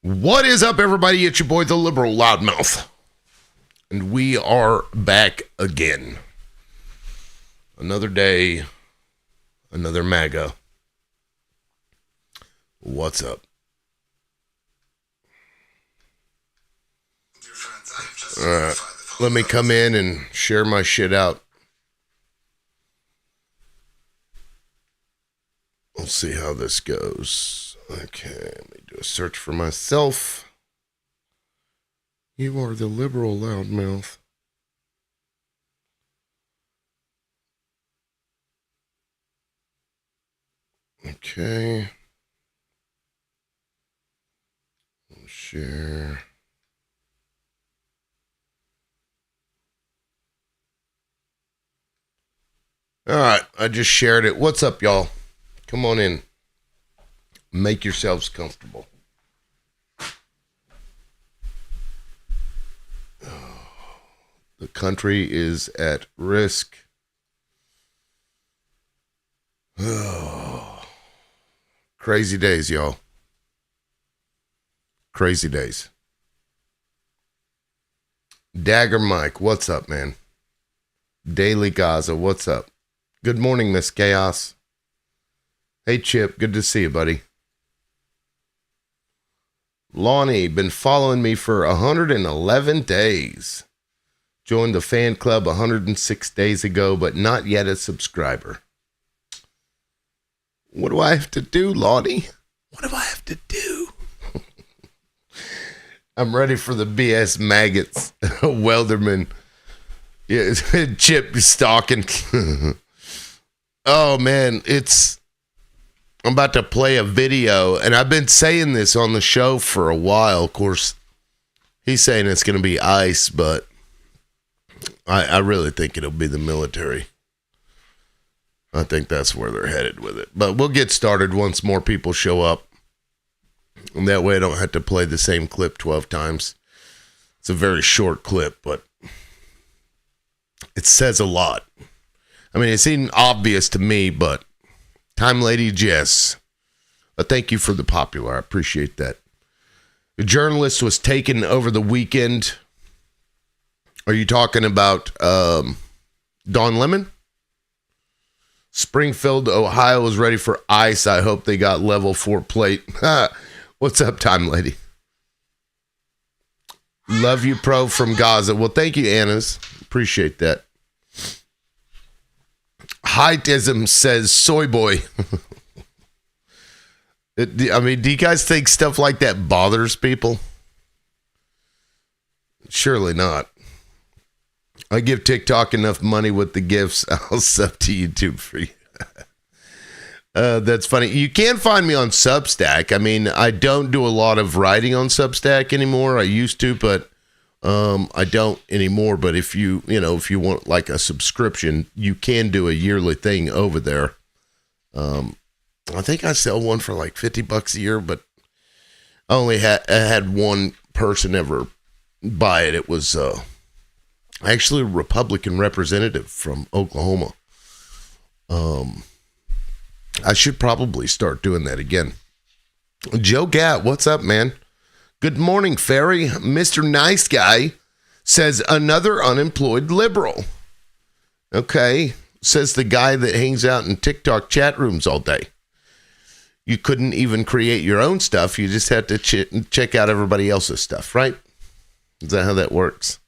What is up, everybody? It's your boy, the Liberal Loudmouth. And we are back again. Another day, another MAGA. What's up? Let me come in and share my shit out. We'll see how this goes. Okay, let me do a search for myself. You are the Liberal Loudmouth. Okay. We'll share. All right, I just shared it. What's up, y'all? Come on in. Make yourselves comfortable. The country is at risk. Crazy days, y'all. Crazy days. Dagger Mike, what's up, man? Daily Gaza, what's up? Good morning, Miss Chaos. Hey, Chip, good to see you, buddy. Lonnie, been following me for 111 days. Joined the fan club 106 days ago, but not yet a subscriber. What do I have to do, Lonnie? What do I have to do? I'm ready for the BS maggots. Welderman. Yeah, Chip stalking. Oh, man, I'm about to play a video, and I've been saying this on the show for a while. Of course, he's saying it's going to be ICE, but I really think it'll be the military. I think that's where they're headed with it. But we'll get started once more people show up. And that way I don't have to play the same clip 12 times. It's a very short clip, but it says a lot. I mean, it seemed obvious to me, but Time Lady Jess, thank you for the popular. I appreciate that. The journalist was taken over the weekend. Are you talking about Don Lemon? Springfield, Ohio is ready for ICE. I hope they got level 4 plate. What's up, Time Lady? Love you, Pro from Gaza. Well, thank you, Annas. Appreciate that. Heightism says soy boy. I mean, do you guys think stuff like that bothers people? Surely not. I give TikTok enough money with the gifts. I'll sub to YouTube for you. That's funny. You can find me on Substack. I mean, I don't do a lot of writing on Substack anymore. I used to, but I don't anymore. But if you want like a subscription, you can do a yearly thing over there. I think I sell one for like $50 a year, but I only had one person ever buy it. It was actually a Republican representative from Oklahoma. I should probably start doing that again. Joe Gatt, what's up, man? Good morning, Ferry. Mr. Nice Guy says another unemployed liberal. Okay, says the guy that hangs out in TikTok chat rooms all day. You couldn't even create your own stuff. You just had to check out everybody else's stuff, right? Is that how that works?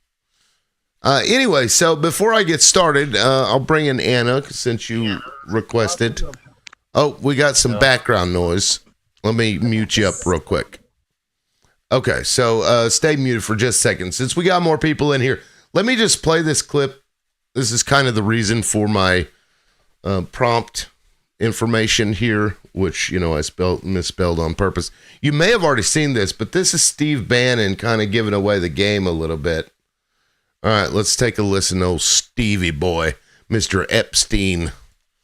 Anyway, so before I get started, I'll bring in Anna since you requested. Oh, we got some background noise. Let me mute you up real quick. Okay, so stay muted for just a second. Since we got more people in here, let me just play this clip. This is kind of the reason for my prompt information here, which, I misspelled on purpose. You may have already seen this, but this is Steve Bannon kind of giving away the game a little bit. All right, let's take a listen to old Stevie boy, Mr. Epstein.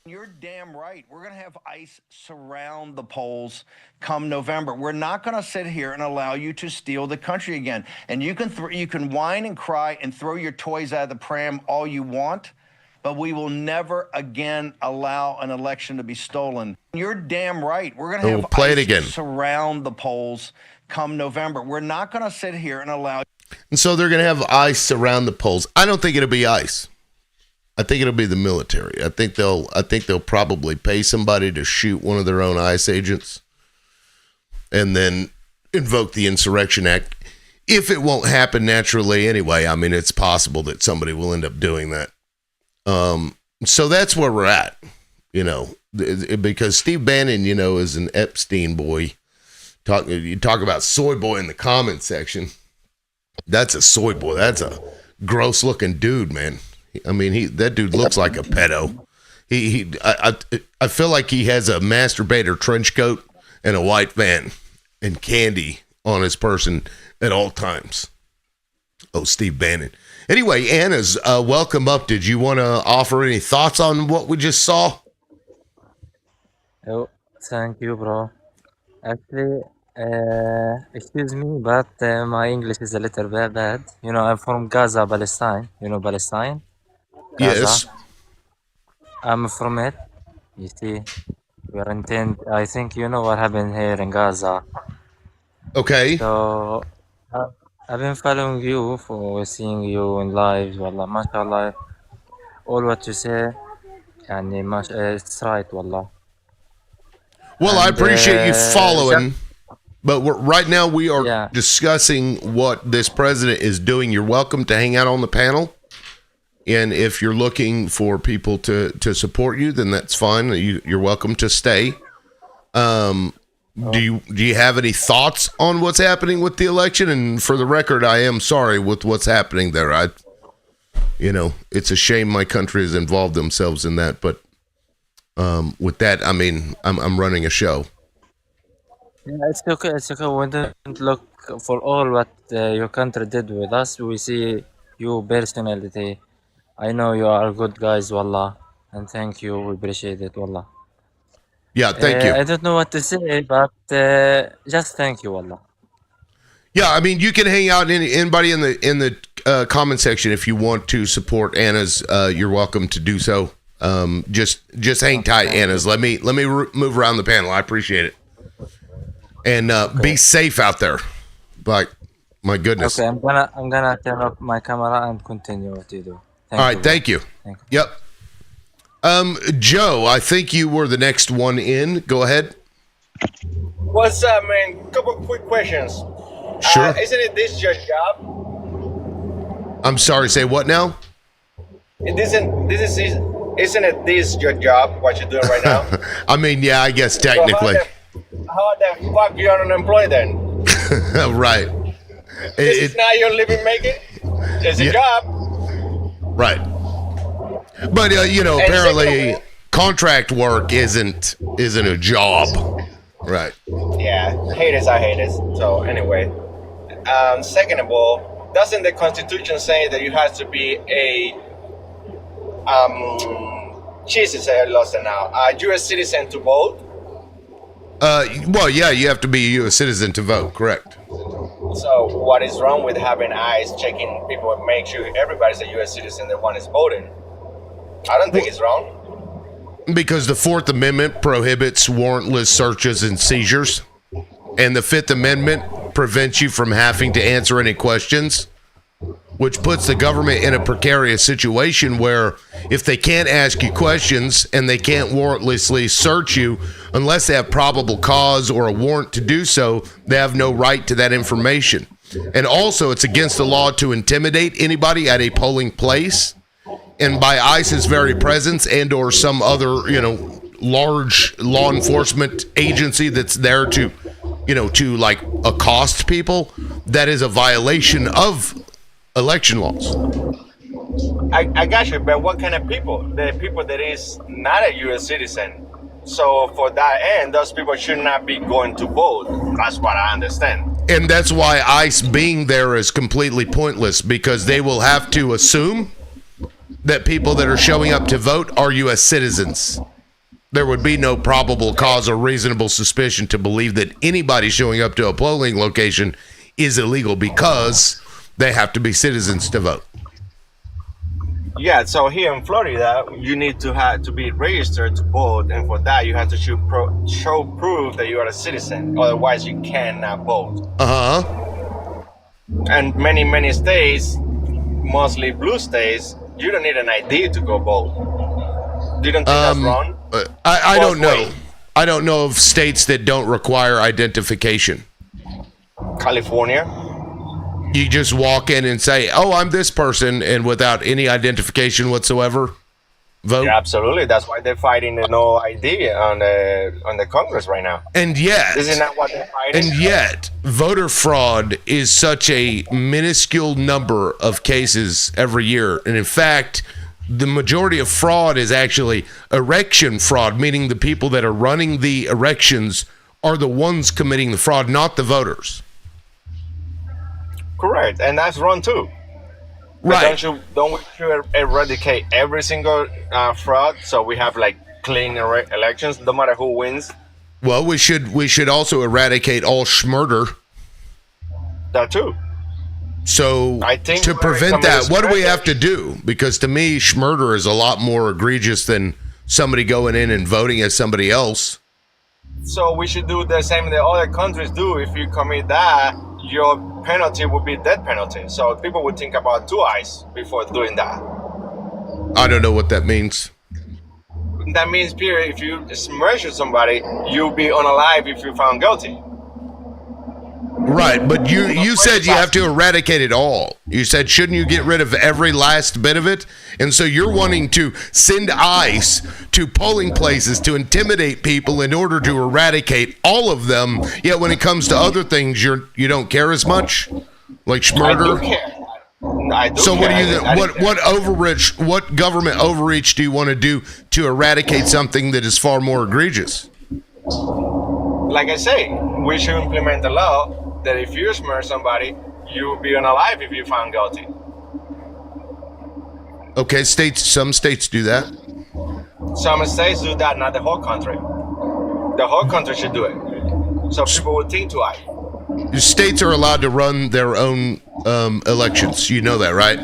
You're damn right. We're going to have ICE surround the polls come November. We're not going to sit here and allow you to steal the country again. And you can whine and cry and throw your toys out of the pram all you want, but we will never again allow an election to be stolen. You're damn right. We're going to have play it ICE again. surround the polls come November. We're not going to sit here and allow. And so they're going to have ICE surround the polls. I don't think it'll be ICE. I think it'll be the military. I think they'll probably pay somebody to shoot one of their own ICE agents and then invoke the Insurrection Act. If it won't happen naturally anyway, I mean, it's possible that somebody will end up doing that. So that's where we're at, because Steve Bannon, is an Epstein boy. You talk about soy boy in the comment section. That's a soy boy. That's a gross looking dude, man. I mean, that dude looks like a pedo. I feel like he has a masturbator trench coat and a white van and candy on his person at all times. Oh, Steve Bannon. Anyway, Anna's welcome up. Did you want to offer any thoughts on what we just saw? Oh, thank you, bro. Actually, excuse me, but my English is a little bit bad. I'm from Gaza, Palestine. Palestine? Gaza. Yes. I'm from it. You see, I think you know what happened here in Gaza. Okay. So, I've been following you for seeing you in live. Wallah, mashallah. All what you say, it's right, wallah. Well, I appreciate you following, but right now we are Yeah. discussing what this president is doing. You're welcome to hang out on the panel. And if you're looking for people to support you, then that's fine. You're welcome to stay. Do you have any thoughts on what's happening with the election? And for the record, I am sorry with what's happening there. It's a shame my country has involved themselves in that. But with that, I mean, I'm running a show. Yeah, it's okay. It's okay. We don't look for all what your country did with us. We see you personality. I know you are good guys, wallah, and thank you. We appreciate it, wallah. Yeah, thank you. I don't know what to say, but just thank you, wallah. Yeah, I mean, you can hang out. Anybody in the comment section if you want to support Anna's. You're welcome to do so. Just hang tight, Anna's. Let me move around the panel. I appreciate it. And be safe out there. Like, my goodness. Okay, I'm gonna turn off my camera and continue what you do. All right, thank you. Thank you. Yep. Joe, I think you were the next one in. Go ahead. What's up, man? Couple quick questions. Sure. Isn't it this your job? I'm sorry, say what now? Isn't it this your job? What you're doing right now? I mean, yeah, I guess technically. So how the fuck you are unemployed then? Right. This is not your living making. It's a job. Right. But apparently contract work isn't a job. Right. Yeah, haters are haters. So anyway, second of all, doesn't the Constitution say that you have to be a Jesus, I lost it now. A U.S. citizen to vote? Well, yeah, you have to be a U.S. citizen to vote, correct. So what is wrong with having eyes checking people and make sure everybody's a U.S. citizen that one is voting? I don't think it's wrong. Because the Fourth Amendment prohibits warrantless searches and seizures, and the Fifth Amendment prevents you from having to answer any questions, which puts the government in a precarious situation where if they can't ask you questions and they can't warrantlessly search you unless they have probable cause or a warrant to do so, they have no right to that information. And also, it's against the law to intimidate anybody at a polling place. And by ICE's very presence and or some other, large law enforcement agency that's there to like accost people, that is a violation of election laws. I got you, but what kind of people? The people that is not a U.S. citizen. So for that end, those people should not be going to vote. That's what I understand. And that's why ICE being there is completely pointless, because they will have to assume that people that are showing up to vote are U.S. citizens. There would be no probable cause or reasonable suspicion to believe that anybody showing up to a polling location is illegal because they have to be citizens to vote. Yeah, so here in Florida, you need to have to be registered to vote, and for that, you have to show proof that you are a citizen. Otherwise, you cannot vote. Uh-huh. And many states, mostly blue states, you don't need an ID to go vote. You don't think that's wrong? I don't know. Wait. I don't know of states that don't require identification. California. You just walk in and say, "Oh, I'm this person," and without any identification whatsoever, vote. Yeah, absolutely. That's why they're fighting the no ID on the Congress right now. And yet, This is not what they're fighting. and yet, voter fraud is such a minuscule number of cases every year. And in fact, the majority of fraud is actually election fraud, meaning the people that are running the elections are the ones committing the fraud, not the voters. Correct, and that's wrong too. But Right. don't we should eradicate every single fraud so we have like clean elections, no matter who wins? Well, we should also eradicate all schmurder. That too. So I think to we're prevent coming that, to what do we spread have to do? Because to me, schmurder is a lot more egregious than somebody going in and voting as somebody else. So we should do the same that other countries do. If you commit that, your penalty would be death penalty. So people would think about twice before doing that. I don't know what that means. That means, period, if you murder somebody, you'll be unalive if you're found guilty. Right, but you said you have to eradicate it all. You said, shouldn't you get rid of every last bit of it? And so you're wanting to send ICE to polling places to intimidate people in order to eradicate all of them. Yet when it comes to other things, you don't care as much, like I do schmurder. care. I do So what do care. you I do care. what government overreach do you want to do to eradicate something that is far more egregious? Like I say, we should implement a law that if you murder somebody, you will be unalive if you're found guilty. Okay, some states do that. Some states do that, not the whole country. The whole country should do it. So people would think twice. States are allowed to run their own elections. You know that, right?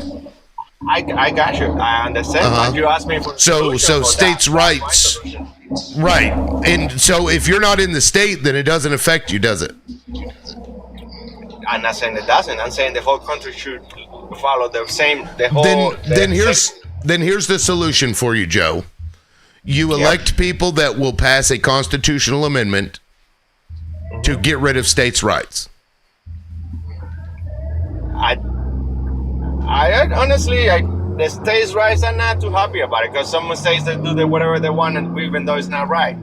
I got you. I understand. But you asked me for So solution for states' that. That's my rights. solution. Right. And so if you're not in the state, then it doesn't affect you, does it? I'm not saying it doesn't. I'm saying the whole country should follow the same. Then here's the solution for you, Joe. You elect people that will pass a constitutional amendment to get rid of states' rights. I honestly, the states' rights are not too happy about it because some states they do whatever they want, and even though it's not right.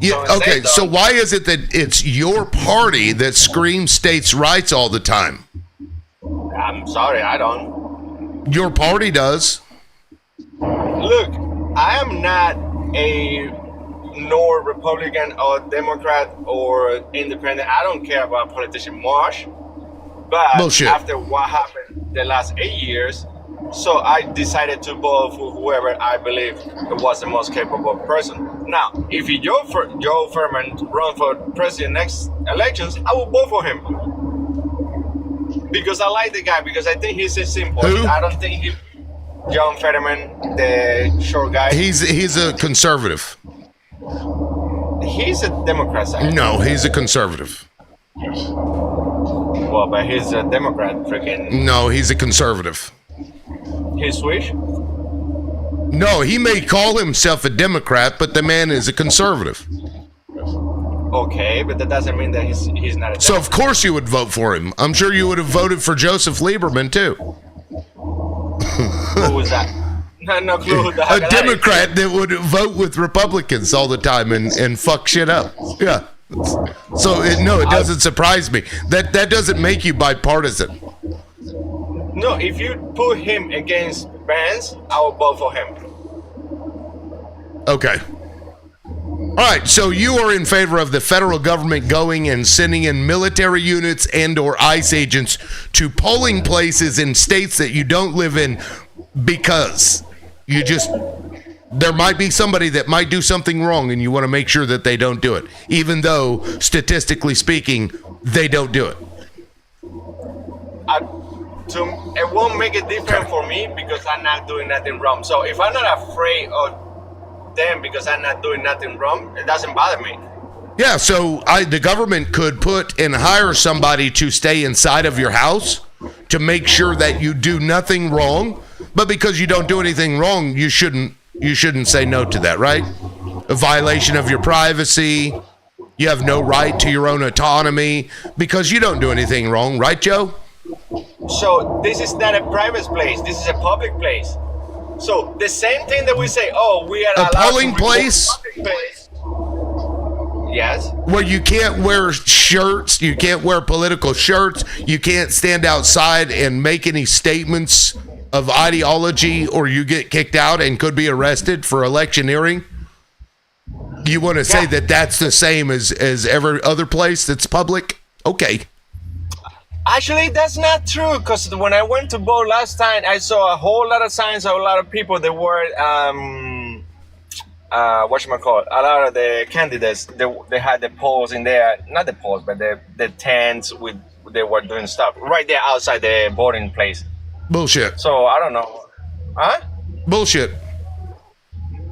Yeah, So okay, states so don't. why is it that it's your party that screams states' rights all the time? I'm sorry, I don't. Your party does. Look, I am not a nor Republican or Democrat or independent. I don't care about politician much. But Bullshit. after what happened the last 8 years, so I decided to vote for whoever I believe was the most capable person. Now, if Joe Furman run for president next elections, I will vote for him. Because I like the guy, because I think he's a simple. Who? I don't think he... John Fetterman, the short guy. He's a conservative. He's a Democrat side. No, he's a conservative. Well, but he's a Democrat, freaking... No, he's a conservative. He's Swiss? No, he may call himself a Democrat, but the man is a conservative. Okay, but that doesn't mean that he's not a So of course you would vote for him. I'm sure you would have voted for Joseph Lieberman too. Who was that? No clue who the heck A that is. Democrat that would vote with Republicans all the time and fuck shit up. Yeah. So it doesn't surprise me. That doesn't make you bipartisan. No, if you put him against Vance, I will vote for him. Okay. All right, so you are in favor of the federal government going and sending in military units and or ICE agents to polling places in states that you don't live in because there might be somebody that might do something wrong and you want to make sure that they don't do it, even though statistically speaking, they don't do it. it won't make it different for me because I'm not doing nothing wrong. So if I'm not afraid of them because I'm not doing nothing wrong, it doesn't bother me. Yeah, so the government could put and hire somebody to stay inside of your house to make sure that you do nothing wrong. But because you don't do anything wrong, you shouldn't say no to that, right? A violation of your privacy. You have no right to your own autonomy because you don't do anything wrong, right, Joe? So this is not a private place. This is a public place. So the same thing that we say, oh, we are A allowed polling to place? public place. Yes. Where you can't wear shirts, you can't wear political shirts, you can't stand outside and make any statements of ideology, or you get kicked out and could be arrested for electioneering. You want to say that that's the same as every other place that's public? Okay. Actually, that's not true because when I went to vote last time, I saw a whole lot of signs of a lot of people that were, whatchamacallit, a lot of the candidates, they had the polls in there, not the polls, but the tents they were doing stuff right there outside the voting place. Bullshit. So, I don't know. Huh? Bullshit.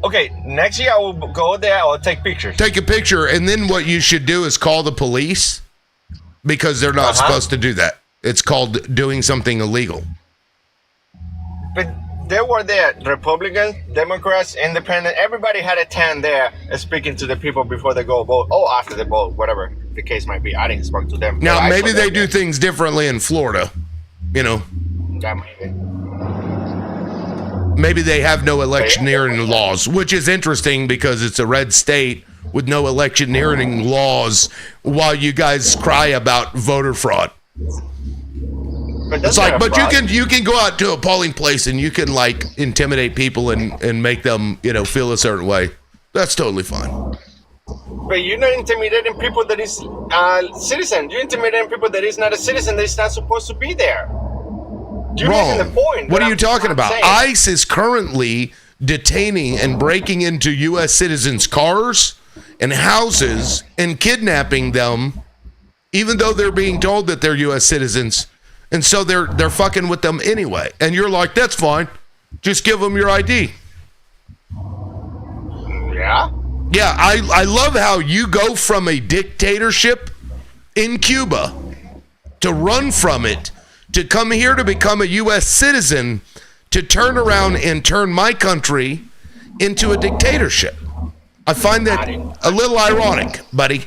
Okay, next year I will go there or take pictures. Take a picture, and then what you should do is call the police because they're not supposed to do that. It's called doing something illegal. But they were there, Republicans, Democrats, Independent. Everybody had a tent there speaking to the people before they go vote. Oh, after the vote, whatever the case might be. I didn't speak to them. Now, maybe they do things differently in Florida. You know, That might be. maybe they have no electioneering laws, which is interesting because it's a red state with no electioneering laws while you guys cry about voter fraud. But It's like, but you can go out to a polling place and you can like intimidate people and make them, you know, feel a certain way. That's totally fine. But you're not intimidating people that is citizen. You're intimidating people that is not a citizen. That is not supposed to be there. You're missing the point. What are you talking I'm about? saying. ICE is currently detaining and breaking into U.S. citizens' cars and houses and kidnapping them, even though they're being told that they're U.S. citizens. And so they're fucking with them anyway. And you're like, that's fine. Just give them your ID. Yeah. Yeah, I love how you go from a dictatorship in Cuba to run from it, to come here to become a U.S. citizen, to turn around and turn my country into a dictatorship. I find that a little ironic, buddy.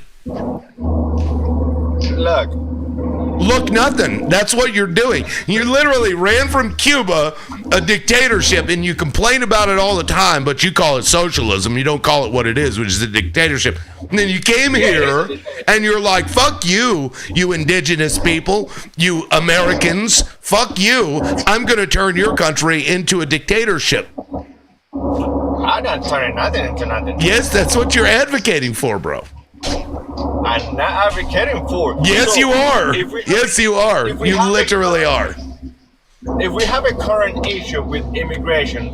Look, nothing. That's what you're doing. You literally ran from Cuba, a dictatorship, and you complain about it all the time, but you call it socialism. You don't call it what it is, which is a dictatorship. And then you came here, and you're like, fuck you, you indigenous people, you Americans, fuck you. I'm going to turn your country into a dictatorship. I'm not turning nothing into nothing. Yes, that's what you're advocating for, bro. I'm not advocating for. Yes, So, you are. if Yes, you are. if we You have a literally are. If we have a current issue with immigration,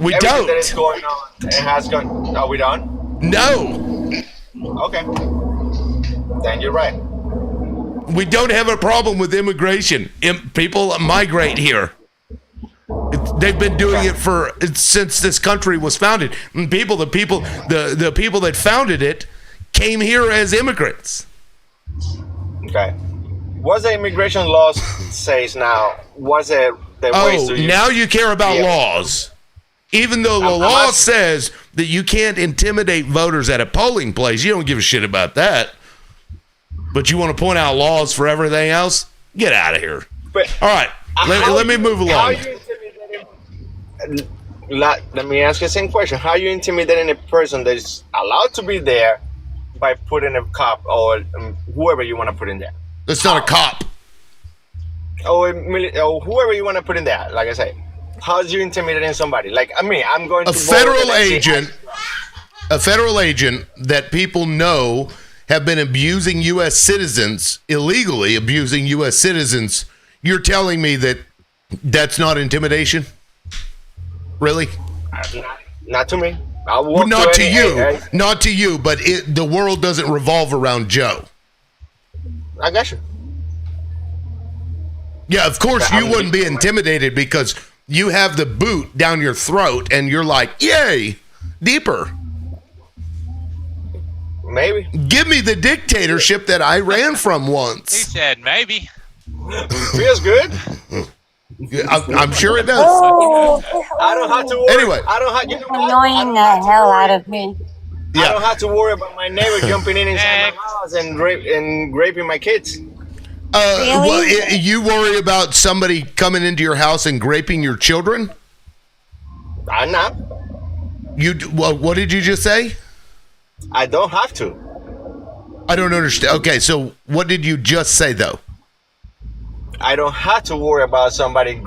We everything don't. that is going on and has gone. Are we done? No, Okay. Then you're right. we don't have a problem with immigration. People migrate here. They've been doing it since this country was founded. And the people that founded it came here as immigrants. Okay. What's the immigration laws says now? What's the ways to use? Now you care about laws. Even though the I'm law asking- says that you can't intimidate voters at a polling place, you don't give a shit about that. But you want to point out laws for everything else? Get out of here. But All right, let me move How along. you intimidating? Let me ask you the same question. How you intimidating a person that is allowed to be there by putting a cop or whoever you want to put in there? That's not a cop. Or whoever you want to put in there, like I say. How's you intimidating somebody? Like, I mean, I'm going to A vote federal and I say, agent that people know have been abusing U.S. citizens, illegally abusing U.S. citizens. You're telling me that that's not intimidation? Really? Not to me. I'll walk Not to any- you. hey, Not to you, but the world doesn't revolve around Joe. I got you. Yeah, of course you wouldn't be intimidated because you have the boot down your throat and you're like, yay, deeper. Maybe. Give me the dictatorship that I ran from He once. said maybe. Feels good. I'm sure it does. I don't have to worry. Anyway. I don't have. You know what? I Annoying don't the have to hell worry. out of me. I Yeah. don't have to worry about my neighbor jumping in inside Next. my house and raping my kids. Well, you worry about somebody coming into your house and graping your children? I'm not. Well, what did you just say? I don't have to. I don't understand. Okay, so what did you just say though? I don't have to worry about somebody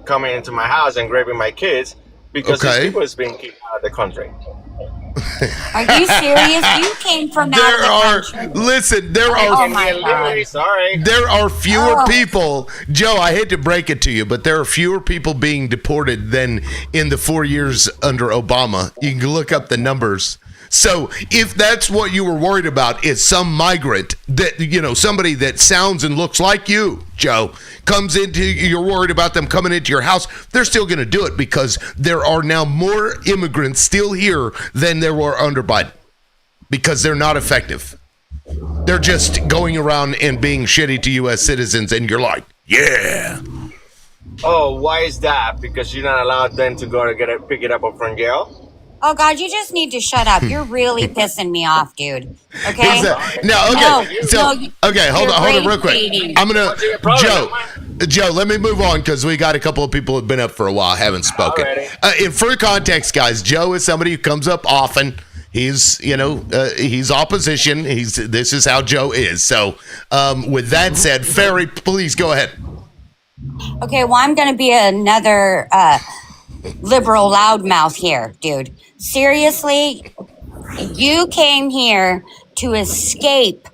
coming into my house and raping my kids because Okay. these people is being kicked out of the country. Are you serious? You came from out of the country. Listen, there Oh are my God. Sorry. there are fewer Oh. people, Joe, I hate to break it to you, but there are fewer people being deported than in the 4 years under Obama. You can look up the numbers. So if that's what you were worried about is some migrant that, somebody that sounds and looks like you, Joe, comes into, you're worried about them coming into your house, they're still going to do it because there are now more immigrants still here than there were under Biden because they're not effective. They're just going around and being shitty to U.S. citizens, and you're like, yeah. Oh, why is that? Because you're not allowed them to go to pick it up from jail? Oh God, you just need to shut up. You're really pissing me off, dude. Okay. Is that- no, okay. Hold on real quick. rage-baiting. I'm gonna What's your problem? Joe, let me move on because we got a couple of people who've been up for a while, haven't spoken. In for context, guys, Joe is somebody who comes up often. He's, he's opposition. This is how Joe is. So, with that said, Ferry, please go ahead. Okay, well, I'm going to be another liberal loudmouth here, dude. Seriously, you came here to escape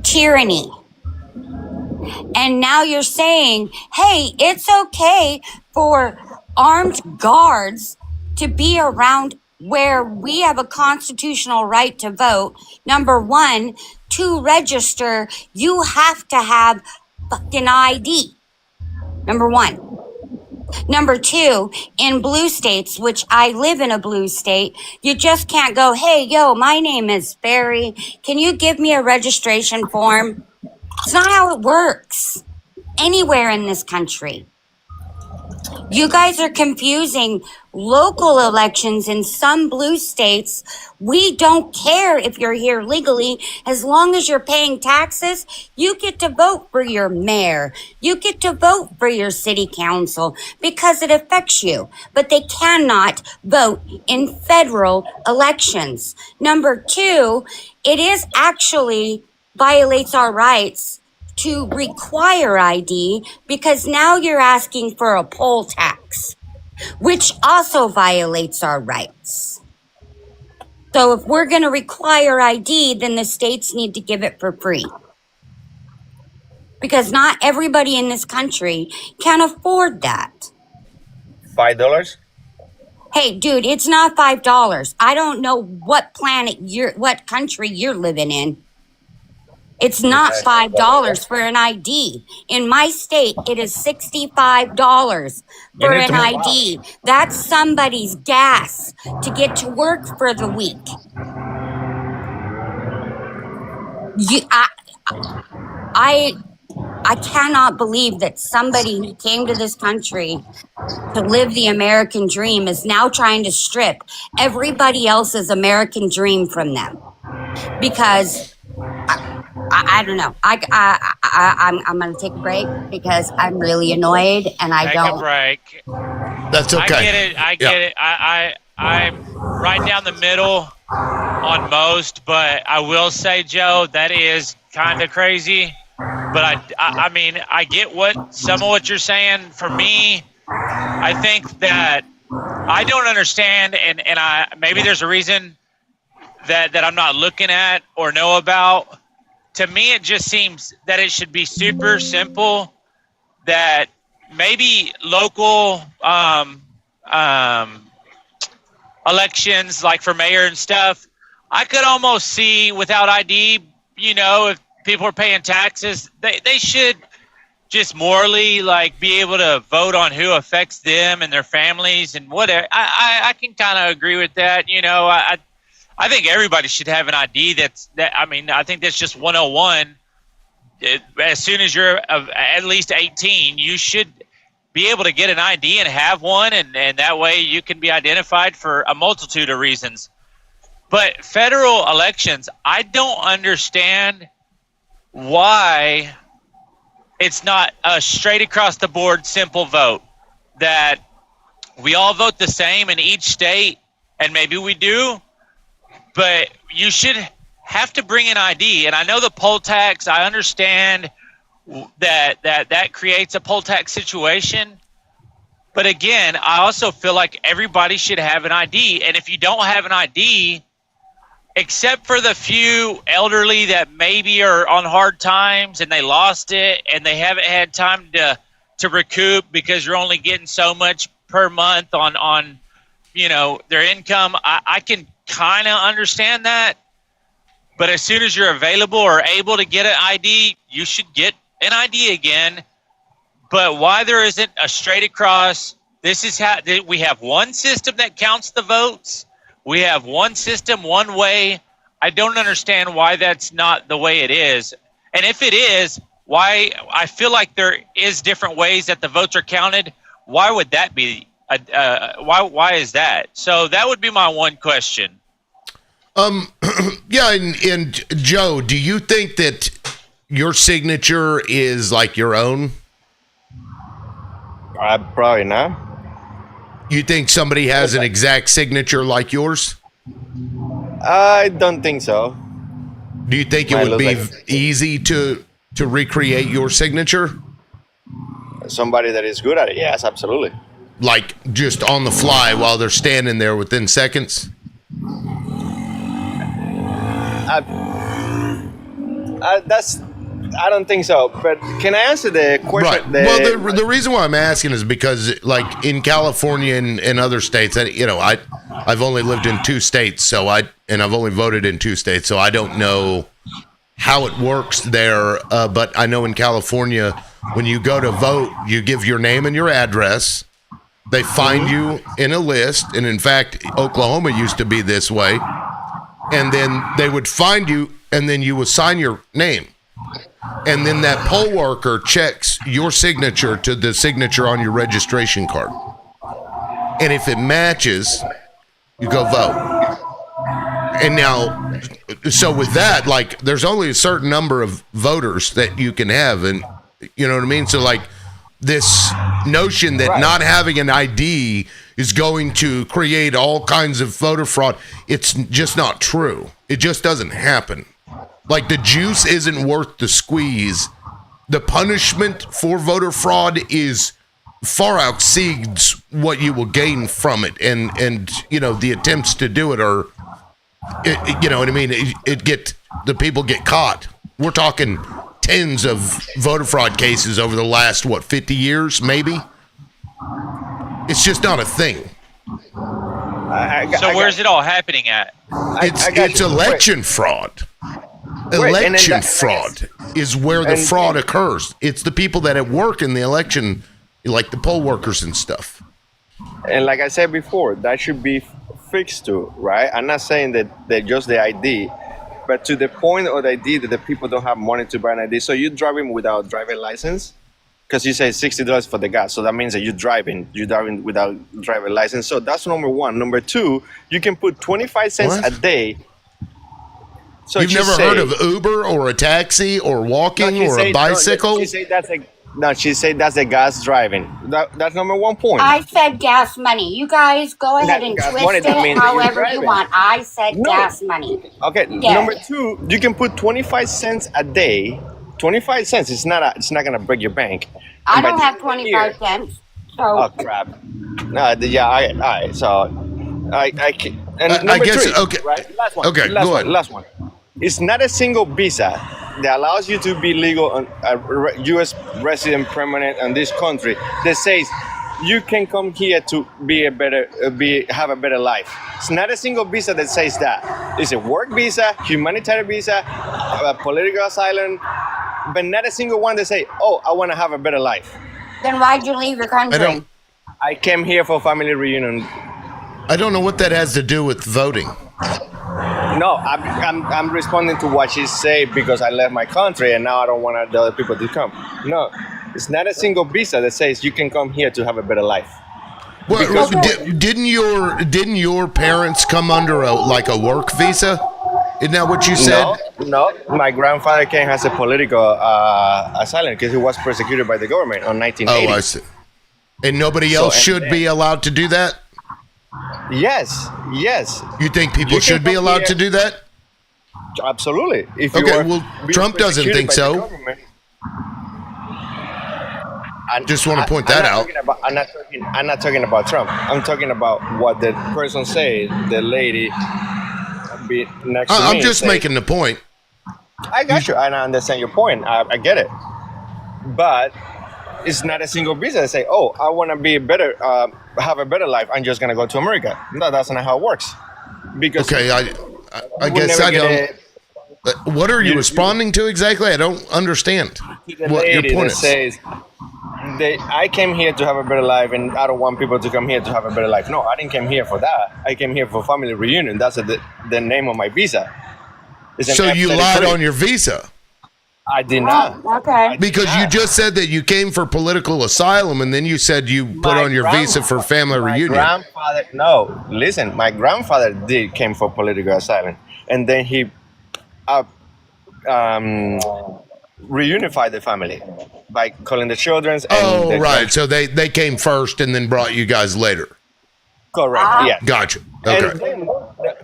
tyranny. And now you're saying, hey, it's okay for armed guards to be around where we have a constitutional right to vote. Number one, to register, you have to have fucking ID. Number one. Number two, in blue states, which I live in a blue state, you just can't go, hey, yo, my name is Barry. Can you give me a registration form? It's not how it works anywhere in this country. You guys are confusing local elections in some blue states. We don't care if you're here legally. As long as you're paying taxes, you get to vote for your mayor. You get to vote for your city council because it affects you. But they cannot vote in federal elections. Number two, it is actually violates our rights to require ID because now you're asking for a poll tax, which also violates our rights. So if we're going to require ID, then the states need to give it for free. Because not everybody in this country can afford that. $5? Hey, dude, it's not $5. I don't know what what country you're living in. It's not $5 for an ID. In my state, it is $65 for an ID. That's somebody's gas to get to work for the week. I cannot believe that somebody who came to this country to live the American dream is now trying to strip everybody else's American dream from them. Because I don't know. I'm gonna take a break because I'm really annoyed and I Take don't. a break. That's okay. I get it. I'm right down the middle on most, but I will say, Joe, that is kind of crazy. But I mean, I get some of what you're saying. For me, I think that I don't understand, and maybe there's a reason that I'm not looking at or know about. To me, it just seems that it should be super simple, that maybe local elections, like for mayor and stuff, I could almost see without ID, if people are paying taxes, they should just morally, like, be able to vote on who affects them and their families and whatever. I can kind of agree with that. You know, I think everybody should have an ID. I think that's just 101. As soon as you're at least 18, you should be able to get an ID and have one, and that way you can be identified for a multitude of reasons. But federal elections, I don't understand why it's not a straight across the board simple vote, that we all vote the same in each state, and maybe we do, but you should have to bring an ID. And I know the poll tax, I understand that creates a poll tax situation. But again, I also feel like everybody should have an ID. And if you don't have an ID, except for the few elderly that maybe are on hard times and they lost it and they haven't had time to recoup because you're only getting so much per month on their income, I can kind of understand that. But as soon as you're available or able to get an ID, you should get an ID again. But why there isn't a straight across, this is how we have one system that counts the votes. We have one system, one way. I don't understand why that's not the way it is. And if it is, why I feel like there is different ways that the votes are counted. Why would that be? Why is that? So that would be my one question. Yeah, and Joe, do you think that your signature is like your own? Probably not. You think somebody has an exact signature like yours? I don't think so. Do you think it would be easy to recreate your signature? Somebody that is good at it, yes, absolutely. Like just on the fly while they're standing there within seconds? I don't think so. But can I answer the question? Right. Well, the reason why I'm asking is because, like, in California and other states, I've only lived in 2 states, and I've only voted in 2 states, so I don't know how it works there. But I know in California, when you go to vote, you give your name and your address. They find you in a list, and in fact, Oklahoma used to be this way. And then they would find you, and then you would sign your name. And then that poll worker checks your signature to the signature on your registration card. And if it matches, you go vote. And now, so with that, like, there's only a certain number of voters that you can have. And you know what I mean? So, like, this notion that not having an ID is going to create all kinds of voter fraud, it's just not true. It just doesn't happen. Like, the juice isn't worth the squeeze. The punishment for voter fraud is far exceeds what you will gain from it. And the attempts to do it are, you know what I mean? The people get caught. We're talking tens of voter fraud cases over the last, 50 years, maybe? It's just not a thing. So where's it all happening at? It's election fraud. Election fraud is where the fraud occurs. It's the people that work in the election, like the poll workers and stuff. And like I said before, that should be fixed too, right? I'm not saying that just the ID, but to the point of the ID that the people don't have money to buy an ID. So you're driving without driving license, because you say $60 for the gas. So that means that you're driving without driving license. So that's number one. Number two, you can put 25 cents a day. So you've never heard of Uber or a taxi or walking or a bicycle? She said that's a gas driving. That's number 1 point. I said gas money. You guys go ahead and twist it however you want. I said gas money. Okay. Yeah. Number two, you can put 25 cents a day. 25 cents. It's not gonna break your bank. I don't have 25 cents. So. Oh crap. No. Yeah. All right. So I can. And number guess, three. Okay. Right. Last one. Okay. Go ahead. Last one. It's not a single visa that allows you to be legal on a U.S. resident permanent in this country that says you can come here to have a better life. It's not a single visa that says that. It's a work visa, humanitarian visa, a political asylum, but not a single one that say, "Oh, I want to have a better life." Then why'd you leave your country? I came here for family reunion. I don't know what that has to do with voting. No, I'm responding to what she said because I left my country and now I don't want the other people to come. No, it's not a single visa that says you can come here to have a better life. Well, didn't your parents come under a work visa? Isn't that what you said? No. My grandfather came as a political asylum because he was persecuted by the government on 1980. Oh, I see. And nobody else should be allowed to do that? Yes. You think people You should can be come allowed here- to do that? Absolutely. If Okay, you are well, being Trump doesn't persecuted think by the so. government- Just want to point that out. I'm not talking about Trump. I'm talking about what the person said, the lady next to me. I'm just said. making the point. I got you, and I understand your point. I get it, but it's not a single visa that say, "Oh, I want to be better, have a better life. I'm just gonna go to America." No, that's not how it works. Because Okay, I we guess never I get don't. What are you responding to exactly? I don't understand to the what your lady point that is. says, I came here to have a better life, and I don't want people to come here to have a better life. No, I didn't come here for that. I came here for family reunion. That's the name of my visa. It's an So you F-33. lied on your visa I did not. Okay. because you just said that you came for political asylum, and then you said you put My on your visa for family my reunion. grandfather, no, listen, my grandfather did came for political asylum, and then he reunified the family by calling the children's. And Oh, the right. So they came first and then brought you guys later. correct. Yeah. Gotcha. And Okay. then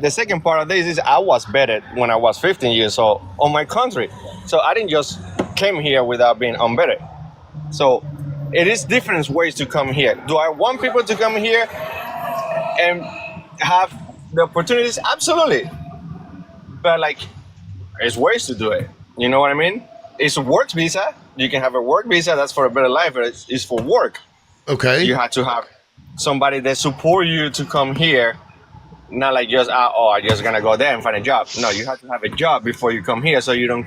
the second part of this is I was vetted when I was 15 years old on my country, so I didn't just came here without being unvetted. So it is different ways to come here. Do I want people to come here and have the opportunities? Absolutely. But like, there's ways to do it. You know what I mean? It's a work visa. You can have a work visa. That's for a better life. But it's for work. Okay. You have to have somebody that support you to come here. Not like just I'm just gonna go there and find a job. No, you have to have a job before you come here, so you don't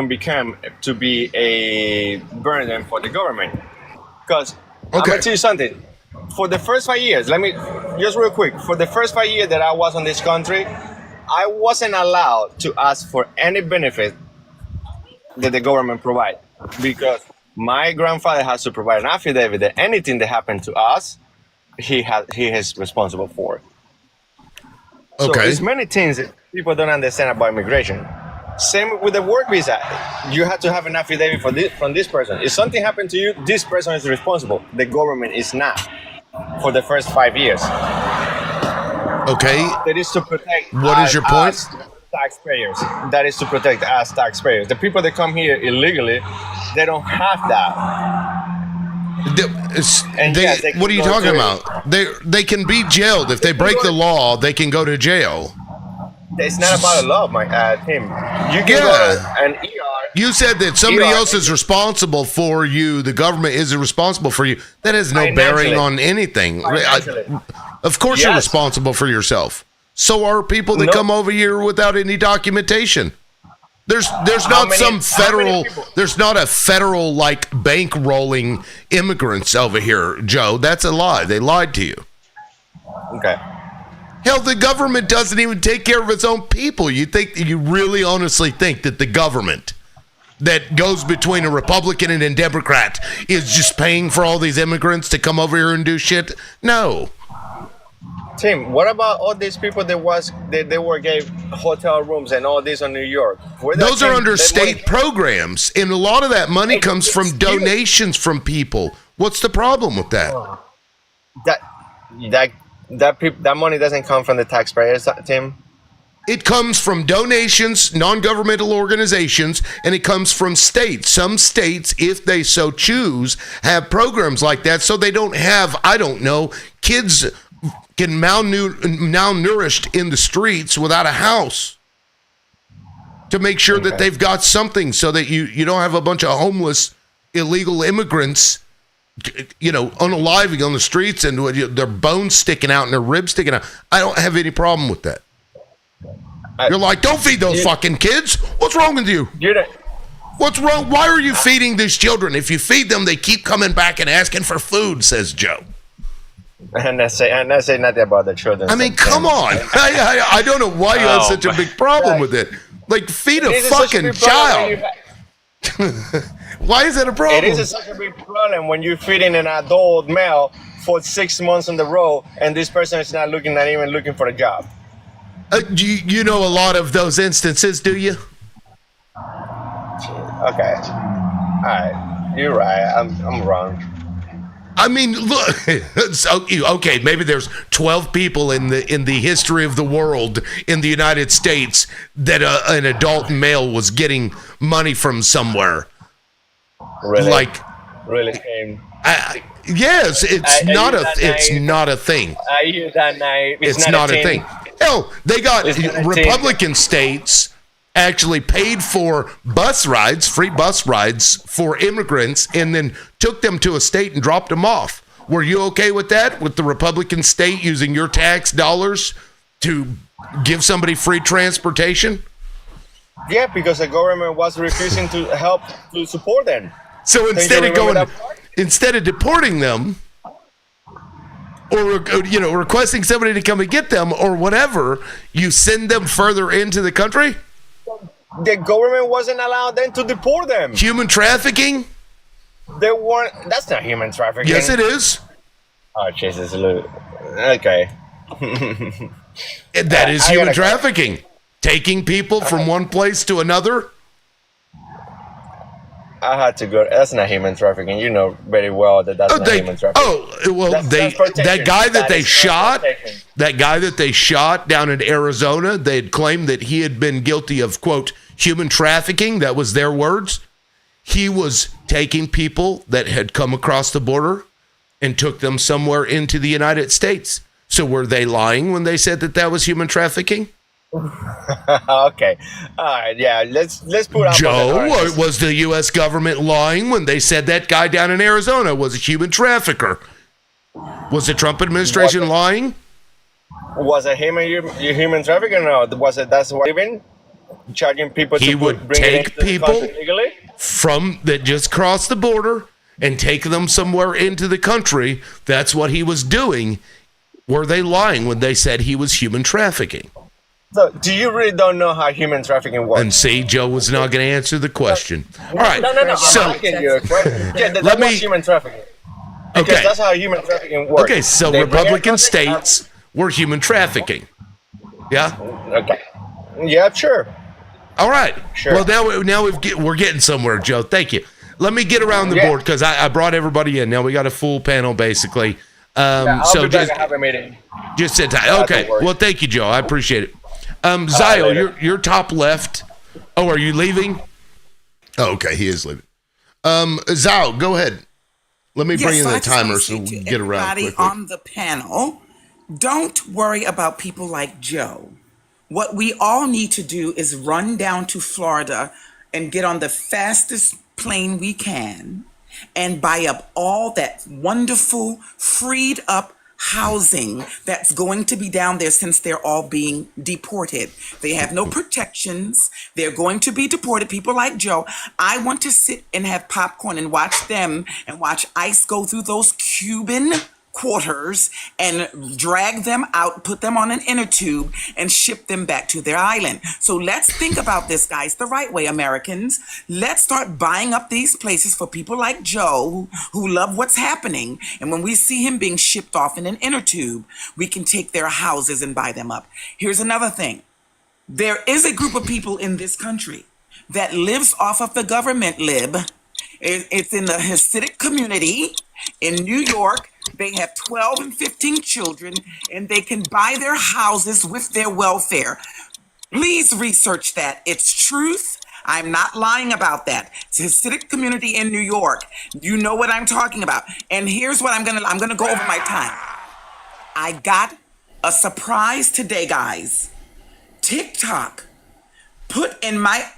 become to be a burden for the government. Because I'm Okay. gonna tell you something. For the first 5 years, let me just real quick. For the first 5 years that I was in this country, I wasn't allowed to ask for any benefit that the government provide because my grandfather has to provide an affidavit that anything that happened to us, he is responsible for. So Okay. there's many things that people don't understand about immigration. Same with the work visa. You have to have an affidavit from this person. If something happened to you, this person is responsible. The government is not for the first 5 years. Okay. That is to protect What is your point? us taxpayers. That is to protect us taxpayers. The people that come here illegally, they don't have that. And yes, they can What are you go talking to- about? They can be jailed if they break the law. They can go to jail. It's not about a law, my Tim. You can Yeah. go to an ER. You said that somebody ER else is responsible for you. The government isn't responsible for you. That has no bearing Financially. on anything. Financially. Of course, you're Yes. responsible for yourself. So are people that No. come over here without any documentation. There's How not many- some how many federal. people? There's not a federal like bankrolling immigrants over here, Joe. That's a lie. They lied to you. Okay. Hell, the government doesn't even take care of its own people. You really honestly think that the government that goes between a Republican and a Democrat is just paying for all these immigrants to come over here and do shit? No. Tim, what about all these people that they were gave hotel rooms and all this in New York? Where that Those are came- under that state money- programs, and a lot of that money comes from It's given. donations from people. What's the problem with that? that money doesn't come from the taxpayers, Tim. It comes from donations, non-governmental organizations, and it comes from states. Some states, if they so choose, have programs like that so they don't have, I don't know, kids get malnourished in the streets without a house, to make sure that they've got something so that you don't have a bunch of homeless illegal immigrants, unaliving on the streets and their bones sticking out and their ribs sticking out. I don't have any problem with that. You're like, don't feed those fucking kids. What's wrong with you? What's wrong? Why are you feeding these children? If you feed them, they keep coming back and asking for food, says Joe. And I say nothing about the children. I mean, come on. I don't know why you have such a big problem with it. Like, feed a fucking child. Why is that a problem? It is such a big problem when you're feeding an adult male for 6 months in the row, and this person is not even looking for a job. You know a lot of those instances, do you? Okay. All right. You're right. I'm wrong. I mean, look. So, okay, maybe there's 12 people in the history of the world in the United States that an adult male was getting money from somewhere. Really? Like, really came. yes, it's not a thing. I hear that night. It's not a thing. Hell, they got Republican states actually paid for free bus rides for immigrants, and then took them to a state and dropped them off. Were you okay with that? With the Republican state using your tax dollars to give somebody free transportation? Yeah, because the government was refusing to help to support them. So instead of deporting them, or requesting somebody to come and get them, or whatever, you send them further into the country? The government wasn't allowed them to deport them. Human trafficking? They weren't. That's not human trafficking. Yes, it is. Oh, Jesus, Lou. Okay. That is human trafficking. Taking people from one place to another. I had to go. That's not human trafficking. You know very well that's not human trafficking. Oh, well, that guy that they shot down in Arizona, they had claimed that he had been guilty of, quote, human trafficking. That was their words. He was taking people that had come across the border and took them somewhere into the United States. So were they lying when they said that was human trafficking? Okay. All right. Yeah. Let's put up. Joe, was the U.S. government lying when they said that guy down in Arizona was a human trafficker? Was the Trump administration lying? Was it human trafficking or no? Was it that's what even charging people? He would take people from that just crossed the border and take them somewhere into the country. That's what he was doing. Were they lying when they said he was human trafficking? So, do you really don't know how human trafficking works? And see, Joe was not going to answer the question. All right. No. So, I'm asking you a question. Yeah, that was human trafficking. Because that's how human trafficking works. Okay, so Republican states were human trafficking. Yeah? Okay. Yeah, sure. All right. Sure. Well, now we're getting somewhere, Joe. Thank you. Let me get around the board because I brought everybody in. Now we got a full panel, basically. I'll be back and have a meeting. Just sit tight. Okay. Well, thank you, Joe. I appreciate it. Zio, you're top left. Oh, are you leaving? Oh, okay, he is leaving. Zio, go ahead. Let me bring in the timer so we can get around quickly. On the panel, don't worry about people like Joe. What we all need to do is run down to Florida and get on the fastest plane we can and buy up all that wonderful, freed up housing that's going to be down there since they're all being deported. They have no protections. They're going to be deported. People like Joe. I want to sit and have popcorn and watch them and watch ICE go through those Cuban quarters and drag them out, put them on an inner tube and ship them back to their island. So let's think about this, guys, the right way, Americans. Let's start buying up these places for people like Joe who love what's happening. And when we see him being shipped off in an inner tube, we can take their houses and buy them up. Here's another thing. There is a group of people in this country that lives off of the government lib. It's in the Hasidic community in New York. They have 12 and 15 children, and they can buy their houses with their welfare. Please research that. It's truth. I'm not lying about that. It's a Hasidic community in New York. You know what I'm talking about. And here's what I'm gonna go over my time. I got a surprise today, guys. TikTok put in my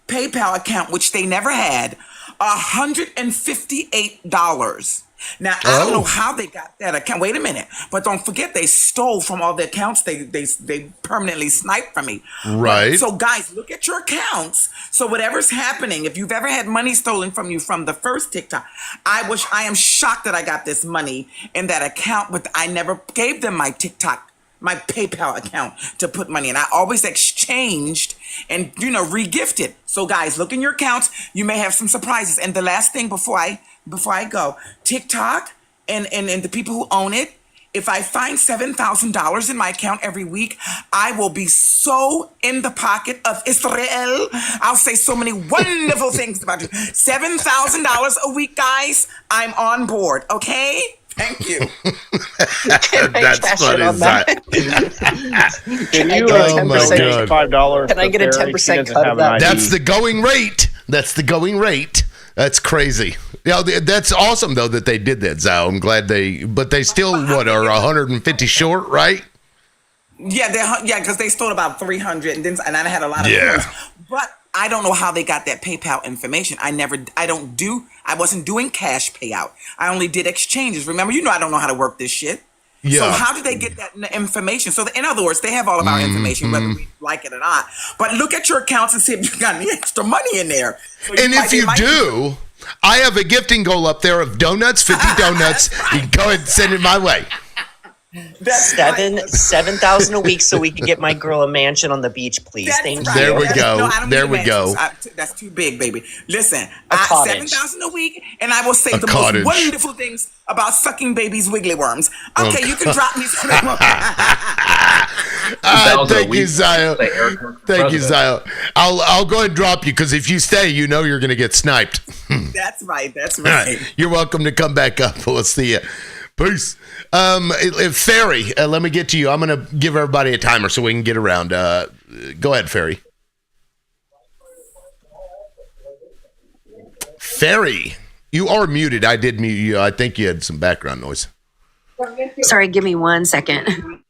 PayPal account, which they never had, $158. Now I don't know Oh, how they got that account. Wait a minute, but don't forget they stole from all the accounts. They permanently sniped from me. But right. so guys, look at your accounts. So whatever's happening, if you've ever had money stolen from you from the first TikTok, I am shocked that I got this money in that account, but I never gave them my PayPal account to put money in. I always exchanged and regifted. So guys, look in your accounts. You may have some surprises. And the last thing before I go, TikTok and the people who own it, if I find $7,000 in my account every week, I will be so in the pocket of Israel. I'll say so many wonderful things about you. $7,000 a week, guys. I'm on board. Okay. Thank you. Can I That's cash in funny, on that? Can I you get a Oh my 10%? God. $5 Can I for get a Ferry? She 10% doesn't cut have of an that? ID. That's the going rate. That's the going rate. That's crazy. That's awesome though that they did that, Zao. I'm glad but they still are 150 short, right? Yeah, because they stole about 300, and I had a lot of Yeah. coins. But I don't know how they got that PayPal information. I wasn't doing cash payout. I only did exchanges. Remember, I don't know how to work this shit. So Yeah. how did they get that information? So in other words, they have all of our information, whether we like it or not. But look at your accounts and see if you got any extra money in there. So And if you do, I have a gifting goal up there of donuts, 50 donuts. You can go ahead and send it my way. that's 7,000 a week so we can get my girl a mansion on the beach, please. That's Thank right. There we you. go. No, I don't There need we a go. mansion. That's too big, baby. Listen, A cottage. 7,000 a week, and I will say A the cottage. most wonderful things about sucking babies' wiggly worms. Okay, you can drop me some. Thank you, Zio. Thank you, Zio. I'll go ahead and drop you because if you stay, you're going to get sniped. That's right. That's All right. right. You're welcome to come back up. We'll see you. Peace. Ferry, let me get to you. I'm going to give everybody a timer so we can get around. Go ahead, Ferry. Ferry, you are muted. I did mute you. I think you had some background noise. Sorry, give me 1 second.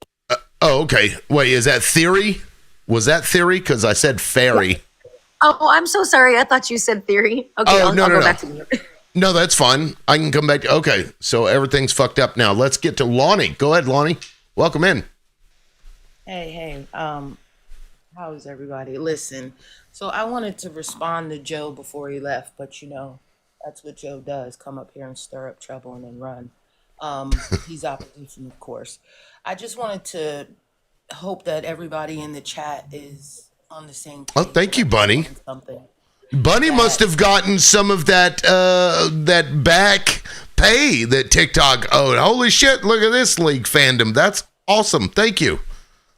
Oh, okay. Wait, is that Theory? Was that Theory? Because I said Ferry. Oh, I'm so sorry. I thought you said theory. Okay, Oh, I'll no, go no, no. back to you. No, that's fine. I can come back. Okay, so everything's fucked up now. Let's get to Lonnie. Go ahead, Lonnie. Welcome in. Hey, how's everybody? Listen, so I wanted to respond to Joe before he left, but that's what Joe does, come up here and stir up trouble and then run. He's opposition, of course. I just wanted to hope that everybody in the chat is on the same page. Oh, thank you, Bunny. Something. Bunny must have gotten some of that back pay that TikTok owed. Holy shit, look at this league fandom. That's awesome. Thank you.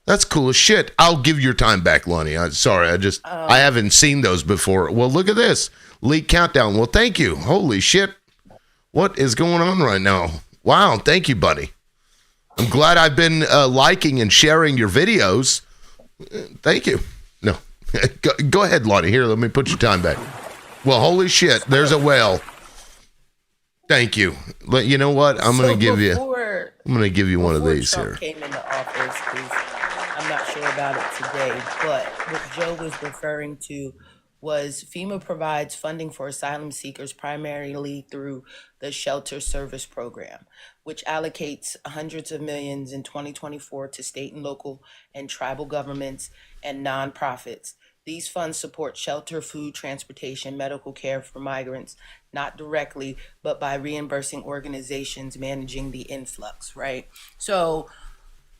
That's cool as shit. I'll give your time back, Lonnie. Sorry, I haven't seen those before. Well, look at this. League countdown. Well, thank you. Holy shit. What is going on right now? Wow, thank you, buddy. I'm glad I've been liking and sharing your videos. Thank you. No. Go ahead, Lonnie. Here, let me put your time back. Well, holy shit. There's a whale. Thank you. You know what? I'm going to give you one of these Trump here. came into office, 'cause I'm not sure about it today, but what Joe was referring to was FEMA provides funding for asylum seekers primarily through the Shelter Service Program, which allocates hundreds of millions in 2024 to state and local and tribal governments and nonprofits. These funds support shelter, food, transportation, medical care for migrants, not directly, but by reimbursing organizations managing the influx, right? So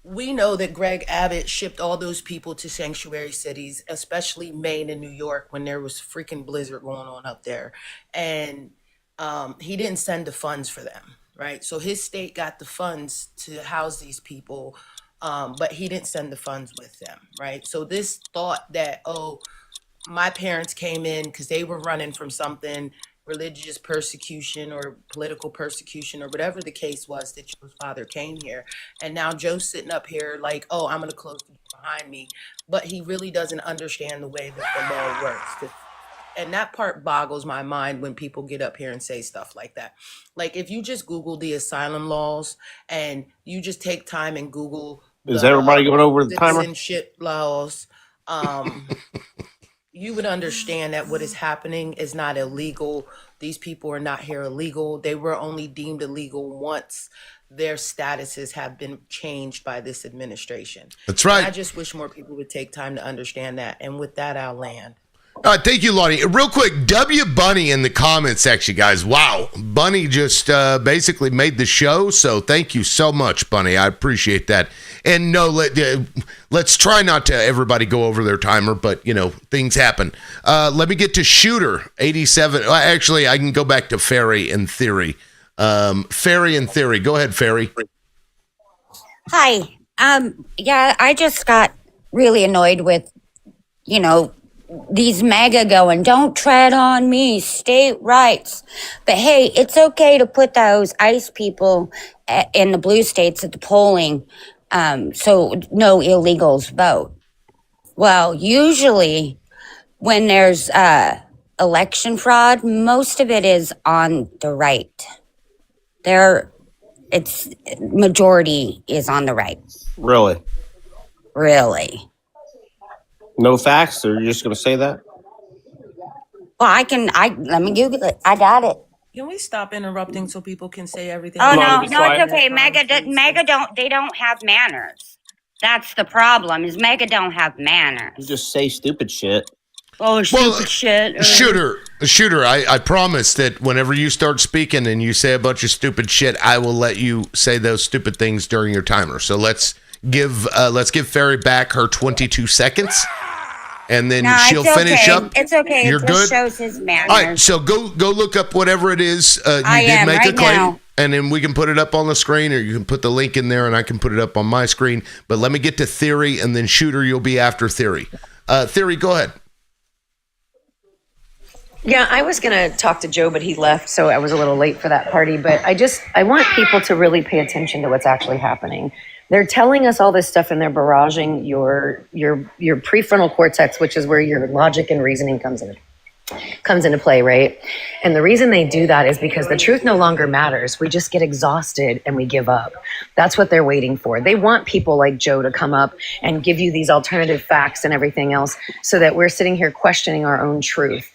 we know that Greg Abbott shipped all those people to sanctuary cities, especially Maine and New York, when there was freaking blizzard going on up there. And he didn't send the funds for them, right? So his state got the funds to house these people, but he didn't send the funds with them, right? So this thought that, my parents came in because they were running from something, religious persecution or political persecution or whatever the case was, that Joe's father came here. And now Joe's sitting up here like, I'm going to close the door behind me. But he really doesn't understand the way that the law works. And that part boggles my mind when people get up here and say stuff like that. Like, if you just Google the asylum laws and you just take time and Google Is everybody going over the timer? citizenship laws, you would understand that what is happening is not illegal. These people are not here illegal. They were only deemed illegal once their statuses have been changed by this administration. That's right. And I just wish more people would take time to understand that. And with that, I'll land. Thank you, Lonnie. Real quick, W Bunny in the comment section, guys. Wow. Bunny just basically made the show, so thank you so much, Bunny. I appreciate that. And no, let's try not to everybody go over their timer, but, things happen. Let me get to Shooter, 87. Actually, I can go back to Ferry and Theory. Ferry and Theory. Go ahead, Ferry. Hi. Yeah, I just got really annoyed with, these MAGA going, don't tread on me, state rights. But hey, it's okay to put those ICE people in the blue states at the polling, so no illegals vote. Well, usually when there's election fraud, most of it is on the right. Majority is on the right. Really? Really. No facts, or you're just going to say that? Well, let me Google it. I got it. Can we stop interrupting so people can say everything? Oh, Come on, no, be no, quiet. it's okay. MAGA don't have manners. That's the problem, is MAGA don't have You manners. just say stupid shit. Oh, stupid shit. Shooter, I promise that whenever you start speaking and you say a bunch of stupid shit, I will let you say those stupid things during your timer. So let's give Ferry back her 22 seconds. And then No, she'll it's finish okay. up. It's okay. You're It just good. shows his manners. All right, so go look up whatever it is you I did am make right a claim, now. and then we can put it up on the screen, or you can put the link in there, and I can put it up on my screen. But let me get to Theory, and then Shooter, you'll be after Theory. Theory, go ahead. Yeah, I was going to talk to Joe, but he left, so I was a little late for that party. But I want people to really pay attention to what's actually happening. They're telling us all this stuff, and they're barraging your prefrontal cortex, which is where your logic and reasoning comes into play, right? And the reason they do that is because the truth no longer matters. We just get exhausted and we give up. That's what they're waiting for. They want people like Joe to come up and give you these alternative facts and everything else so that we're sitting here questioning our own truth.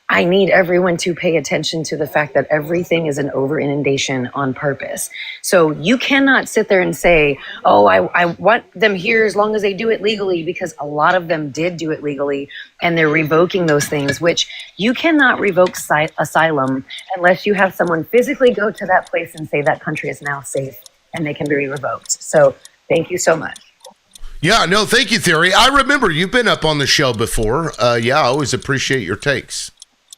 I need everyone to pay attention to the fact that everything is an over inundation on purpose. So you cannot sit there and say, oh, I want them here as long as they do it legally, because a lot of them did do it legally and they're revoking those things, which you cannot revoke asylum unless you have someone physically go to that place and say that country is now safe and they can be revoked. So thank you so much. Yeah, no, thank you, Theory. I remember you've been up on the show before. I always appreciate your takes.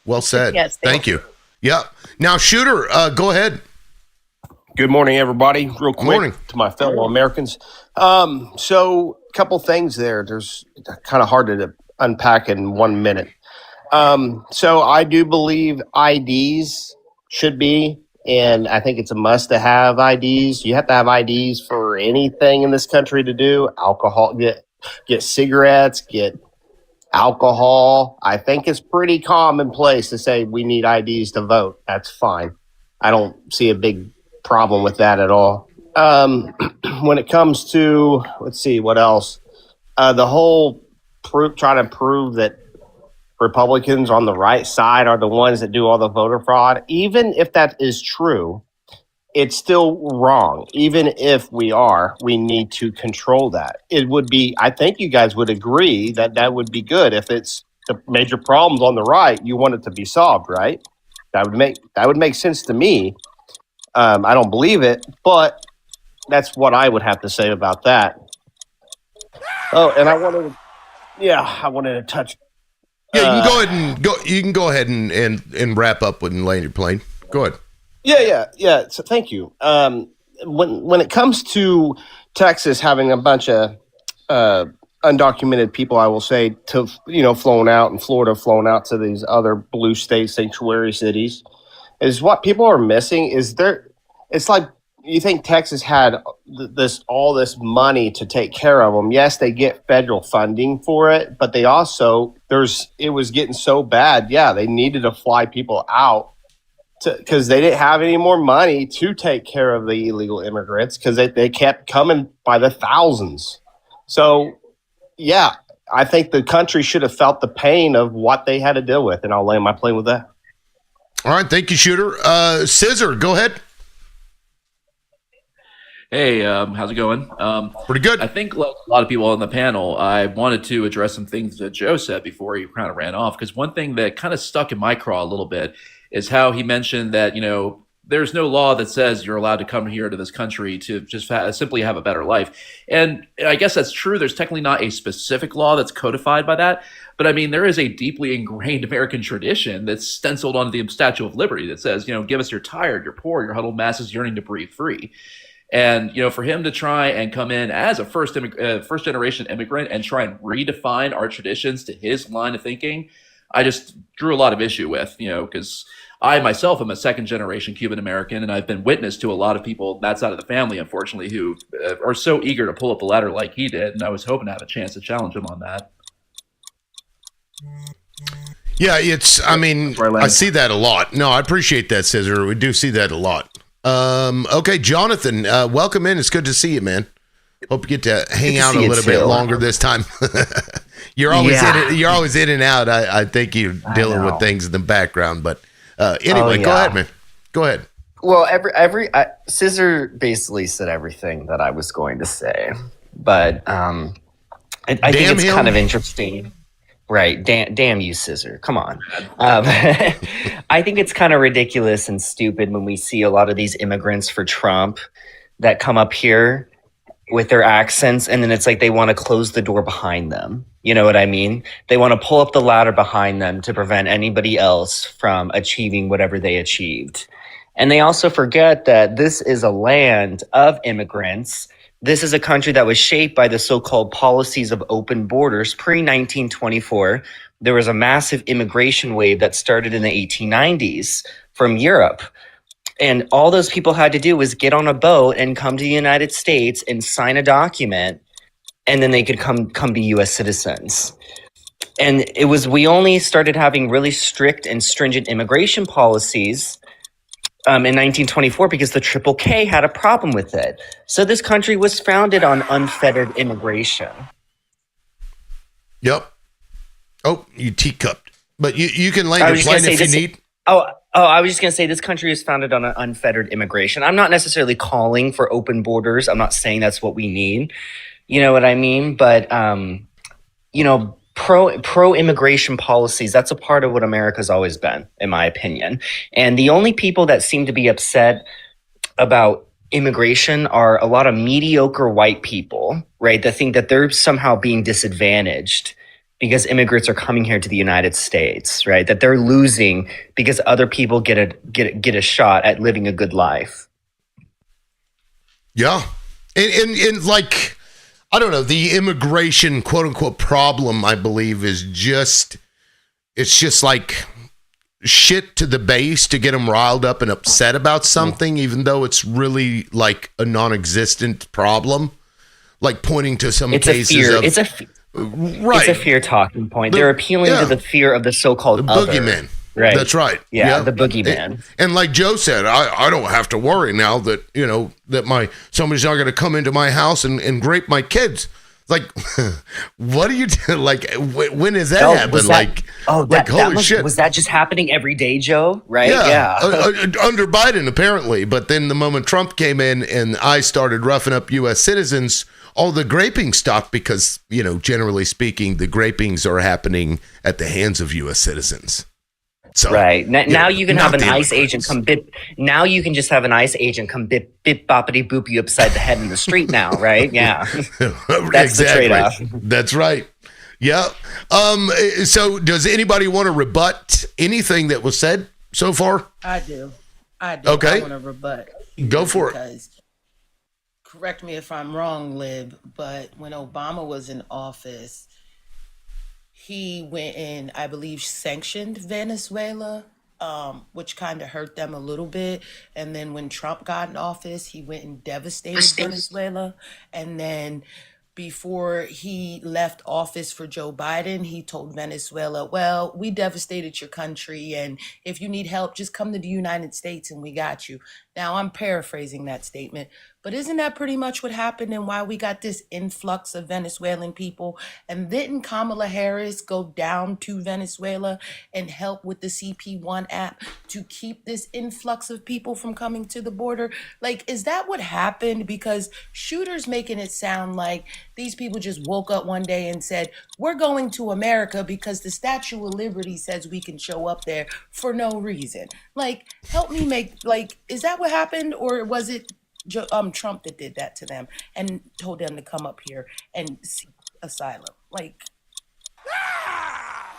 Well said. Yes, thank you. Yeah. Now, Shooter, go ahead. Good morning, everybody. Real quick Morning. to my fellow Americans. So a couple things there. There's kind of hard to unpack in 1 minute. So I do believe IDs should be, and I think it's a must to have IDs. You have to have IDs for anything in this country to do. Alcohol, get cigarettes, get alcohol. I think it's pretty commonplace to say we need IDs to vote. That's fine. I don't see a big problem with that at all. When it comes to, let's see, what else? The whole trying to prove that Republicans on the right side are the ones that do all the voter fraud. Even if that is true, it's still wrong. Even if we need to control that. It would be, I think you guys would agree that would be good. If it's the major problems on the right, you want it to be solved, right? That would make sense to me. I don't believe it, but that's what I would have to say about that. Oh, and I wanted to touch. Yeah, you can go ahead and wrap up and land your plane. Go ahead. Yeah. So thank you. When it comes to Texas having a bunch of undocumented people, I will say, to flown out, and Florida flown out to these other blue state sanctuary cities, is what people are missing is there. It's like you think Texas had all this money to take care of them. Yes, they get federal funding for it, but they also it was getting so bad. Yeah, they needed to fly people out because they didn't have any more money to take care of the illegal immigrants because they kept coming by the thousands. So, yeah, I think the country should have felt the pain of what they had to deal with, and I'll land my plane with that. All right, thank you, Shooter. Scissor, go ahead. Hey, how's it going? Pretty good. I think like a lot of people on the panel, I wanted to address some things that Joe said before he kind of ran off. Because one thing that kind of stuck in my craw a little bit is how he mentioned that, there's no law that says you're allowed to come here to this country to just simply have a better life. And I guess that's true. There's technically not a specific law that's codified by that. But I mean, there is a deeply ingrained American tradition that's stenciled onto the Statue of Liberty that says, give us your tired, your poor, your huddled masses yearning to breathe free. And, for him to try and come in as a first generation immigrant and try and redefine our traditions to his line of thinking, I just drew a lot of issue with, because I myself am a second generation Cuban American, and I've been witness to a lot of people that side of the family, unfortunately, who are so eager to pull up the ladder like he did. And I was hoping to have a chance to challenge him on that. Yeah, I see that a lot. No, I appreciate that, Scissor. We do see that a lot. Okay, Jonathan, welcome in. It's good to see you, man. Hope you get to hang out a little bit longer this time. You're always in and out. I think you're dealing with things in the background, but anyway, go ahead, man. Go ahead. Well, Scissor basically said everything that I was going to say, but I think it's kind of interesting. Right. Damn you, Scissor. Come on. I think it's kind of ridiculous and stupid when we see a lot of these immigrants for Trump that come up here with their accents, and then it's like they want to close the door behind them. You know what I mean? They want to pull up the ladder behind them to prevent anybody else from achieving whatever they achieved. And they also forget that this is a land of immigrants. This is a country that was shaped by the so-called policies of open borders pre-1924. There was a massive immigration wave that started in the 1890s from Europe. And all those people had to do was get on a boat and come to the United States and sign a document, and then they could come be U.S. citizens. And we only started having really strict and stringent immigration policies in 1924 because the Triple K had a problem with it. So this country was founded on unfettered immigration. Yep. Oh, you teacupped. But you can land your plane if you need. I was just going to say this country is founded on an unfettered immigration. I'm not necessarily calling for open borders. I'm not saying that's what we need. You know what I mean? But, pro-immigration policies, that's a part of what America's always been, in my opinion. And the only people that seem to be upset about immigration are a lot of mediocre white people, right? That think that they're somehow being disadvantaged because immigrants are coming here to the United States, right? That they're losing because other people get a shot at living a good life. Yeah. And like, I don't know, the immigration quote unquote problem, I believe, is just like shit to the base to get them riled up and upset about something, even though it's really like a non-existent problem. Like pointing to some cases of It's a fear talking point. They're appealing to the fear of the so-called boogeyman. Right. That's right. Yeah, the boogeyman. And like Joe said, I don't have to worry now that, that somebody's not going to come into my house and rape my kids. Like, what do you do? Like, when is that happen? Holy shit. Was that just happening every day, Joe? Right? Yeah. Under Biden, apparently. But then the moment Trump came in and I started roughing up U.S. citizens, all the graping stopped because, generally speaking, the grapings are happening at the hands of U.S. citizens. So, right. Now you can have an ICE agent come bip. Now you can just have an ICE agent come bip boppity boop you upside the head in the street now, right? Yeah. That's the trade-off. That's right. Yeah. So does anybody want to rebut anything that was said so far? I do. Okay. I want to rebut. Go for it. Correct me if I'm wrong, Lib, but when Obama was in office, he went and, I believe, sanctioned Venezuela, which kind of hurt them a little bit. And then when Trump got in office, he went and devastated Venezuela. And then before he left office for Joe Biden, he told Venezuela, well, we devastated your country, and if you need help, just come to the United States and we got you. Now, I'm paraphrasing that statement, But isn't that pretty much what happened and why we got this influx of Venezuelan people? And didn't Kamala Harris go down to Venezuela and help with the CP1 app to keep this influx of people from coming to the border? Like, is that what happened? Because Shooter's making it sound like these people just woke up one day and said, we're going to America because the Statue of Liberty says we can show up there for no reason. Like, help me is that what happened? Or was it Trump that did that to them and told them to come up here and seek asylum?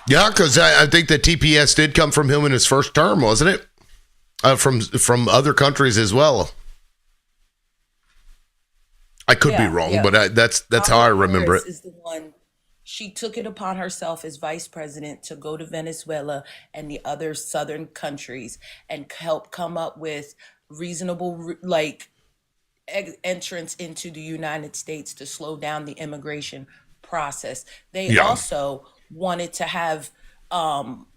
Yeah, because I think the TPS did come from him in his first term, wasn't it? From other countries as well. I could be wrong, but that's how I remember Harris it. is the one. She took it upon herself as vice president to go to Venezuela and the other southern countries and help come up with reasonable entrance into the United States to slow down the immigration process. They also wanted to have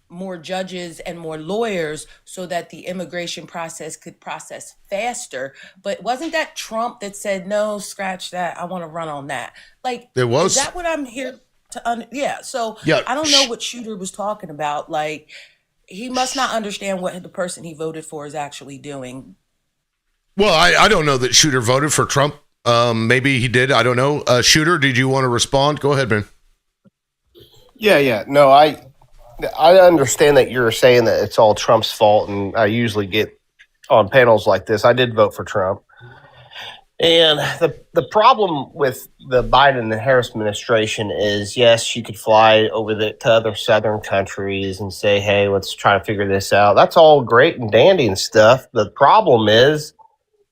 more judges and more lawyers so that the immigration process could process faster. But wasn't that Trump that said, no, scratch that, I want to run on that? It was. Is that what I'm here to So I don't know what Shooter was talking about. He must not understand what the person he voted for is actually doing. Well, I don't know that Shooter voted for Trump. Maybe he did. I don't know. Shooter, did you want to respond? Go ahead, man. Yeah. No, I understand that you're saying that it's all Trump's fault, and I usually get on panels like this. I did vote for Trump. And the problem with the Biden and Harris administration is, yes, you could fly over to other southern countries and say, hey, let's try to figure this out. That's all great and dandy and stuff. The problem is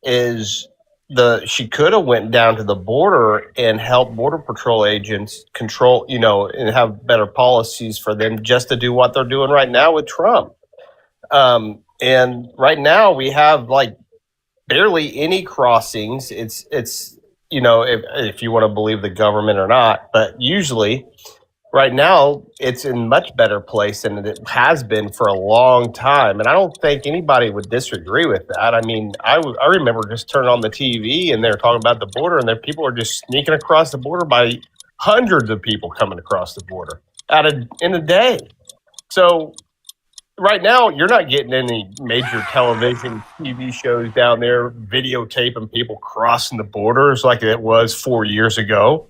she could have went down to the border and helped Border Patrol agents control, and have better policies for them just to do what they're doing right now with Trump. And right now we have barely any crossings. It's if you want to believe the government or not, but usually right now it's in much better place than it has been for a long time. And I don't think anybody would disagree with that. I mean, I remember just turning on the TV and they're talking about the border, and people are just sneaking across the border by hundreds of people coming across the border in a day. So right now, you're not getting any major television, TV shows down there videotaping people crossing the borders like it was 4 years ago.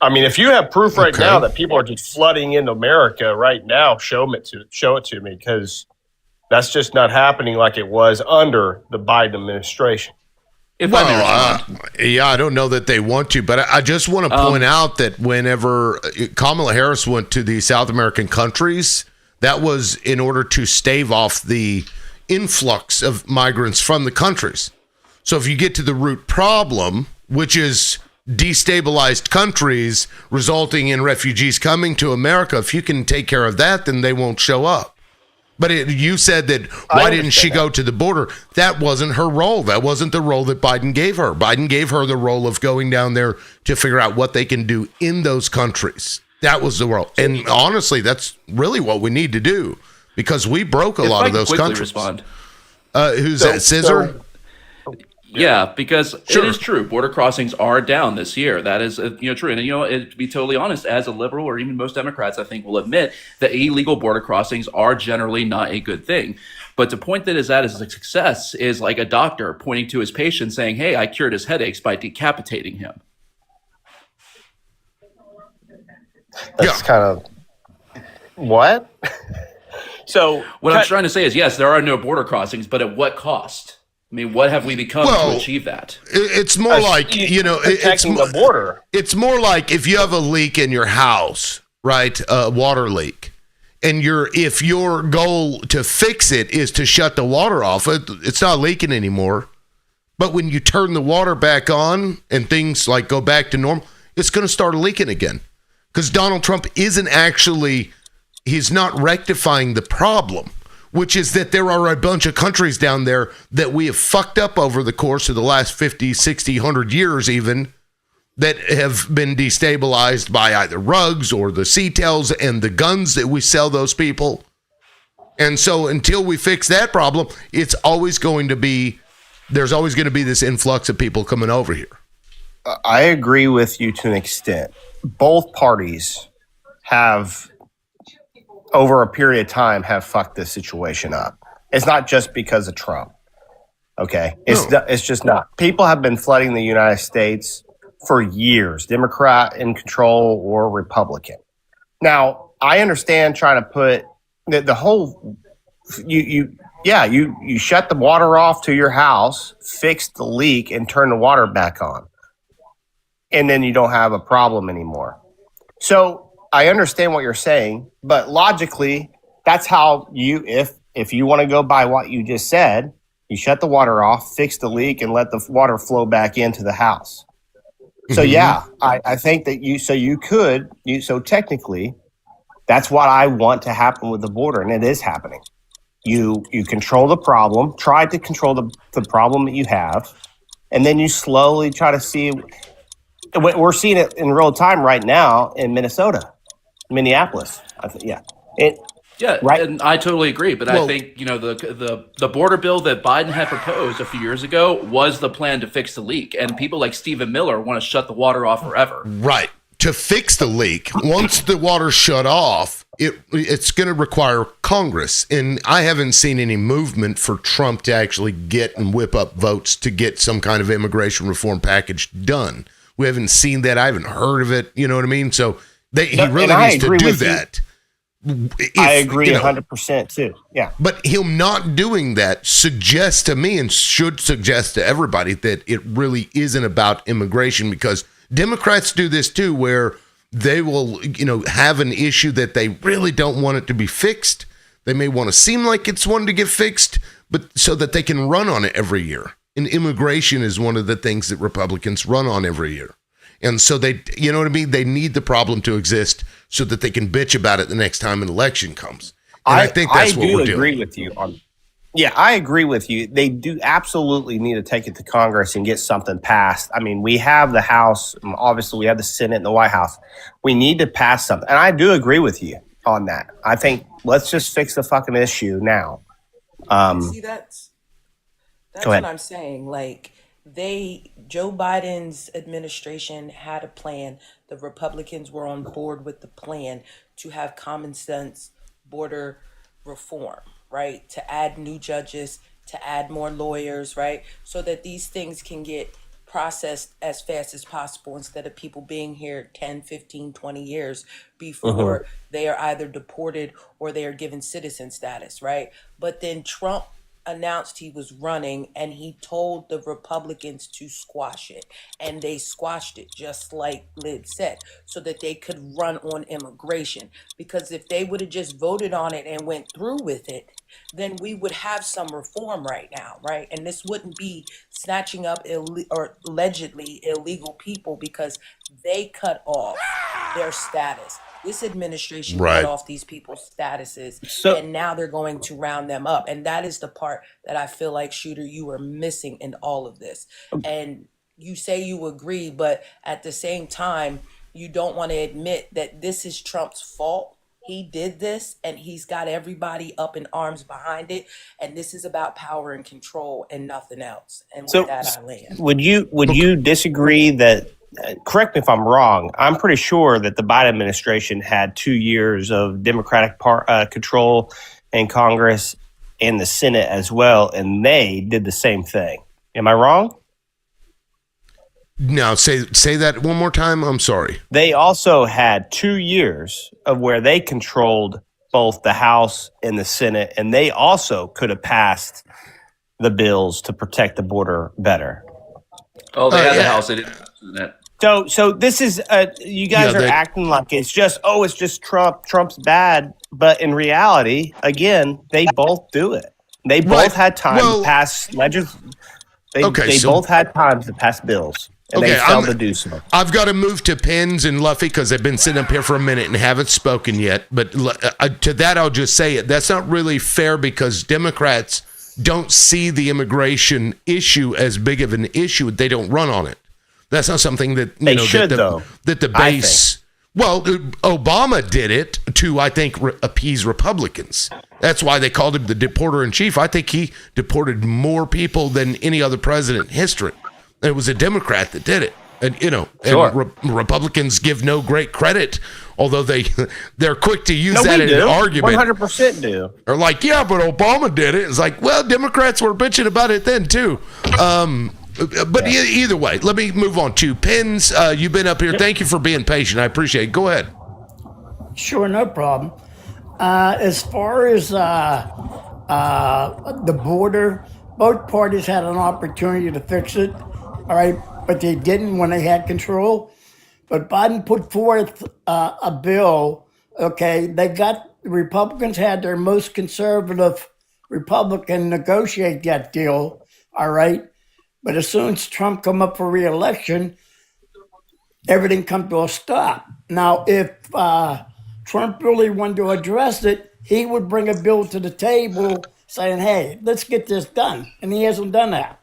I mean, if you have proof right now that people are just flooding into America right now, show it to me, because that's just not happening like it was under the Biden administration. I don't know that they want to, but I just want to point out that whenever Kamala Harris went to the South American countries, that was in order to stave off the influx of migrants from the countries. So if you get to the root problem, which is destabilized countries resulting in refugees coming to America, if you can take care of that, then they won't show up. But you said that why didn't she go to the border? That wasn't her role. That wasn't the role that Biden gave her. Biden gave her the role of going down there to figure out what they can do in those countries. That was the role. And honestly, that's really what we need to do, because we broke a lot of those countries. Respond. Who's that, Scissor? Yeah, because it is true. Border crossings are down this year. That is true. And to be totally honest, as a liberal, or even most Democrats, I think, will admit that illegal border crossings are generally not a good thing. But to point that as a success is like a doctor pointing to his patient saying, hey, I cured his headaches by decapitating him. That's kind of what? So what I'm trying to say is, yes, there are no border crossings, but at what cost? I mean, what have we become to achieve that? It's more like, it's the border. It's more like if you have a leak in your house, right? A water leak. And if your goal to fix it is to shut the water off, it's not leaking anymore. But when you turn the water back on and things go back to normal, it's going to start leaking again. Because Donald Trump he's not rectifying the problem, which is that there are a bunch of countries down there that we have fucked up over the course of the last 50, 60, 100 years even, that have been destabilized by either rugs or the CTELs and the guns that we sell those people. And so until we fix that problem, it's always going to be there's always going to be this influx of people coming over here. I agree with you to an extent. Both parties have, over a period of time, have fucked this situation up. It's not just because of Trump. Okay, it's just not. People have been flooding the United States for years, Democrat in control or Republican. Now, I understand trying to put the whole you shut the water off to your house, fix the leak, and turn the water back on, and then you don't have a problem anymore. So I understand what you're saying, but logically, that's how if you want to go by what you just said. You shut the water off, fix the leak, and let the water flow back into the house. So I think that so technically, that's what I want to happen with the border, and it is happening. You control the problem, try to control the problem that you have, and then you slowly try to see. We're seeing it in real time right now in Minneapolis. Right. And I totally agree. But I think, the border bill that Biden had proposed a few years ago was the plan to fix the leak. And people like Stephen Miller want to shut the water off forever. Right. To fix the leak, once the water's shut off, it's going to require Congress. And I haven't seen any movement for Trump to actually get and whip up votes to get some kind of immigration reform package done. We haven't seen that. I haven't heard of it. You know what I mean? So he really needs to do that. I agree 100% too. Yeah. But him not doing that suggests to me, and should suggest to everybody, that it really isn't about immigration, because Democrats do this too, where they will, have an issue that they really don't want it to be fixed. They may want to seem like it's one to get fixed, but so that they can run on it every year. And immigration is one of the things that Republicans run on every year. And so they, you know what I mean? They need the problem to exist so that they can bitch about it the next time an election comes. And I think that's what we're doing. I do agree with you on. Yeah, I agree with you. They do absolutely need to take it to Congress and get something passed. I mean, we have the House, obviously we have the Senate and the White House. We need to pass something. And I do agree with you on that. I think let's just fix the fucking issue now. See, that's what I'm saying. Like, Joe Biden's administration had a plan. The Republicans were on board with the plan to have common sense border reform, right? To add new judges, to add more lawyers, right? So that these things can get processed as fast as possible, instead of people being here 10, 15, 20 years before they are either deported or they are given citizen status, right? But then Trump announced he was running, and he told the Republicans to squash it, and they squashed it, just like Lid said, so that they could run on immigration. Because if they would have just voted on it and went through with it, then we would have some reform right now, right? And this wouldn't be snatching up or allegedly illegal people, because they cut off their status. This administration cut off these people's statuses, and now they're going to round them up. And that is the part that I feel like, Shooter, you were missing in all of this. And you say you agree, but at the same time, you don't want to admit that this is Trump's fault. He did this, and he's got everybody up in arms behind it. And this is about power and control and nothing else. And with that, I land. Would you disagree that? Correct me if I'm wrong. I'm pretty sure that the Biden administration had 2 years of Democratic control in Congress and the Senate as well, and they did the same thing. Am I wrong? No, say that one more time. I'm sorry. They also had 2 years of where they controlled both the House and the Senate, and they also could have passed the bills to protect the border better. Oh, they had the House. They didn't have the Senate. So this is you guys are acting like it's just Trump. Trump's bad, but in reality, again, they both do it. They both had time to pass They both had time to pass bills, and they failed to do so. I've got to move to Pens and Luffy because they've been sitting up here for a minute and haven't spoken yet. But to that, I'll just say it. That's not really fair, because Democrats don't see the immigration issue as big of an issue. They don't run on it. That's not something that that the base. Well, Obama did it to, I think, appease Republicans. That's why they called him the deporter in chief. I think he deported more people than any other president in history. It was a Democrat that did it. And, Sure. and Republicans give no great credit, although they're quick to use No, that we in an do. argument. 100% do. Or like, yeah, but Obama did it. It's like, well, Democrats were bitching about it then too. But either way, let me move on to Pins. You've been up here. Thank you for being patient. I appreciate it. Go ahead. Sure, no problem. As far as the border, both parties had an opportunity to fix it, all right, but they didn't when they had control. But Biden put forth a bill, okay, the Republicans had their most conservative Republican negotiate that deal, all right? But as soon as Trump come up for re-election, everything come to a stop. Now, if Trump really wanted to address it, he would bring a bill to the table saying, hey, let's get this done. And he hasn't done that.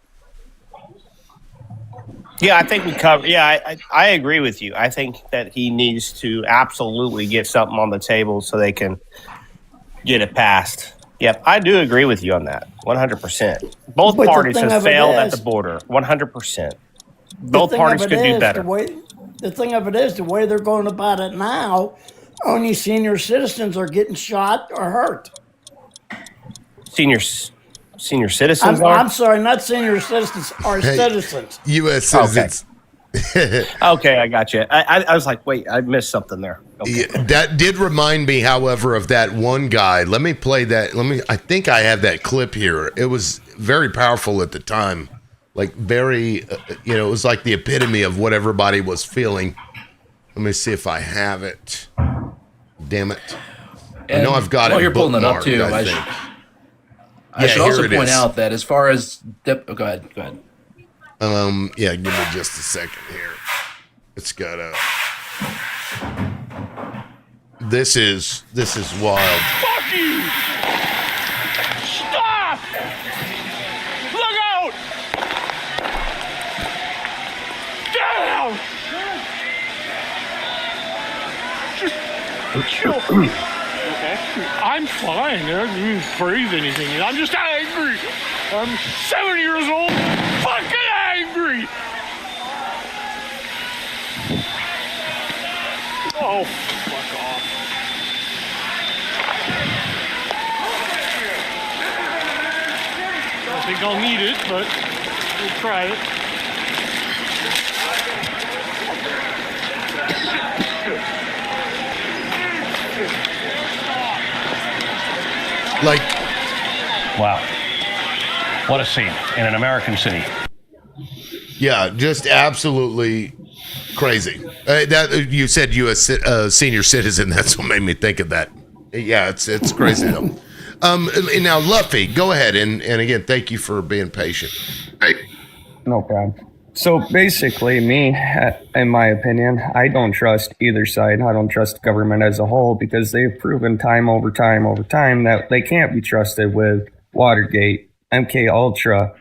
Yeah, I think we cover. Yeah, I agree with you. I think that he needs to absolutely get something on the table so they can get it passed. Yep, I do agree with you on that. 100%. Both But the parties thing have of it failed at is- the border. 100%. The Both thing parties of it could do is, better. The thing of it is, the way they're going about it now, only senior citizens are getting shot or hurt. Senior citizens I'm sorry, not senior citizens, are citizens. U.S. citizens. Okay, I got you. I was like, wait, I missed something there. Okay. Yeah, that did remind me, however, of that one guy. Let me play that. I think I have that clip here. It was very powerful at the time. Like very, it was like the epitome of what everybody was feeling. Let me see if I have it. Damn it. I know I've got it. While you're pulling it up bookmarked, too, I I think. should here also it point is. out that as far as go ahead. Yeah, give me just a second here. It's got a. This is wild. Fuck you! Stop! Look out! Down! Just chill. Okay. I'm fine. I didn't breathe anything. I'm just angry. I'm 7 years old. Fucking angry. Oh, fuck off. I don't think I'll need it, but we'll try it. Like, wow. What a scene in an American city. Yeah, just absolutely crazy. That you said U.S. Senior citizen. That's what made me think of that. Yeah, it's crazy though. And now, Luffy, go ahead and again, thank you for being patient. Hey. No problem. So basically, in my opinion, I don't trust either side. I don't trust government as a whole because they've proven time over time that they can't be trusted with Watergate, MK Ultra,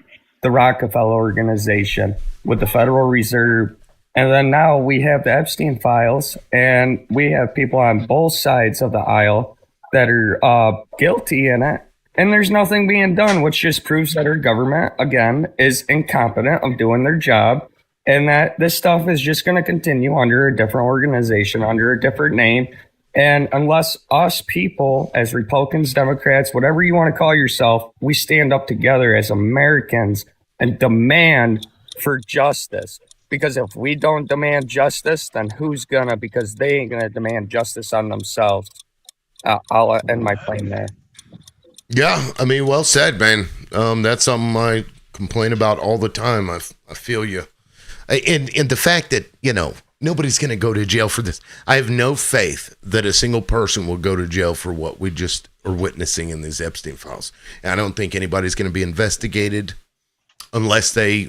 the Rockefeller Organization, with the Federal Reserve. And then now we have the Epstein files, and we have people on both sides of the aisle that are guilty in it. And there's nothing being done, which just proves that our government, again, is incompetent of doing their job, and that this stuff is just going to continue under a different organization, under a different name. And unless us people, as Republicans, Democrats, whatever you want to call yourself, we stand up together as Americans and demand for justice. Because if we don't demand justice, then who's gonna? Because they ain't gonna demand justice on themselves. I'll end my claim there. Yeah, I mean, well said, man. That's something I complain about all the time. I feel you. And the fact that, nobody's going to go to jail for this. I have no faith that a single person will go to jail for what we just are witnessing in these Epstein files. And I don't think anybody's going to be investigated unless they,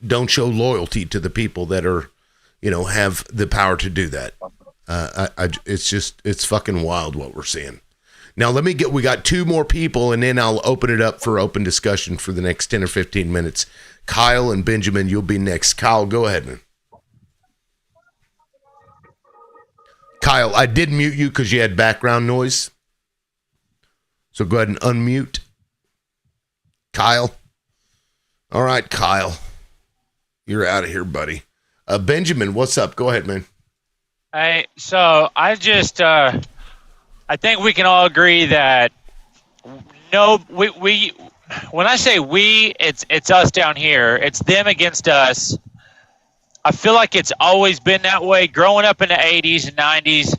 don't show loyalty to the people that are, have the power to do that. It's fucking wild what we're seeing. Now we got two more people, and then I'll open it up for open discussion for the next 10 or 15 minutes. Kyle and Benjamin, you'll be next. Kyle, go ahead, man. Kyle, I did mute you because you had background noise. So go ahead and unmute Kyle. All right, Kyle. You're out of here, buddy. Benjamin, what's up? Go ahead, man. Hey, so I just, I think we can all agree that when I say we, it's us down here. It's them against us. I feel like it's always been that way. Growing up in the 80s and 90s,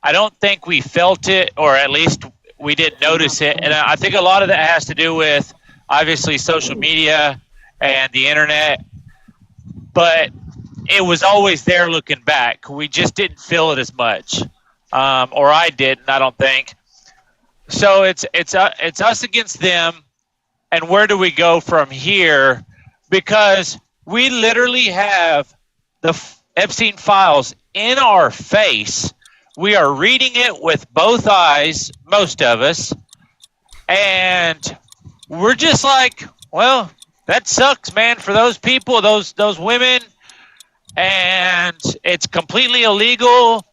I don't think we felt it, or at least we didn't notice it. And I think a lot of that has to do with, obviously, social media and the internet. But it was always there looking back. We just didn't feel it as much. Or I didn't, I don't think. So it's us against them. And where do we go from here? Because we literally have the Epstein files in our face. We are reading it with both eyes, most of us. And we're just like, well, that sucks, man, for those people, those women. And it's completely illegal.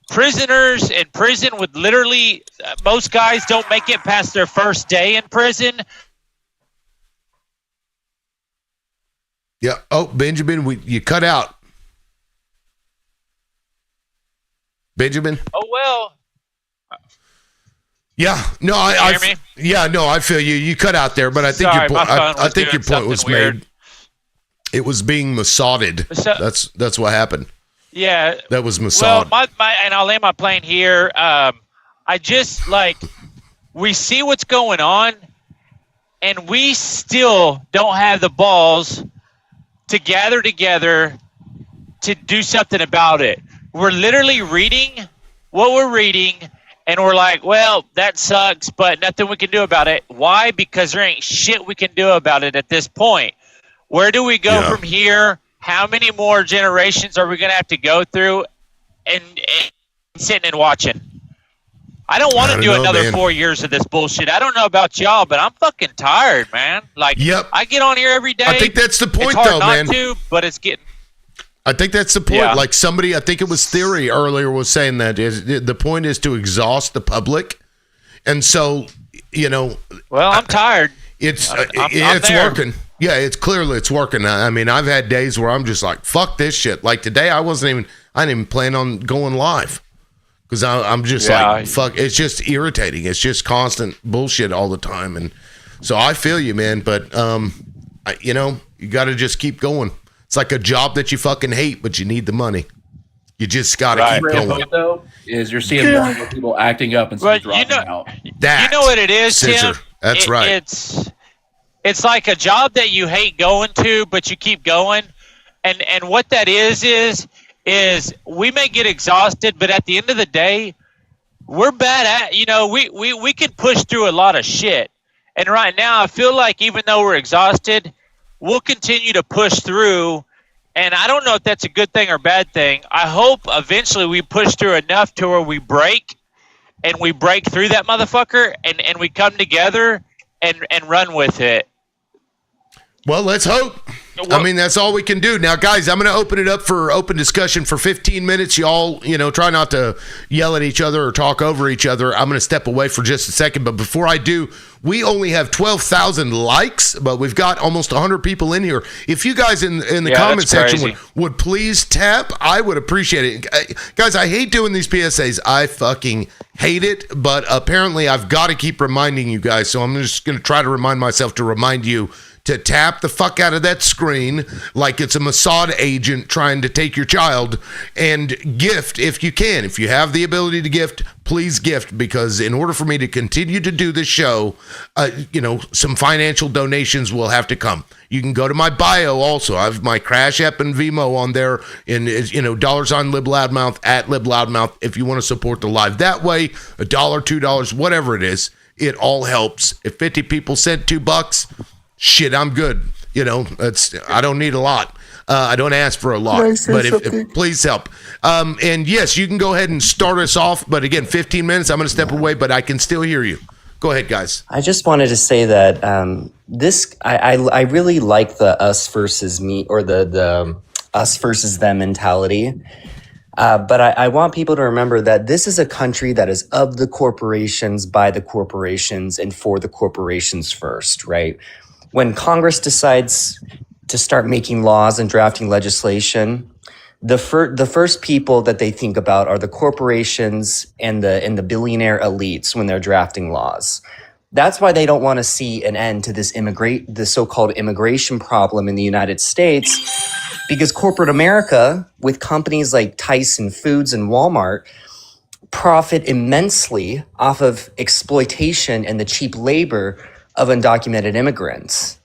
Prisoners in prison would literally, most guys don't make it past their first day in prison. Yeah. Oh, Benjamin, you cut out. Benjamin? Oh, well. Yeah. No, I feel you. You cut out there, but I think Sorry, I think your point was weird. made. It was being massaged. That's what happened. Yeah. That was massaged. Well, and I'll lay my plane here. I just, we see what's going on, and we still don't have the balls to gather together to do something about it. We're literally reading what we're reading, and we're like, well, that sucks, but nothing we can do about it. Why? Because there ain't shit we can do about it at this point. Where do we go from here? How many more generations are we going to have to go through and sitting and watching? I don't want to do another 4 years of this bullshit. I don't know about y'all, but I'm fucking tired, man. I get on here every day. I think that's the point, it's hard though, not man. to, but it's getting. I think that's the point. Yeah. Like somebody, I think it was Theory earlier was saying that the point is to exhaust the public. And so, Well, I'm tired. It's I'm there. working. Yeah, it's working. I mean, I've had days where I'm just like, fuck this shit. Like today, I didn't even plan on going live because I'm just like, fuck. It's just irritating. It's just constant bullshit all the time. And so I feel you, man. But, you got to just keep going. It's like a job that you fucking hate, but you need the money. You just got to keep going. Though, is you're seeing more and more people acting up instead of dropping out. You know what it is, Scissor. Tim? That's right. It's like a job that you hate going to, but you keep going. And what that is we may get exhausted, but at the end of the day, we're bad at, we can push through a lot of shit. And right now, I feel like even though we're exhausted, we'll continue to push through. And I don't know if that's a good thing or bad thing. I hope eventually we push through enough to where we break through that motherfucker and we come together and run with it. Well, let's hope. I mean, that's all we can do. Now, guys, I'm going to open it up for open discussion for 15 minutes. Y'all, try not to yell at each other or talk over each other. I'm going to step away for just a second. But before I do, we only have 12,000 likes, but we've got almost 100 people in here. If you guys in the comment section would please tap, I would appreciate it. Guys, I hate doing these PSAs. I fucking hate it, but apparently I've got to keep reminding you guys. So I'm just going to try to remind myself to remind you to tap the fuck out of that screen like it's a Mossad agent trying to take your child, and gift if you can. If you have the ability to gift, please gift, because in order for me to continue to do this show, some financial donations will have to come. You can go to my bio also. I have my Crash App and Vimo on there, and dollars on Lib Loudmouth at Lib Loudmouth if you want to support the live that way. $1, $2, whatever it is, it all helps. If 50 people sent $2, shit, I'm good. I don't need a lot. I don't ask for a lot, but if please help. And yes, you can go ahead and start us off. But again, 15 minutes. I'm going to step away, but I can still hear you. Go ahead, guys. I just wanted to say that I really like the us versus me, or the us versus them mentality. But I want people to remember that this is a country that is of the corporations, by the corporations, and for the corporations first, right? When Congress decides to start making laws and drafting legislation, the first people that they think about are the corporations and the billionaire elites when they're drafting laws. That's why they don't want to see an end to the so-called immigration problem in the United States, because corporate America, with companies like Tyson Foods and Walmart, profit immensely off of exploitation and the cheap labor of undocumented immigrants.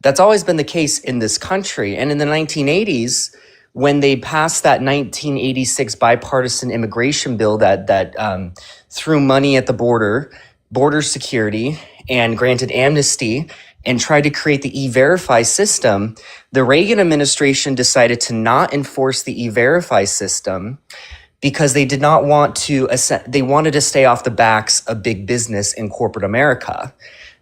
That's always been the case in this country. And in the 1980s, when they passed that 1986 bipartisan immigration bill that threw money at the border security, and granted amnesty and tried to create the E-Verify system, the Reagan administration decided to not enforce the E-Verify system because they did not want to, they wanted to stay off the backs of big business in corporate America.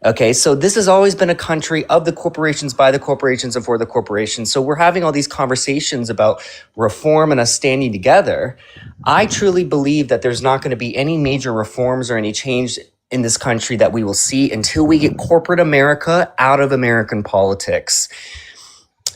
Okay, so this has always been a country of the corporations, by the corporations, and for the corporations. So we're having all these conversations about reform and us standing together. I truly believe that there's not going to be any major reforms or any change in this country that we will see until we get corporate America out of American politics.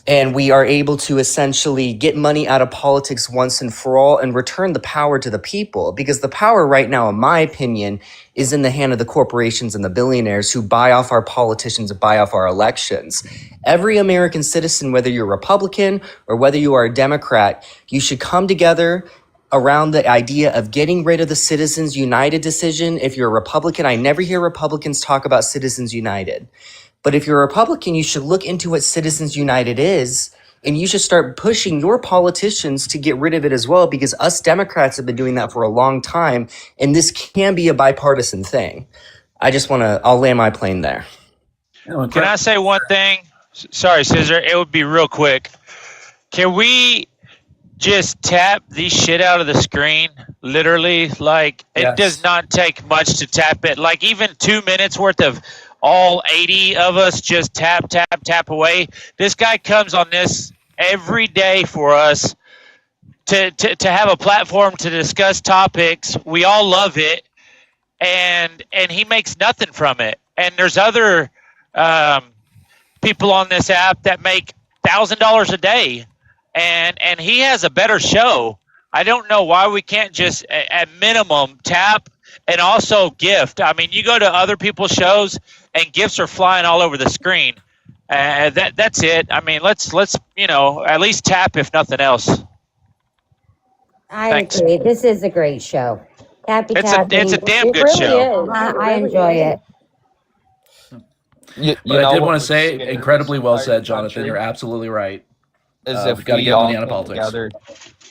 And we are able to essentially get money out of politics once and for all and return the power to the people. Because the power right now, in my opinion, is in the hand of the corporations and the billionaires who buy off our politicians and buy off our elections. Every American citizen, whether you're Republican or whether you are a Democrat, you should come together around the idea of getting rid of the Citizens United decision. If you're a Republican, I never hear Republicans talk about Citizens United. But if you're a Republican, you should look into what Citizens United is, and you should start pushing your politicians to get rid of it as well, because us Democrats have been doing that for a long time, and this can be a bipartisan thing. I'll land my plane there. Can I say one thing? Sorry, Scissor. It would be real quick. Can we just tap the shit out of the screen? Literally, like, it does not take much to tap it. Like, even 2 minutes worth of all 80 of us just tap away. This guy comes on this every day for us to have a platform to discuss topics. We all love it, and he makes nothing from it. And there's other people on this app that make $1,000 a day, and he has a better show. I don't know why we can't just, at minimum, tap and also gift. I mean, you go to other people's shows and gifts are flying all over the screen. That's it. I mean, let's at least tap if nothing else. Thanks. Agree. This is a great show. Happy tapping. It's a damn good show. I enjoy it. But I did want to say, incredibly well said, Jonathan. You're absolutely right. As if we got to we get all money out of came politics. together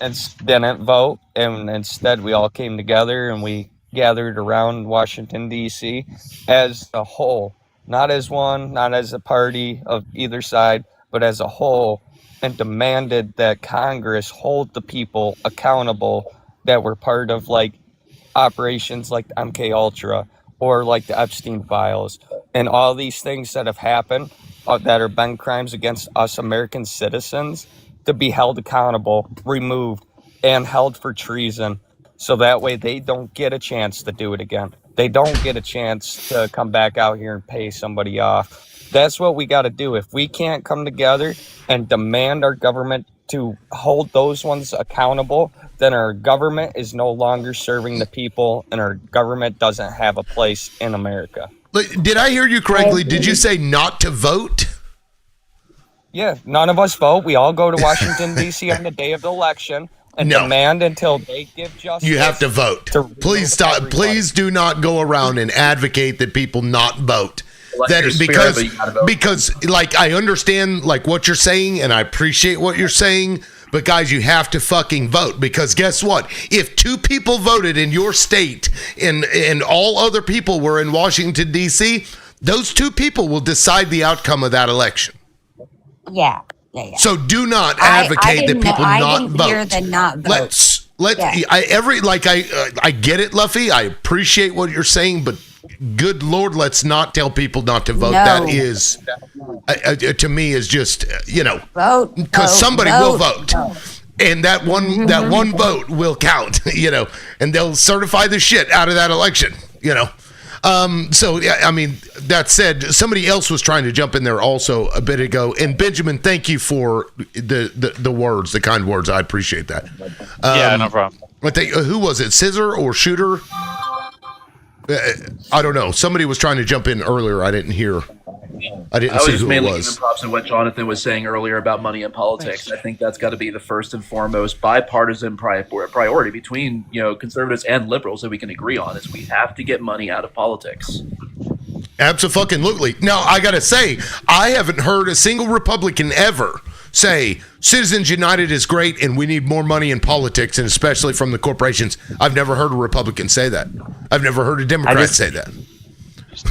and didn't vote, and instead we all came together and we gathered around Washington, D.C. as a whole, not as one, not as a party of either side, but as a whole, and demanded that Congress hold the people accountable that were part of like operations like the MK Ultra or like the Epstein files and all these things that have happened that are been crimes against us American citizens to be held accountable, removed, and held for treason. So that way they don't get a chance to do it again. They don't get a chance to come back out here and pay somebody off. That's what we got to do. If we can't come together and demand our government to hold those ones accountable, then our government is no longer serving the people and our government doesn't have a place in America. Did I hear you correctly? Did you say not to vote? Yeah, none of us vote. We all go to Washington, D.C. on the day of the election and demand until they give justice. You have to vote. Please stop. Everybody. Please do not go around and advocate that people not vote. Because like I understand like what you're saying and I appreciate what you're saying, but guys, you have to fucking vote, because guess what? If 2 people voted in your state and all other people were in Washington, D.C., those 2 people will decide the outcome of that election. Yeah. So do not advocate that people not vote. Hear the not vote. I get it, Luffy. I appreciate what you're saying, but good Lord, let's not tell people not to vote. No. That is, to me, is just, vote, because somebody will vote. and that one vote will count, and they'll certify the shit out of that election, So yeah, I mean, that said, somebody else was trying to jump in there also a bit ago, and Benjamin, thank you for the words, the kind words. I appreciate that. Yeah, no problem. I think who was it, Scissor or Shooter? I don't know. Somebody was trying to jump in earlier. I didn't hear. I didn't see who it mainly was. giving props to what Jonathan was saying earlier about money in politics. I think that's got to be the first and foremost bipartisan priority between conservatives and liberals that we can agree on is we have to get money out of politics. Absolutely. Now, I got to say, I haven't heard a single Republican ever say Citizens United is great and we need more money in politics, and especially from the corporations. I've never heard a Republican say that. I've never heard a Democrat say that.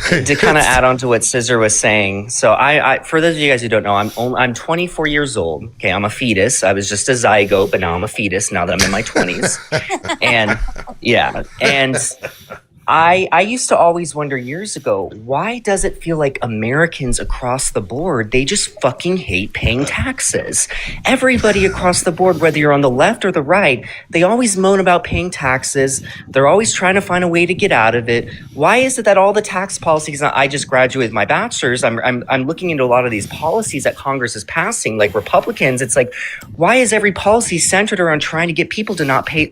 To kind of add on to what Scissor was saying, so I for those of you guys who don't know, I'm 24 years old. Okay, I'm a fetus. I was just a zygote, but now I'm a fetus. Now that I'm in my 20s, and I used to always wonder years ago, why does it feel like Americans across the board, they just fucking hate paying taxes? Everybody across the board, whether you're on the left or the right, they always moan about paying taxes. They're always trying to find a way to get out of it. Why is it that all the tax policies, I just graduated with my bachelor's, I'm looking into a lot of these policies that Congress is passing, like Republicans, it's like, why is every policy centered around trying to get people to not pay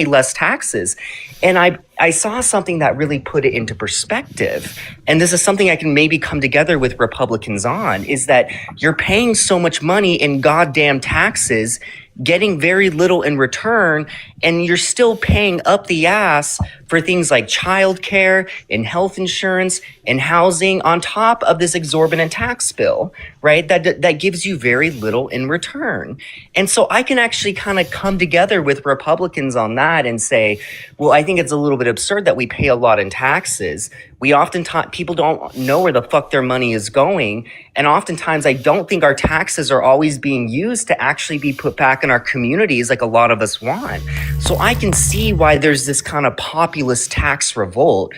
less taxes? And I saw something that really put it into perspective. And this is something I can maybe come together with Republicans on, is that you're paying so much money in goddamn taxes, getting very little in return, and you're still paying up the ass for things like childcare and health insurance and housing on top of this exorbitant tax bill, right? That gives you very little in return. And so I can actually kind of come together with Republicans on that and say, well, I think it's a little bit absurd that we pay a lot in taxes. We oftentimes, people don't know where the fuck their money is going. And oftentimes I don't think our taxes are always being used to actually be put back in our communities like a lot of us want. So I can see why there's this kind of populist tax revolt.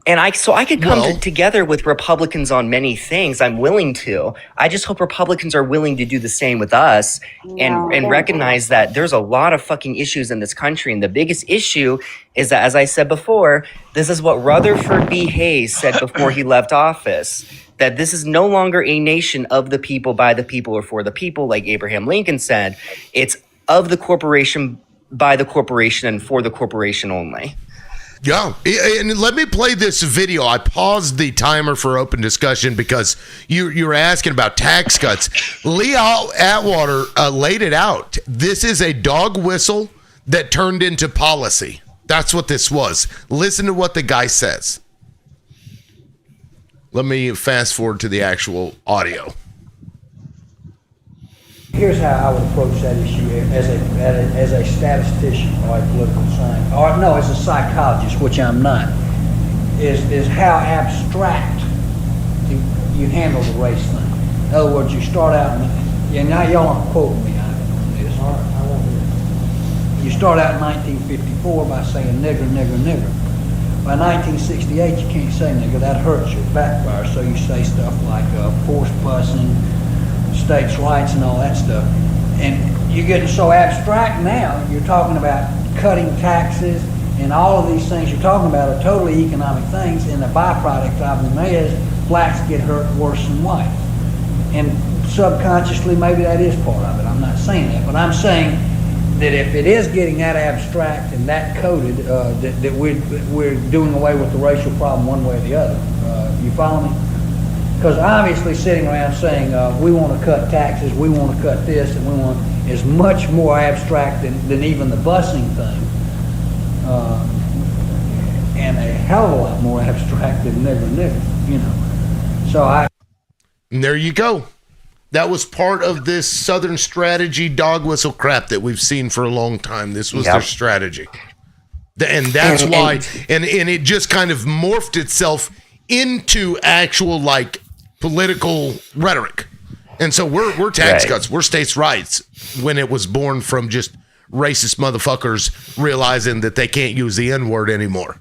And I could come together with Republicans on many things. I'm willing to. I just hope Republicans are willing to do the same with us and recognize that there's a lot of fucking issues in this country. And the biggest issue is that, as I said before, this is what Rutherford B. Hayes said before he left office, that this is no longer a nation of the people, by the people, or for the people, like Abraham Lincoln said. It's of the corporation, by the corporation, and for the corporation only. Yeah, and let me play this video. I paused the timer for open discussion because you were asking about tax cuts. Lee Atwater laid it out. This is a dog whistle that turned into policy. That's what this was. Listen to what the guy says. Let me fast forward to the actual audio. Here's how I would approach that issue as a statistician or a political scientist, or no, as a psychologist, which I'm not, is how abstract you handle the race thing. In other words, you start out, and now y'all aren't quoting me on this. You start out in 1954 by saying nigger, nigger, nigger. By 1968, you can't say nigger. That hurts your backfire. So you say stuff like forced busing, states' rights, and all that stuff. And you're getting so abstract now. You're talking about cutting taxes and all of these things you're talking about are totally economic things, and the byproduct of them is blacks get hurt worse than whites. And subconsciously, maybe that is part of it. I'm not saying that, but I'm saying that if it is getting that abstract and that coded, that we're doing away with the racial problem one way or the other. You follow me? Because obviously sitting around saying we want to cut taxes, we want to cut this, and we want is much more abstract than even the busing thing, and a hell of a lot more abstract than nigger, you know. So and there you go. That was part of this Southern strategy dog whistle crap that we've seen for a long time. This was their strategy. And that's why, and it just kind of morphed itself into actual like political rhetoric. And so we're tax cuts, we're states' rights, when it was born from just racist motherfuckers realizing that they can't use the N-word anymore.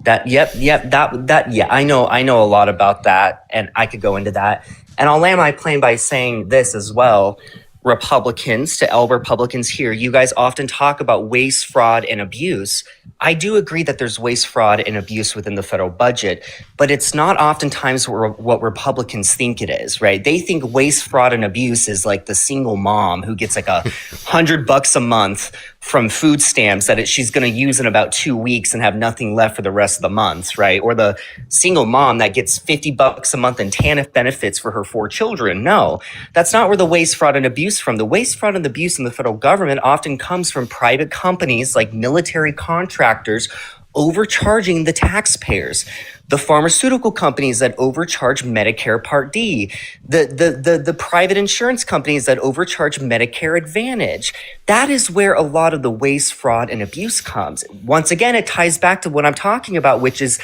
That I know a lot about that, and I could go into that. And I'll land my plane by saying this as well. Republicans, to all Republicans here, you guys often talk about waste, fraud, and abuse. I do agree that there's waste, fraud, and abuse within the federal budget, but it's not oftentimes what Republicans think it is, right? They think waste, fraud, and abuse is like the single mom who gets like $100 a month from food stamps that she's going to use in about 2 weeks and have nothing left for the rest of the month, right? Or the single mom that gets $50 a month in TANF benefits for her 4 children. No, that's not where the waste, fraud, and abuse from. The waste, fraud, and abuse in the federal government often comes from private companies like military contractors overcharging the taxpayers, the pharmaceutical companies that overcharge Medicare Part D, the private insurance companies that overcharge Medicare Advantage. That is where a lot of the waste, fraud, and abuse comes. Once again, it ties back to what I'm talking about, which is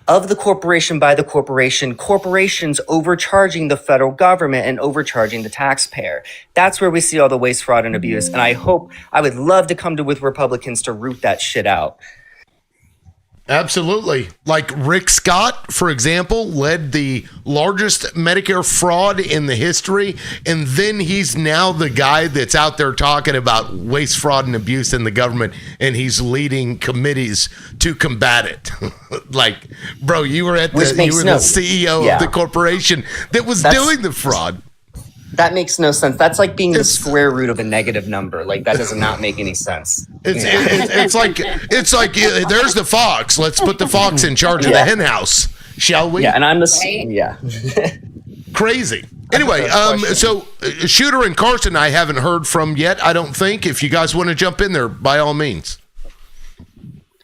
of the corporation by the corporation, corporations overcharging the federal government and overcharging the taxpayer. That's where we see all the waste, fraud, and abuse. And I would love to come to with Republicans to root that shit out. Absolutely. Like Rick Scott, for example, led the largest Medicare fraud in the history. And then he's now the guy that's out there talking about waste, fraud, and abuse in the government. And he's leading committees to combat it. Like, bro, you were the CEO of the corporation that was doing the fraud. That makes no sense. That's like being the square root of a negative number. Like, that does not make any sense. It's like there's the fox. Let's put the fox in charge of the hen house, shall we? Yeah, and I'm the same. Yeah. Crazy. Anyway, so Shooter and Carson, I haven't heard from yet. I don't think. If you guys want to jump in there, by all means.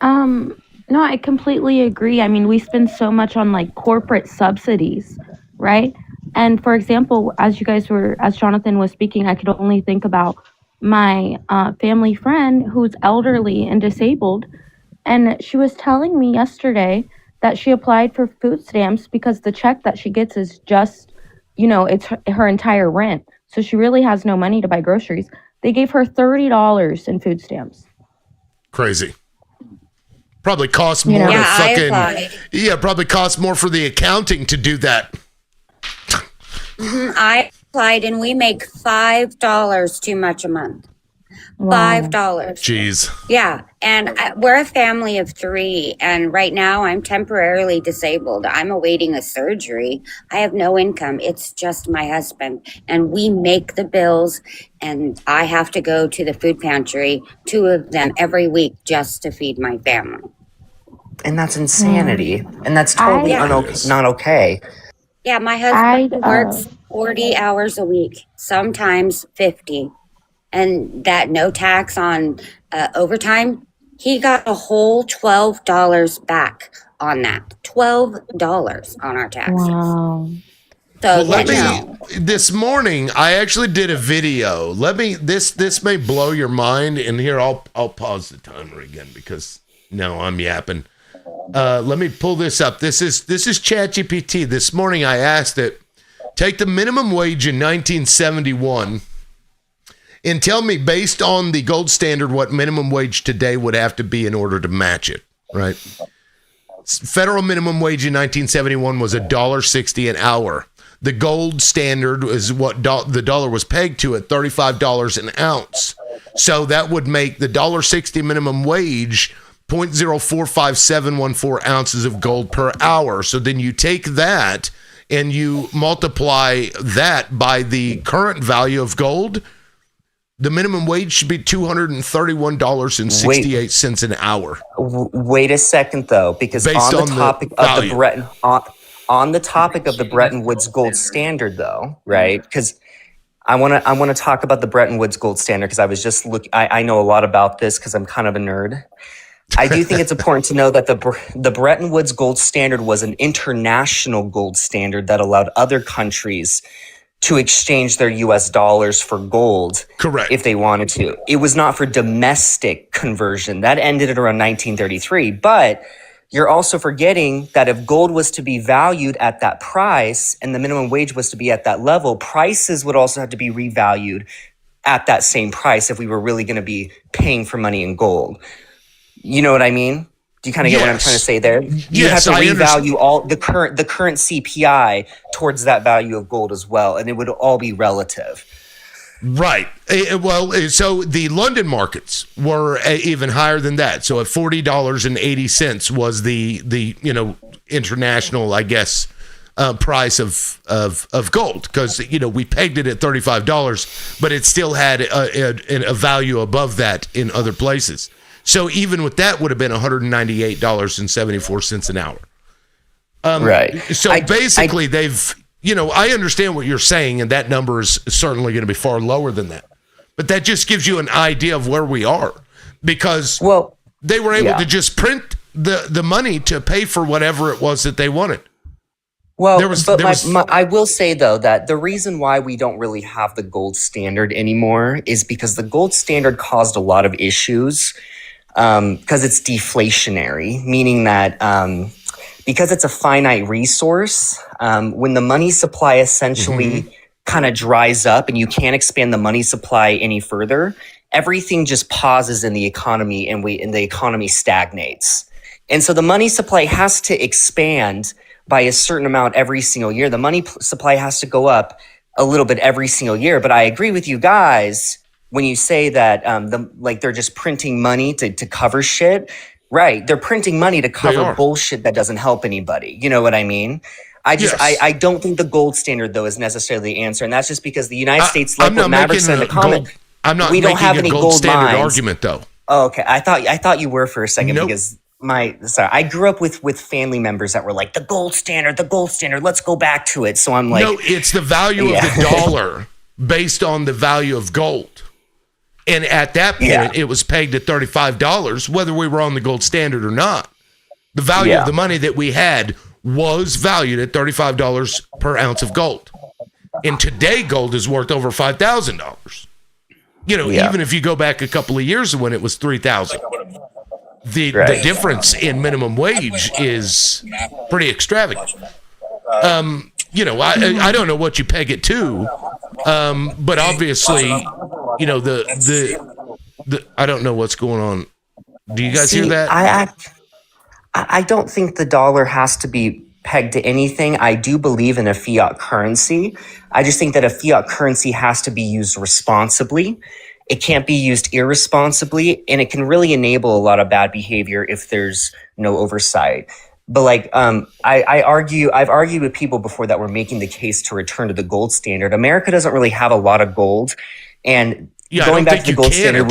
No, I completely agree. I mean, we spend so much on like corporate subsidies, right? And for example, as Jonathan was speaking, I could only think about my family friend who's elderly and disabled. And she was telling me yesterday that she applied for food stamps because the check that she gets is just, it's her entire rent. So she really has no money to buy groceries. They gave her $30 in food stamps. Crazy. Probably costs more probably costs more for the accounting to do that. I applied and we make $5 too much a month. Wow. $5. Jeez. Yeah. And we're a family of 3. And right now I'm temporarily disabled. I'm awaiting a surgery. I have no income. It's just my husband. And we make the bills. And I have to go to the food pantry, 2 of them every week just to feed my family. And that's insanity. And that's totally not okay. Yeah, my husband works 40 hours a week, sometimes 50. And that no tax on overtime, he got a whole $12 back on that. $12 on our taxes. Wow. So this morning I actually did a video. This may blow your mind, and here I'll pause the timer again because now I'm yapping. Let me pull this up. This is ChatGPT. This morning I asked it, take the minimum wage in 1971 and tell me, based on the gold standard, what minimum wage today would have to be in order to match it, right? Federal minimum wage in 1971 was $1.60 an hour. The gold standard is what the dollar was pegged to at $35 an ounce. So that would make the $1.60 minimum wage 0.045714 ounces of gold per hour. So then you take that and you multiply that by the current value of gold. The minimum wage should be $231.68 an hour. Wait a second, though, because on the topic of the Bretton Woods gold standard, though, right? Because I want to talk about the Bretton Woods gold standard because I was just I know a lot about this because I'm kind of a nerd. I do think it's important to know that the Bretton Woods gold standard was an international gold standard that allowed other countries to exchange their US dollars for gold. Correct. If they wanted to. It was not for domestic conversion. That ended at around 1933. But you're also forgetting that if gold was to be valued at that price and the minimum wage was to be at that level, prices would also have to be revalued at that same price if we were really going to be paying for money in gold. You know what I mean? Do you kind of get what I'm trying to say there? You have to revalue all the current CPI towards that value of gold as well, and it would all be relative. Right. Well, so the London markets were even higher than that. So at $40.80 was the international, I guess, price of gold, because we pegged it at $35, but it still had a value above that in other places. So even with that, would have been $198.74 an hour. Right. So basically, they've. I understand what you're saying, and that number is certainly going to be far lower than that. But that just gives you an idea of where we are, because they were able to just print the money to pay for whatever it was that they wanted. Well, I will say, though, that the reason why we don't really have the gold standard anymore is because the gold standard caused a lot of issues because it's deflationary, meaning that because it's a finite resource, when the money supply essentially kind of dries up and you can't expand the money supply any further, everything just pauses in the economy and the economy stagnates. And so the money supply has to expand by a certain amount every single year. The money supply has to go up a little bit every single year. But I agree with you guys when you say that they're just printing money to cover shit. Right. They're printing money to cover bullshit that doesn't help anybody. You know what I mean? I don't think the gold standard, though, is necessarily the answer. And that's just because the United States, like what Maverick said in the comment, we don't have any gold standard mines. Argument, though. Oh, okay. I thought you were for a second because I grew up with family members that were like, the gold standard, let's go back to it. So I'm like, no, it's the value of the dollar based on the value of gold. And at that point, it was pegged at $35, whether we were on the gold standard or not. The value of the money that we had was valued at $35 per ounce of gold. And today, gold is worth over $5,000. Even if you go back a couple of years when it was $3,000. The difference in minimum wage is pretty extravagant. I don't know what you peg it to, but obviously, I don't know what's going on. Do you guys hear that? I don't think the dollar has to be pegged to anything. I do believe in a fiat currency. I just think that a fiat currency has to be used responsibly. It can't be used irresponsibly, and it can really enable a lot of bad behavior if there's no oversight. But I've argued with people before that were making the case to return to the gold standard. America doesn't really have a lot of gold, and going back to the gold standard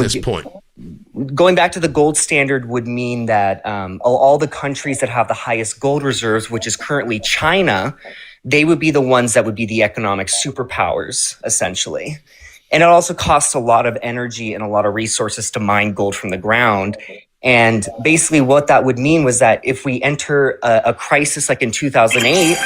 going back to the gold standard would mean that all the countries that have the highest gold reserves, which is currently China, they would be the ones that would be the economic superpowers, essentially. And it also costs a lot of energy and a lot of resources to mine gold from the ground. And basically what that would mean was that if we enter a crisis like in 2008,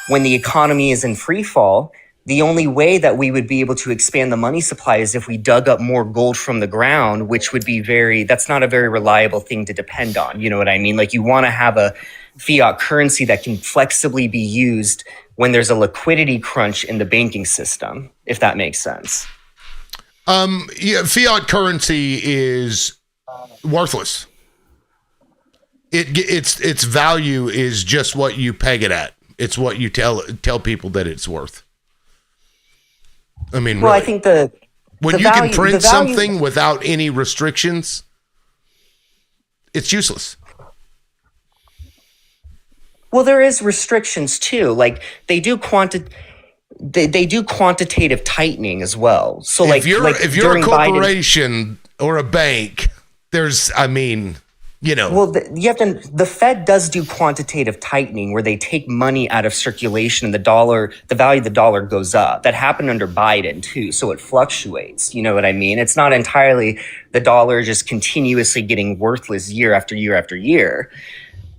when the economy is in free fall, the only way that we would be able to expand the money supply is if we dug up more gold from the ground, which would be that's not a very reliable thing to depend on. You know what I mean? Like, you want to have a fiat currency that can flexibly be used when there's a liquidity crunch in the banking system, if that makes sense. Fiat currency is worthless. Its value is just what you peg it at. It's what you tell people that it's worth. I mean, well, really. I think when you can print something without any restrictions, it's useless. Well, there is restrictions too. Like, they do quantitative tightening as well. So if you're a corporation or a bank, Well, the Fed does do quantitative tightening where they take money out of circulation and the value of the dollar goes up. That happened under Biden too, so it fluctuates. You know what I mean? It's not entirely the dollar just continuously getting worthless year after year after year.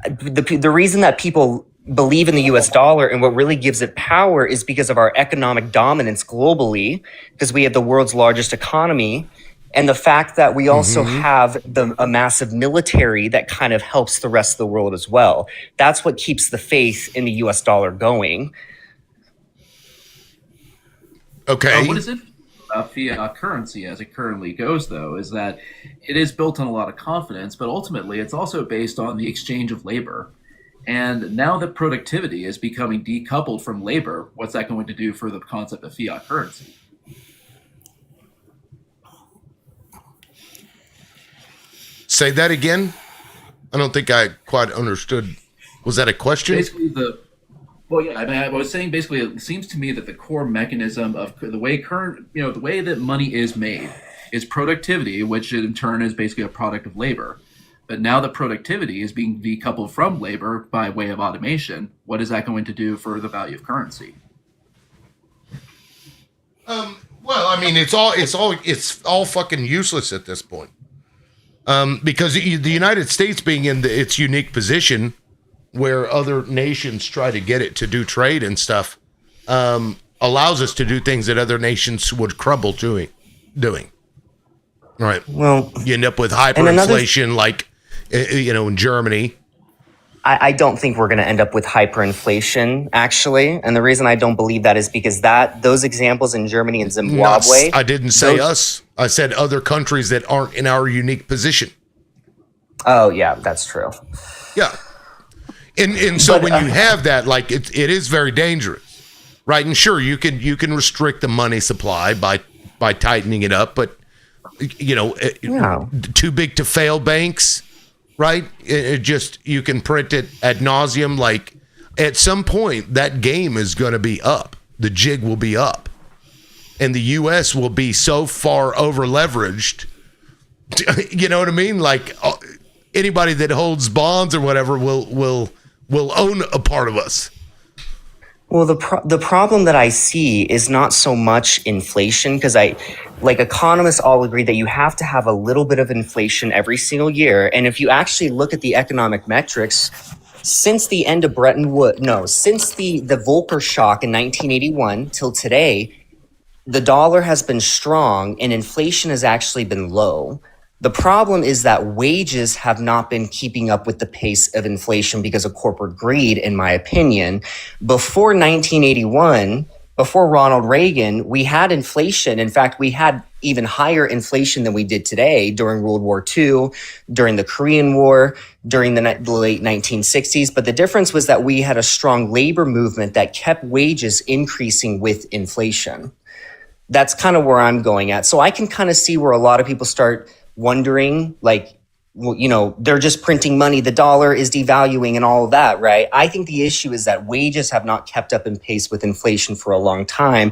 The reason that people believe in the US dollar and what really gives it power is because of our economic dominance globally, because we have the world's largest economy. And the fact that we also have a massive military that kind of helps the rest of the world as well. That's what keeps the faith in the US dollar going. Okay. What is it about fiat currency as it currently goes, though, is that it is built on a lot of confidence, but ultimately it's also based on the exchange of labor. And now that productivity is becoming decoupled from labor, what's that going to do for the concept of fiat currency? say that again? I don't think I quite understood. Was that a question? Basically, I was saying basically, it seems to me that the core mechanism of the way the way that money is made is productivity, which in turn is basically a product of labor. But now that productivity is being decoupled from labor by way of automation, what is that going to do for the value of currency? Well, I mean, it's all fucking useless at this point. Because the United States being in its unique position where other nations try to get it to do trade and stuff, allows us to do things that other nations would crumble doing. Right. Well, you end up with hyperinflation like, in Germany. I don't think we're going to end up with hyperinflation, actually. And the reason I don't believe that is because those examples in Germany and Zimbabwe. I didn't say us. I said other countries that aren't in our unique position. Oh, yeah, that's true. Yeah. And so when you have that, like it is very dangerous, right? And sure, you can restrict the money supply by tightening it up, but too big to fail banks, right? You can print it ad nauseum. Like at some point, that game is going to be up. The jig will be up, and the U.S. will be so far over leveraged. You know what I mean? Like anybody that holds bonds or whatever will own a part of us. Well, the problem that I see is not so much inflation, because economists all agree that you have to have a little bit of inflation every single year. And if you actually look at the economic metrics, since the end of since the Volcker shock in 1981 till today, the dollar has been strong and inflation has actually been low. The problem is that wages have not been keeping up with the pace of inflation because of corporate greed, in my opinion. Before 1981, before Ronald Reagan, we had inflation. In fact, we had even higher inflation than we did today during World War II, during the Korean War, during the late 1960s. But the difference was that we had a strong labor movement that kept wages increasing with inflation. That's kind of where I'm going at. So I can kind of see where a lot of people start wondering, they're just printing money, the dollar is devaluing and all of that, right? I think the issue is that wages have not kept up in pace with inflation for a long time.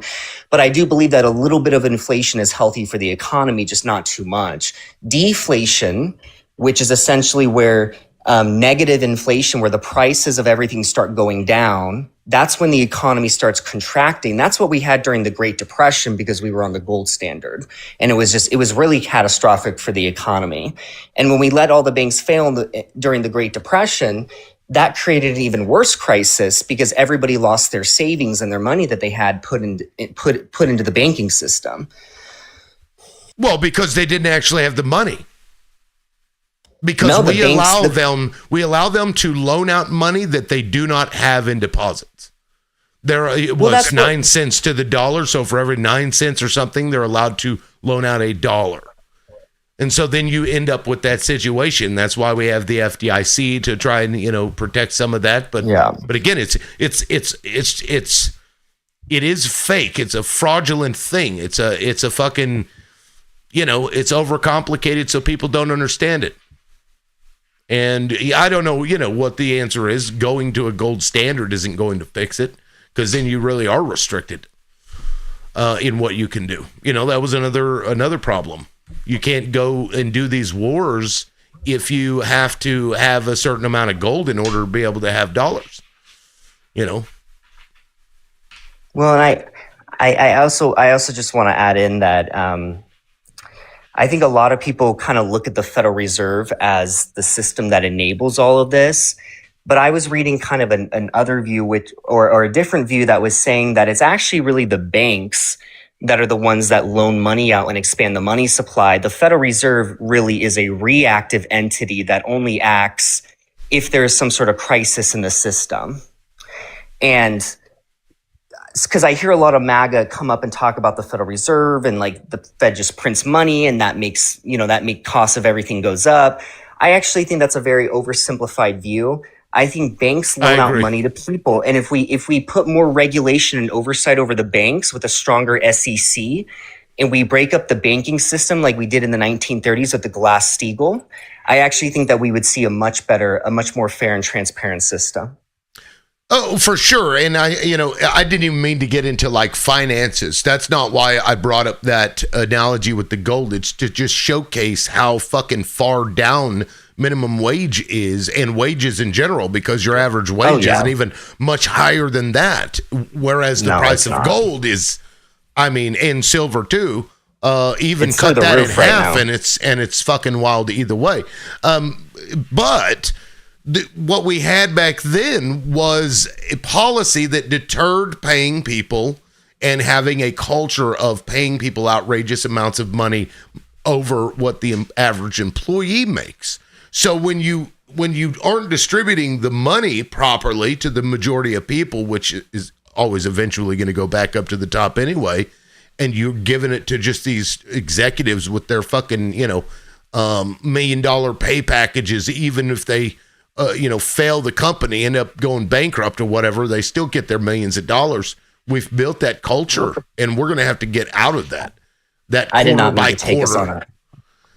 But I do believe that a little bit of inflation is healthy for the economy, just not too much. Deflation, which is essentially where negative inflation, where the prices of everything start going down, that's when the economy starts contracting. That's what we had during the Great Depression because we were on the gold standard. And it was really catastrophic for the economy. And when we let all the banks fail during the Great Depression, that created an even worse crisis because everybody lost their savings and their money that they had put into the banking system. Well, because they didn't actually have the money. Because we allow them to loan out money that they do not have in deposits. It was 9 cents to the dollar, so for every 9 cents or something, they're allowed to loan out $1. And so then you end up with that situation. That's why we have the FDIC to try and protect some of that. But but again, it is fake. It's a fraudulent thing. It's a fucking it's overcomplicated so people don't understand it. And I don't know, what the answer is. Going to a gold standard isn't going to fix it, because then you really are restricted in what you can do. That was another problem. You can't go and do these wars if you have to have a certain amount of gold in order to be able to have dollars. Well, and I also just want to add in that I think a lot of people kind of look at the Federal Reserve as the system that enables all of this. But I was reading kind of an other view, or a different view that was saying that it's actually really the banks that are the ones that loan money out and expand the money supply. The Federal Reserve really is a reactive entity that only acts if there is some sort of crisis in the system. And because I hear a lot of MAGA come up and talk about the Federal Reserve and the Fed just prints money and that makes cost of everything goes up. I actually think that's a very oversimplified view. I think banks loan out money to people. And if we put more regulation and oversight over the banks with a stronger SEC, and we break up the banking system like we did in the 1930s with the Glass-Steagall, I actually think that we would see a much more fair and transparent system. Oh, for sure. And I didn't even mean to get into like finances. That's not why I brought up that analogy with the gold. It's to just showcase how fucking far down minimum wage is and wages in general, because your average wage isn't even much higher than that. Whereas the price of gold is, and silver too, even cut that in half, and it's fucking wild either way. But what we had back then was a policy that deterred paying people and having a culture of paying people outrageous amounts of money over what the average employee makes. So when you aren't distributing the money properly to the majority of people, which is always eventually going to go back up to the top anyway, and you're giving it to just these executives with their fucking, $1 million pay packages, even if they fail the company, end up going bankrupt or whatever, they still get their millions of dollars. We've built that culture, and we're going to have to get out of that. I did not mean to take us on a.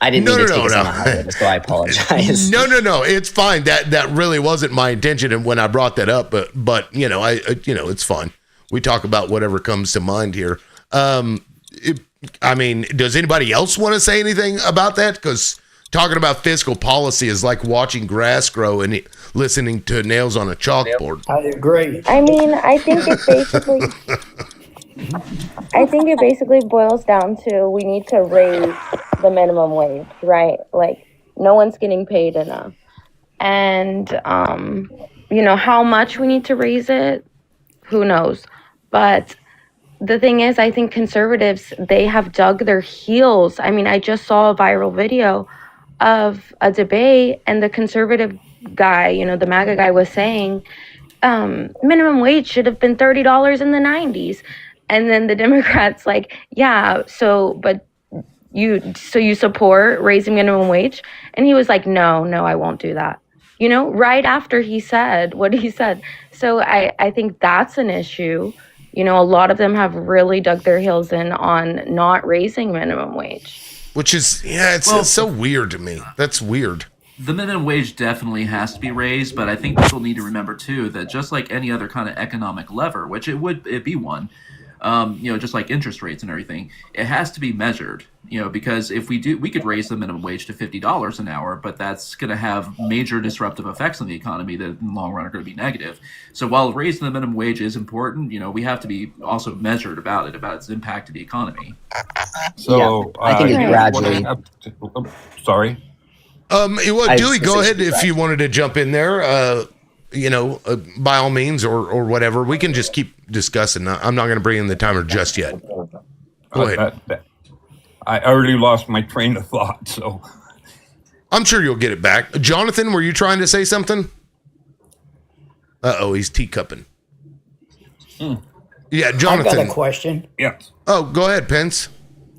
I didn't mean to take us on a hiatus, so I apologize. No, it's fine. That really wasn't my intention, and when I brought that up, but it's fine. We talk about whatever comes to mind here. Does anybody else want to say anything about that? Because talking about fiscal policy is like watching grass grow and listening to nails on a chalkboard. I agree. I think it basically boils down to we need to raise the minimum wage, right? Like, no one's getting paid enough. And, how much we need to raise it, who knows? But the thing is, I think conservatives, they have dug their heels. I just saw a viral video of a debate, and the conservative guy, the MAGA guy, was saying minimum wage should have been $30 in the 90s. And then the Democrats you support raising minimum wage? And he was like, no, I won't do that. Right after he said what he said. So I think that's an issue. A lot of them have really dug their heels in on not raising minimum wage. Which is, it's so weird to me. That's weird. The minimum wage definitely has to be raised, but I think people need to remember too that just like any other kind of economic lever, which it'd be one, just like interest rates and everything, it has to be measured, because if we could raise the minimum wage to $50 an hour, but that's going to have major disruptive effects on the economy that in the long run are going to be negative. So while raising the minimum wage is important, we have to be also measured about its impact to the economy. So I think it's gradually. Sorry. Dewey, go ahead if you wanted to jump in there. By all means, or whatever. We can just keep discussing. I'm not going to bring in the timer just yet. Go ahead. I already lost my train of thought, so. I'm sure you'll get it back. Jonathan, were you trying to say something? Uh-oh, he's teacupping. Yeah, Jonathan. I got a question. Yes. Oh, go ahead, Pence,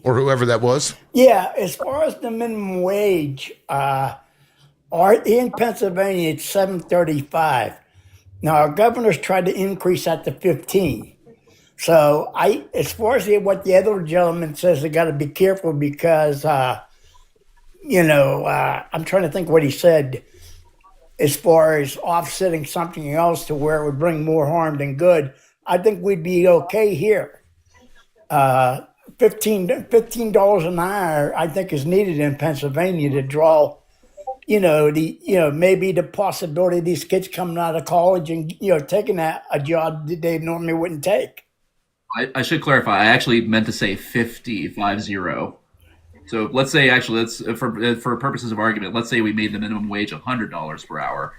or whoever that was. Yeah, as far as the minimum wage, in Pennsylvania, it's $7.35. Now, our governor's tried to increase that to $15. So, as far as what the other gentleman says, they got to be careful because, I'm trying to think what he said as far as offsetting something else to where it would bring more harm than good. I think we'd be okay here. $15 an hour, I think, is needed in Pennsylvania to draw. Maybe the possibility of these kids coming out of college and, taking a job that they normally wouldn't take. I should clarify. I actually meant to say 50. So let's say, for purposes of argument, let's say we made the minimum wage $100 per hour.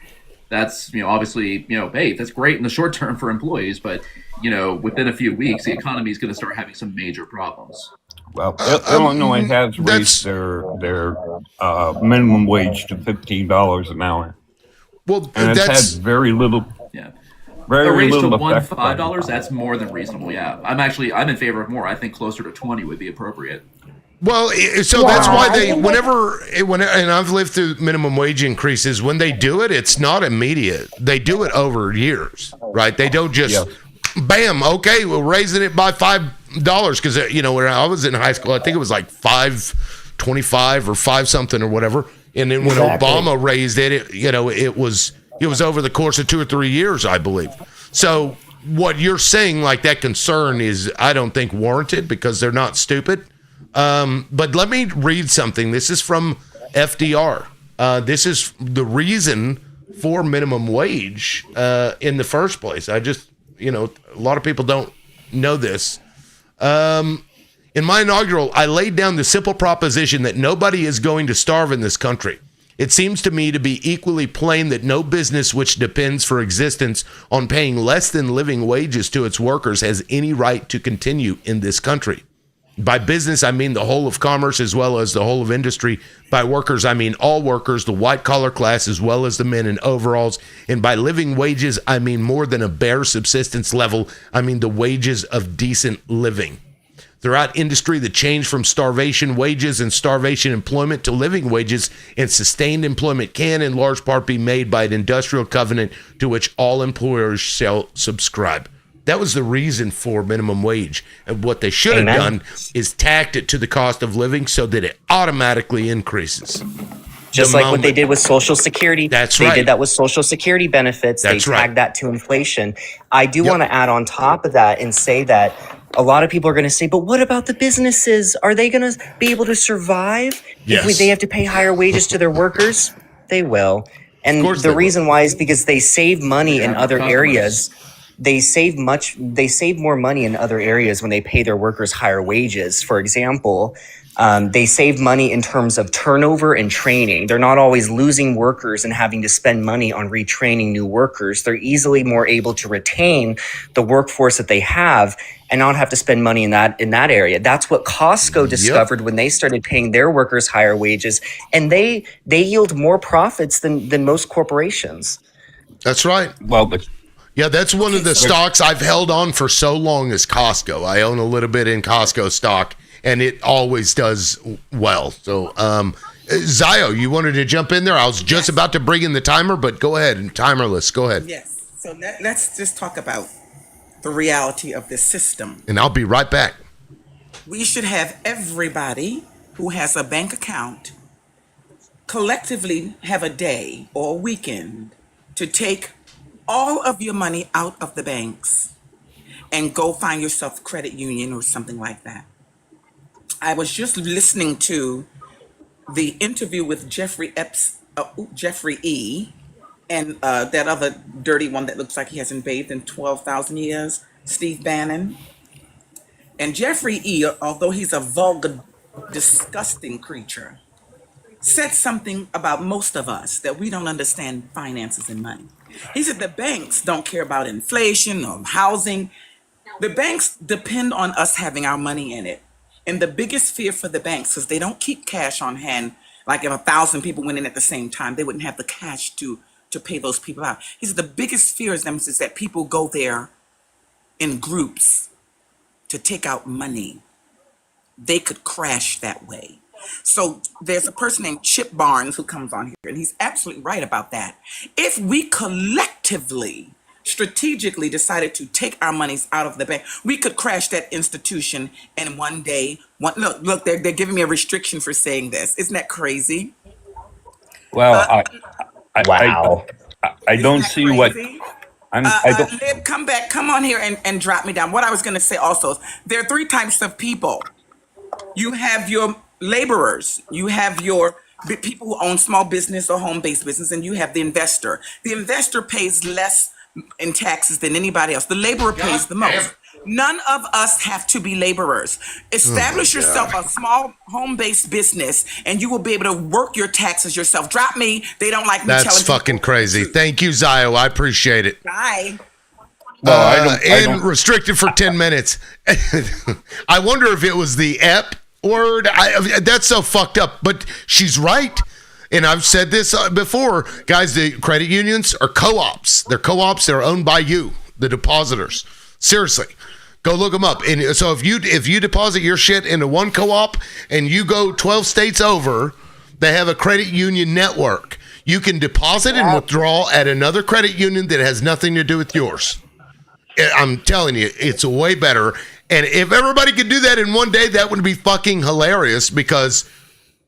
That's, obviously, hey, that's great in the short term for employees, but, within a few weeks, the economy is going to start having some major problems. Well, Illinois has raised their minimum wage to $15 an hour. Well, and it's had very little. Yeah. Very little to effect. $5, that's more than reasonable. Yeah, I'm in favor of more. I think closer to 20 would be appropriate. Well, so that's why whenever, and I've lived through minimum wage increases, when they do it, it's not immediate. They do it over years, right? They don't just, bam, okay, we're raising it by $5 because, when I was in high school, I think it was like $5.25 or $5 something or whatever. And then when Exactly. Obama raised it, it was over the course of 2 or 3 years, I believe. So what you're saying, like that concern is, I don't think warranted because they're not stupid. But let me read something. This is from FDR. This is the reason for minimum wage in the first place. I just, a lot of people don't know this. In my inaugural, I laid down the simple proposition that nobody is going to starve in this country. It seems to me to be equally plain that no business which depends for existence on paying less than living wages to its workers has any right to continue in this country. By business, I mean the whole of commerce as well as the whole of industry. By workers, I mean all workers, the white-collar class as well as the men in overalls. And by living wages, I mean more than a bare subsistence level. I mean the wages of decent living. Throughout industry, the change from starvation wages and starvation employment to living wages and sustained employment can in large part be made by an industrial covenant to which all employers shall subscribe. That was the reason for minimum wage. And what they should have done is tacked it to the cost of living so that it automatically increases. Just like what they did with Social Security. That's They right. did that with Social Security benefits. That's they right. tagged that to inflation. I do want to add on top of that and say that a lot of people are going to say, but what about the businesses? Are they going to be able to survive Yes. if they have to pay higher wages to their workers? They will. And the reason why is because they save money in other areas. They save more money in other areas when they pay their workers higher wages. For example, they save money in terms of turnover and training. They're not always losing workers and having to spend money on retraining new workers. They're easily more able to retain the workforce that they have and not have to spend money in that area. That's what Costco discovered when they started paying their workers higher wages, and they yield more profits than most corporations. That's right. Well, but yeah, that's one of the stocks I've held on for so long is Costco. I own a little bit in Costco stock, and it always does well. So, Zio, you wanted to jump in there? I was just about to bring in the timer, but go ahead. Timerless, go ahead. Yes. So let's just talk about the reality of this system. And I'll be right back. We should have everybody who has a bank account collectively have a day or a weekend to take all of your money out of the banks and go find yourself a credit union or something like that. I was just listening to the interview with Jeffrey E. and that other dirty one that looks like he hasn't bathed in 12,000 years, Steve Bannon. And Jeffrey E., although he's a vulgar, disgusting creature, said something about most of us that we don't understand finances and money. He said the banks don't care about inflation or housing. The banks depend on us having our money in it. And the biggest fear for the banks, because they don't keep cash on hand, like if 1,000 people went in at the same time, they wouldn't have the cash to pay those people out. He said the biggest fear is that people go there in groups to take out money. They could crash that way. So there's a person named Chip Barnes who comes on here, and he's absolutely right about that. If we collectively, strategically decided to take our monies out of the bank, we could crash that institution in one day. Look, they're giving me a restriction for saying this. Isn't that crazy? well, Wow. I don't see what I don't. Lib, come on here and drop me down. What I was going to say also is there are three types of people. You have your laborers, you have your people who own small business or home-based business, and you have the investor. The investor pays less in taxes than anybody else. The laborer pays the most. None of us have to be laborers. Establish yourself a small home-based business, and you will be able to work your taxes yourself. Drop me. They don't like me telling That's people. fucking crazy. Thank you, Zio. I appreciate it. Bye. Well, I don't. Restricted for 10 minutes. I wonder if it was the ep word. That's so fucked up, but she's right. And I've said this before, guys, the credit unions are co-ops. They're co-ops that are owned by you, the depositors. Seriously, go look them up. And so if you deposit your shit into one co-op and you go 12 states over, they have a credit union network. You can deposit and withdraw at another credit union that has nothing to do with yours. I'm telling you, it's way better. And if everybody could do that in one day, that would be fucking hilarious because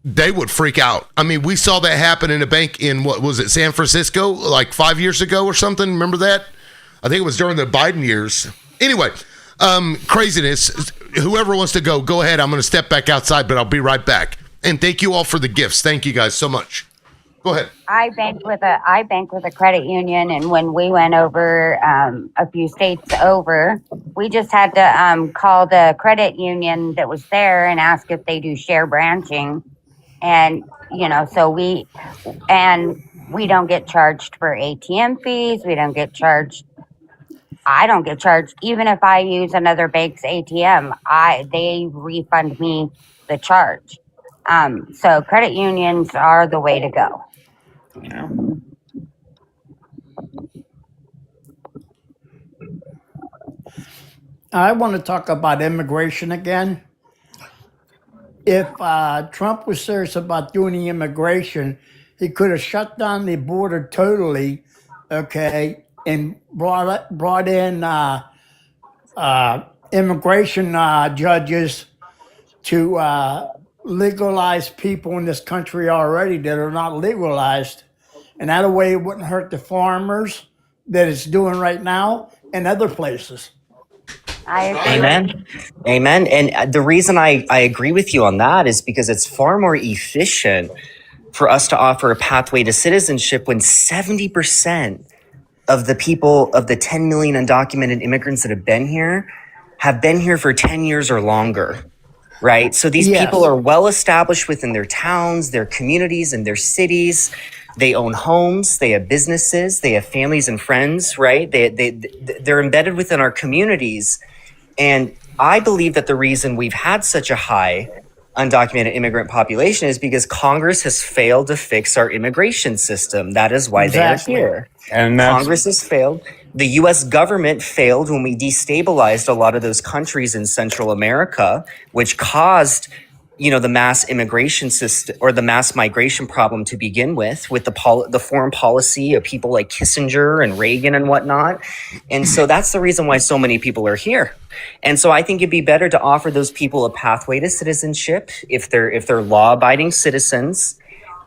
they would freak out. I mean, we saw that happen in a bank in, what was it, San Francisco, like 5 years ago or something. Remember that? I think it was during the Biden years. Anyway, craziness. Whoever wants to go ahead. I'm going to step back outside, but I'll be right back. And thank you all for the gifts. Thank you guys so much. Go ahead. I bank with a credit union, and when we went over a few states over, we just had to call the credit union that was there and ask if they do share branching, and so we don't get charged for ATM fees. We don't get charged. I don't get charged even if I use another bank's ATM. They refund me the charge. So credit unions are the way to go. Yeah. I want to talk about immigration again. If Trump was serious about doing the immigration, he could have shut down the border totally, okay, and brought in immigration judges to legalize people in this country already that are not legalized. And that way it wouldn't hurt the farmers that it's doing right now and other places. I agree. Amen. Amen. And the reason I agree with you on that is because it's far more efficient for us to offer a pathway to citizenship when 70% of the people, of the 10 million undocumented immigrants that have been here for 10 years or longer. Right? So these people are well established within their towns, their communities, and their cities. They own homes, they have businesses, they have families and friends, right? They're embedded within our communities. And I believe that the reason we've had such a high undocumented immigrant population is because Congress has failed to fix our immigration system. That is why they are here. And Congress has failed. The U.S. government failed when we destabilized a lot of those countries in Central America, which caused, the mass immigration system or the mass migration problem to begin with the foreign policy of people like Kissinger and Reagan and whatnot. And so that's the reason why so many people are here. And so I think it'd be better to offer those people a pathway to citizenship if they're law-abiding citizens.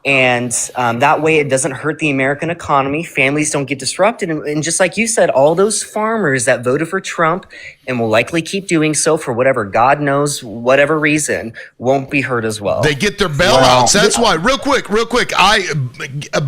And that way it doesn't hurt the American economy. Families don't get disrupted. And just like you said, all those farmers that voted for Trump and will likely keep doing so for whatever, God knows, whatever reason, won't be hurt as well. They get their bailouts. That's why. Real quick.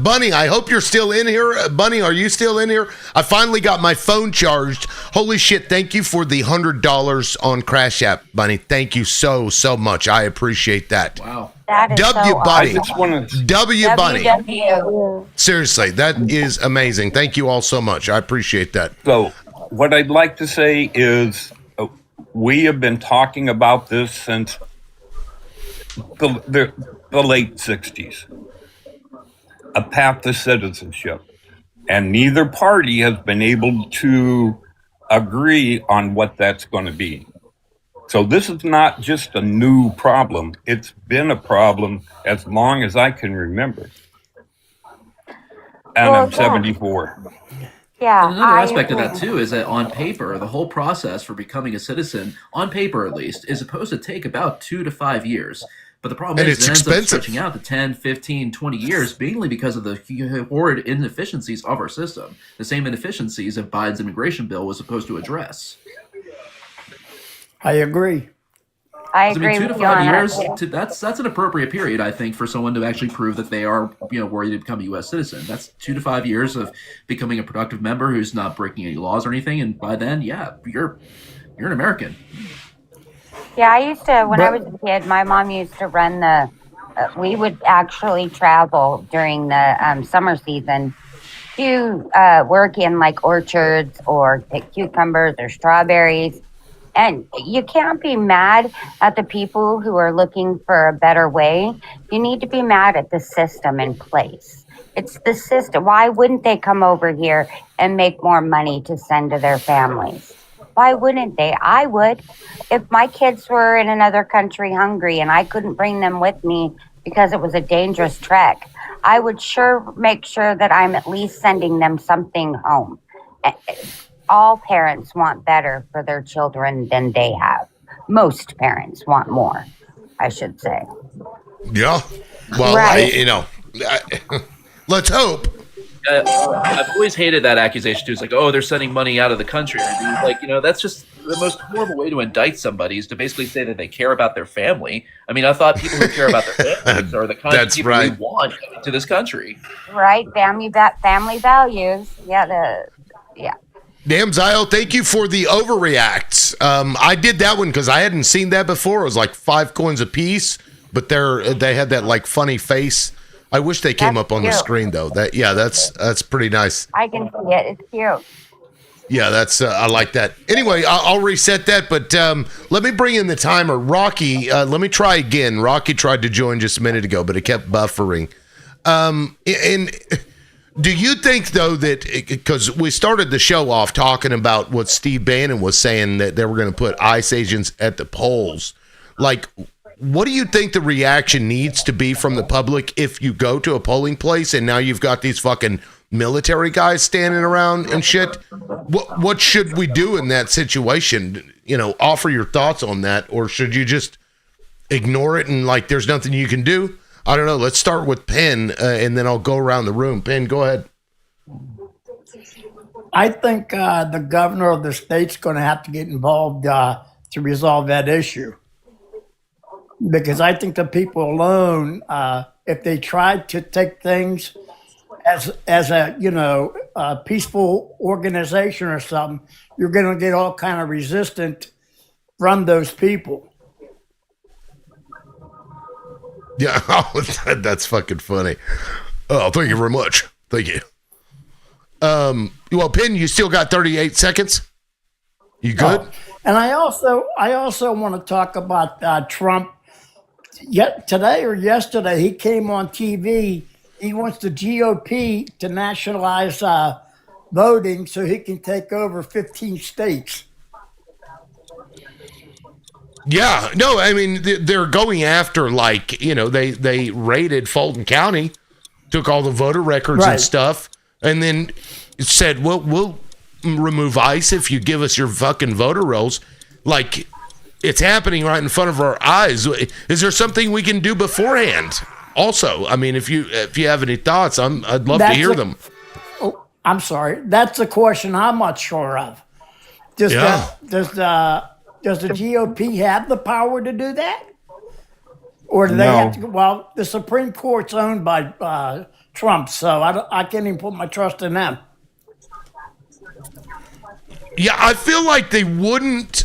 Bunny, I hope you're still in here. Bunny, are you still in here? I finally got my phone charged. Holy shit. Thank you for the $100 on Crash App, Bunny. Thank you so much. I appreciate that. Wow. That is W so Bunny. awesome. W Bunny. WW. Seriously, that is amazing. Thank you all so much. I appreciate that. So, what I'd like to say is we have been talking about this since the late 60s. A path to citizenship. And neither party has been able to agree on what that's going to be. So this is not just a new problem. It's been a problem as long as I can remember. And I'm 74. Yeah. And another aspect of that too is that on paper, the whole process for becoming a citizen, on paper at least, is supposed to take about 2 to 5 years. But the problem is it ends up stretching out to 10, 15, 20 years, mainly because of the horrid inefficiencies of our system. The same inefficiencies that Biden's immigration bill was supposed to address. I agree. I I mean, agree 2 to with you on 5 years. that. That's an appropriate period, I think, for someone to actually prove that they are, worthy to become a U.S. citizen. That's 2 to 5 years of becoming a productive member who's not breaking any laws or anything, and by then, yeah, you're an American. Yeah, I used to, when I was a kid, my mom used to run we would actually travel during the summer season to work in like orchards or pick cucumbers or strawberries. And you can't be mad at the people who are looking for a better way. You need to be mad at the system in place. It's the system. Why wouldn't they come over here and make more money to send to their families? Why wouldn't they? I would. If my kids were in another country hungry and I couldn't bring them with me because it was a dangerous trek, I would make sure that I'm at least sending them something home. All parents want better for their children than they have. Most parents want more, I should say. Yeah. Well, Right. let's hope. I've always hated that accusation too. It's like, oh, they're sending money out of the country. Like, that's just the most horrible way to indict somebody, is to basically say that they care about their family. I mean, I thought people who care about their families are the kind of people we want to this country. Right, family values. Yeah, Damn, Zio, thank you for the overreacts. I did that one because I hadn't seen that before. It was like 5 coins a piece, but they had that like funny face. I wish they came up on the cute. screen though. That's pretty nice. I can see it. It's cute. Yeah, that's I like that. Anyway, I'll reset that, but let me bring in the timer. Rocky, let me try again. Rocky tried to join just a minute ago, but it kept buffering. And do you think, though, that because we started the show off talking about what Steve Bannon was saying, that they were going to put ICE agents at the polls, like, what do you think the reaction needs to be from the public if you go to a polling place and now you've got these fucking military guys standing around and shit? What should we do in that situation? Offer your thoughts on that, or should you just ignore it and like there's nothing you can do? I don't know. Let's start with Penn, and then I'll go around the room. Penn, go ahead. I think the governor of the state's going to have to get involved to resolve that issue. Because I think the people alone, if they tried to take things as a peaceful organization or something, you're going to get all kind of resistance from those people. Yeah, that's fucking funny. Oh, thank you very much. Thank you. Well, Penn, you still got 38 seconds. You good? And I also want to talk about Trump. Yet today or yesterday, he came on TV. He wants the GOP to nationalize voting so he can take over 15 states. Yeah, no, I mean, they're going after, like, they raided Fulton County, took all the voter records and stuff, and then said, well, we'll remove ICE if you give us your fucking voter rolls. Like, it's happening right in front of our eyes. Is there something we can do beforehand? Also, I mean, if you have any thoughts, I'd love to hear them. Oh, I'm sorry. That's the question I'm not sure of. Does the GOP have the power to do that? Or do they have to? Well, the Supreme Court's owned by Trump, so I can't even put my trust in them. Yeah, I feel like they wouldn't,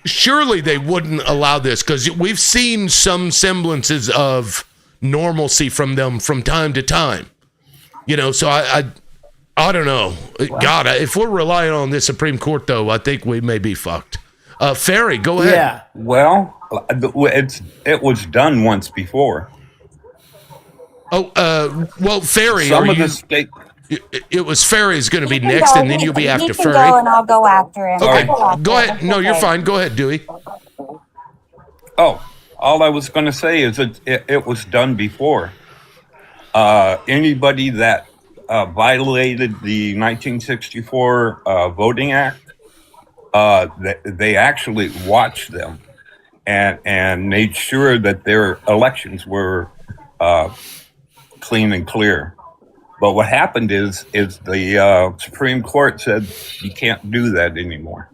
surely they wouldn't allow this, because we've seen some semblances of normalcy from them from time to time. So I don't know. God, if we're relying on this Supreme Court, though, I think we may be fucked. Ferry, go ahead. Yeah. Well, it was done once before. Oh, well, Ferry, Some of the state. It was Ferry's going to be next, and then you'll be after Ferry. Go and I'll go after him. Okay, go ahead. No, you're fine. Go ahead, Dewey. Oh, all I was going to say is it was done before. Anybody that violated the 1964 Voting Act, they actually watched them and made sure that their elections were clean and clear. But what happened is the Supreme Court said you can't do that anymore.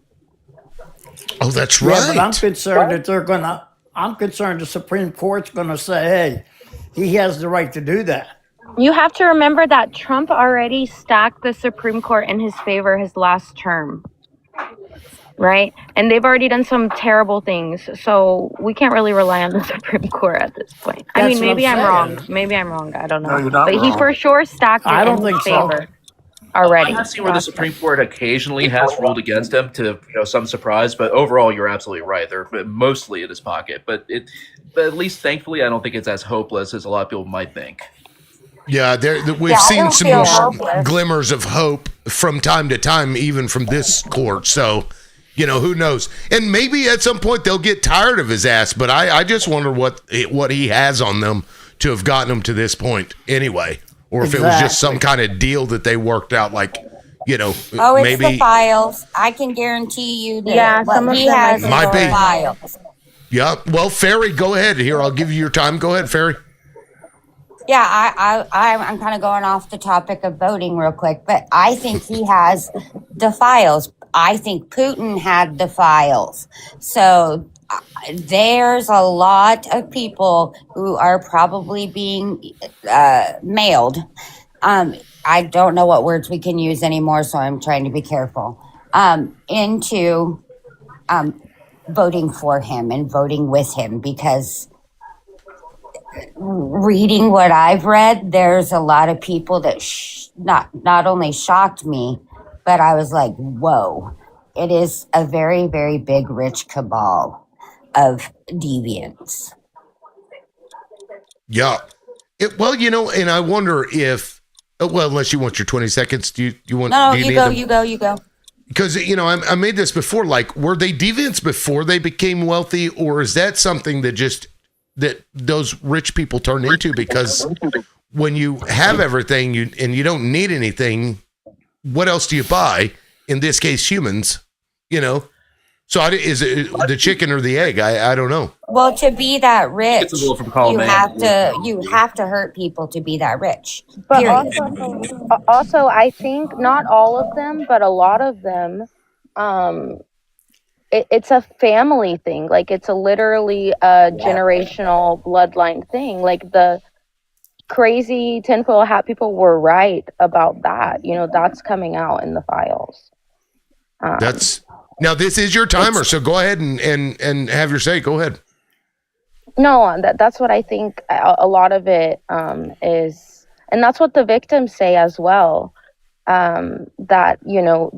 Oh, that's right. Yeah, but I'm concerned that I'm concerned the Supreme Court's gonna say, hey, he has the right to do that. You have to remember that Trump already stacked the Supreme Court in his favor his last term, right? And they've already done some terrible things, so we can't really rely on the Supreme Court at this point. I mean, maybe I'm wrong. Maybe I'm wrong. I don't know. No, you're not But he wrong. for sure stacked it in his favor already. I've seen where the Supreme Court occasionally has ruled against him to some surprise, but overall, you're absolutely right. They're mostly in his pocket, but at least thankfully, I don't think it's as hopeless as a lot of people might think. Yeah, we've seen some glimmers of hope from time to time, even from this court. So, who knows? And maybe at some point they'll get tired of his ass. But I just wonder what he has on them to have gotten him to this point anyway, or if it was just some kind of deal that they worked out, like it's maybe the files. I can guarantee you that some of he them has might be. files. Yeah. Well, Ferry, go ahead. Here, I'll give you your time. Go ahead, Ferry. Yeah, I'm kind of going off the topic of voting real quick, but I think he has the files. I think Putin had the files. So there's a lot of people who are probably being mailed. I don't know what words we can use anymore, so I'm trying to be careful. Into voting for him and voting with him, because reading what I've read, there's a lot of people that not only shocked me, but I was like, whoa, it is a very, very big, rich cabal of deviants. Yeah. Well, and I wonder if, well, unless you want your 20 seconds, do you want? No, do you go. Because, I made this before, like, were they deviants before they became wealthy, or is that something that those rich people turn into? Because when you have everything and you don't need anything, what else do you buy? In this case, humans, So is it the chicken or the egg? I don't know. Well, to be that rich, It's a little from column A. you have to hurt people to be that rich. But Period. also, I think not all of them, but a lot of them, it's a family thing. Like, it's literally a generational bloodline thing. Like, the crazy tinfoil hat people were right about that. That's coming out in the files. Now this is your timer, so go ahead and have your say. Go ahead. No, that's what I think a lot of it is, and that's what the victims say as well. That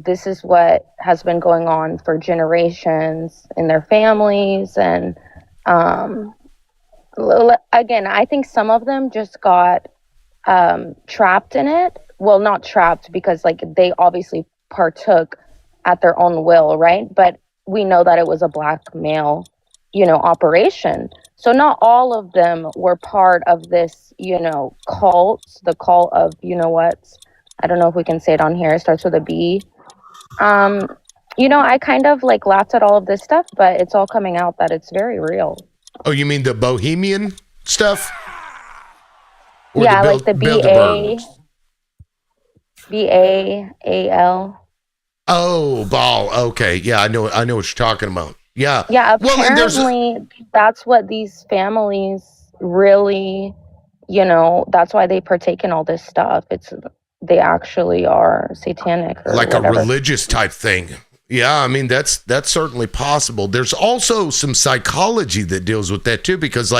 this is what has been going on for generations in their families, and again, I think some of them just got trapped in it. Well, not trapped, because they obviously partook at their own will, right? But we know that it was a blackmail, operation. So not all of them were part of this, cult, the cult of, I don't know if we can say it on here. It starts with a B. I kind of laughed at all of this stuff, but it's all coming out that it's very real. Oh, you mean the Bohemian stuff? Or yeah, the BAAL. Oh, ball. Okay. Yeah, I know what you're talking about. Yeah. Yeah, apparently that's what these families really, that's why they partake in all this stuff. They actually are satanic or like whatever. A religious type thing. Yeah, I mean that's certainly possible. There's also some psychology that deals with that too, because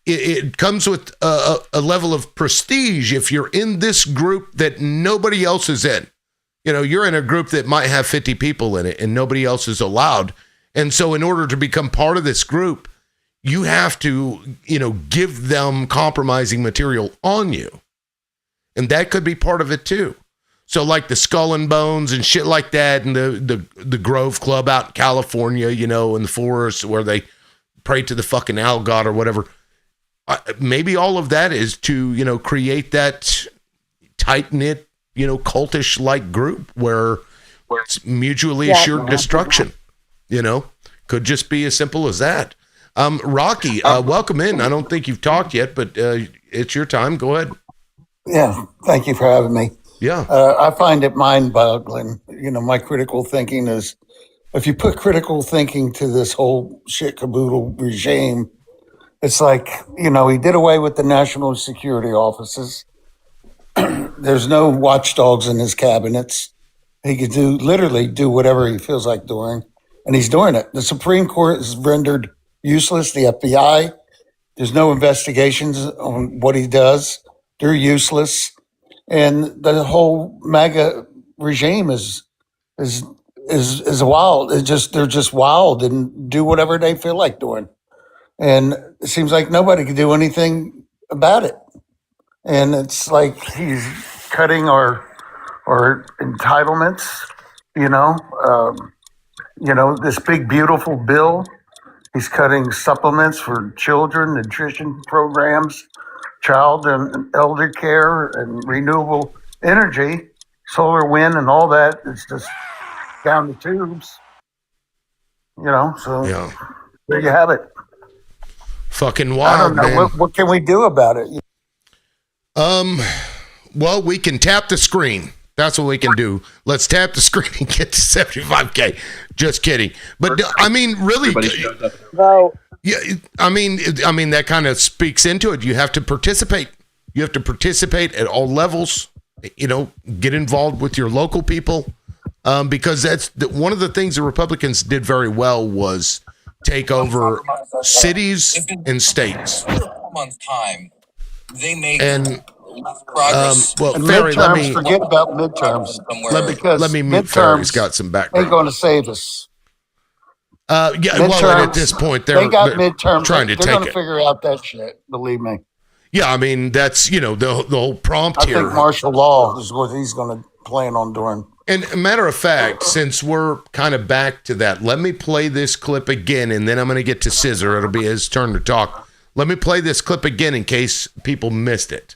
it comes with a level of prestige if you're in this group that nobody else is in. You're in a group that might have 50 people in it and nobody else is allowed. And so in order to become part of this group, you have to, give them compromising material on you. And that could be part of it too. So like the Skull and Bones and shit like that, and the Grove Club out in California, in the forest where they pray to the fucking owl god or whatever. Maybe all of that is to, create that tight-knit, cultish like group where it's mutually assured destruction, could just be as simple as that. Rocky, welcome in. I don't think you've talked yet, but it's your time. Go ahead. Yeah. Thank you for having me. Yeah. I find it mind boggling. My critical thinking is, if you put critical thinking to this whole shit caboodle regime, it's like, he did away with the national security offices. There's no watchdogs in his cabinets. He could literally do whatever he feels like doing, and he's doing it. The Supreme Court is rendered useless. The FBI, there's no investigations on what he does. They're useless, and the whole MAGA regime is wild. They're just wild and do whatever they feel like doing, and it seems like nobody can do anything about it. And it's like he's cutting our entitlements, this big, beautiful bill. He's cutting supplements for children, nutrition programs, child and elder care, and renewable energy, solar, wind, and all that. It's just down the tubes, so. Yeah. There you have it. Fucking I wild, don't know. man. What can we do about it? Well, we can tap the screen. That's what we can do. Let's tap the screen and get to 75K. Just kidding. But I mean, really, yeah. I mean, that kind of speaks into it. You have to participate. You have to participate at all levels. You know, get involved with your local people, because that's one of the things the Republicans did very well was take over cities and states. Month time, they make And progress. well, And Ferry, let midterms, me forget about midterms. let me mute Ferry. He's got some Ain't background. going to save us. Yeah, well, and at this point, they got they're midterms. trying to They're take going to it. figure out that shit. Believe me. Yeah, I mean that's the whole prompt I here. think martial law is what he's going to plan on doing. And a matter of fact, since we're kind of back to that, let me play this clip again, and then I'm going to get to Scissor. It'll be his turn to talk. Let me play this clip again in case people missed it.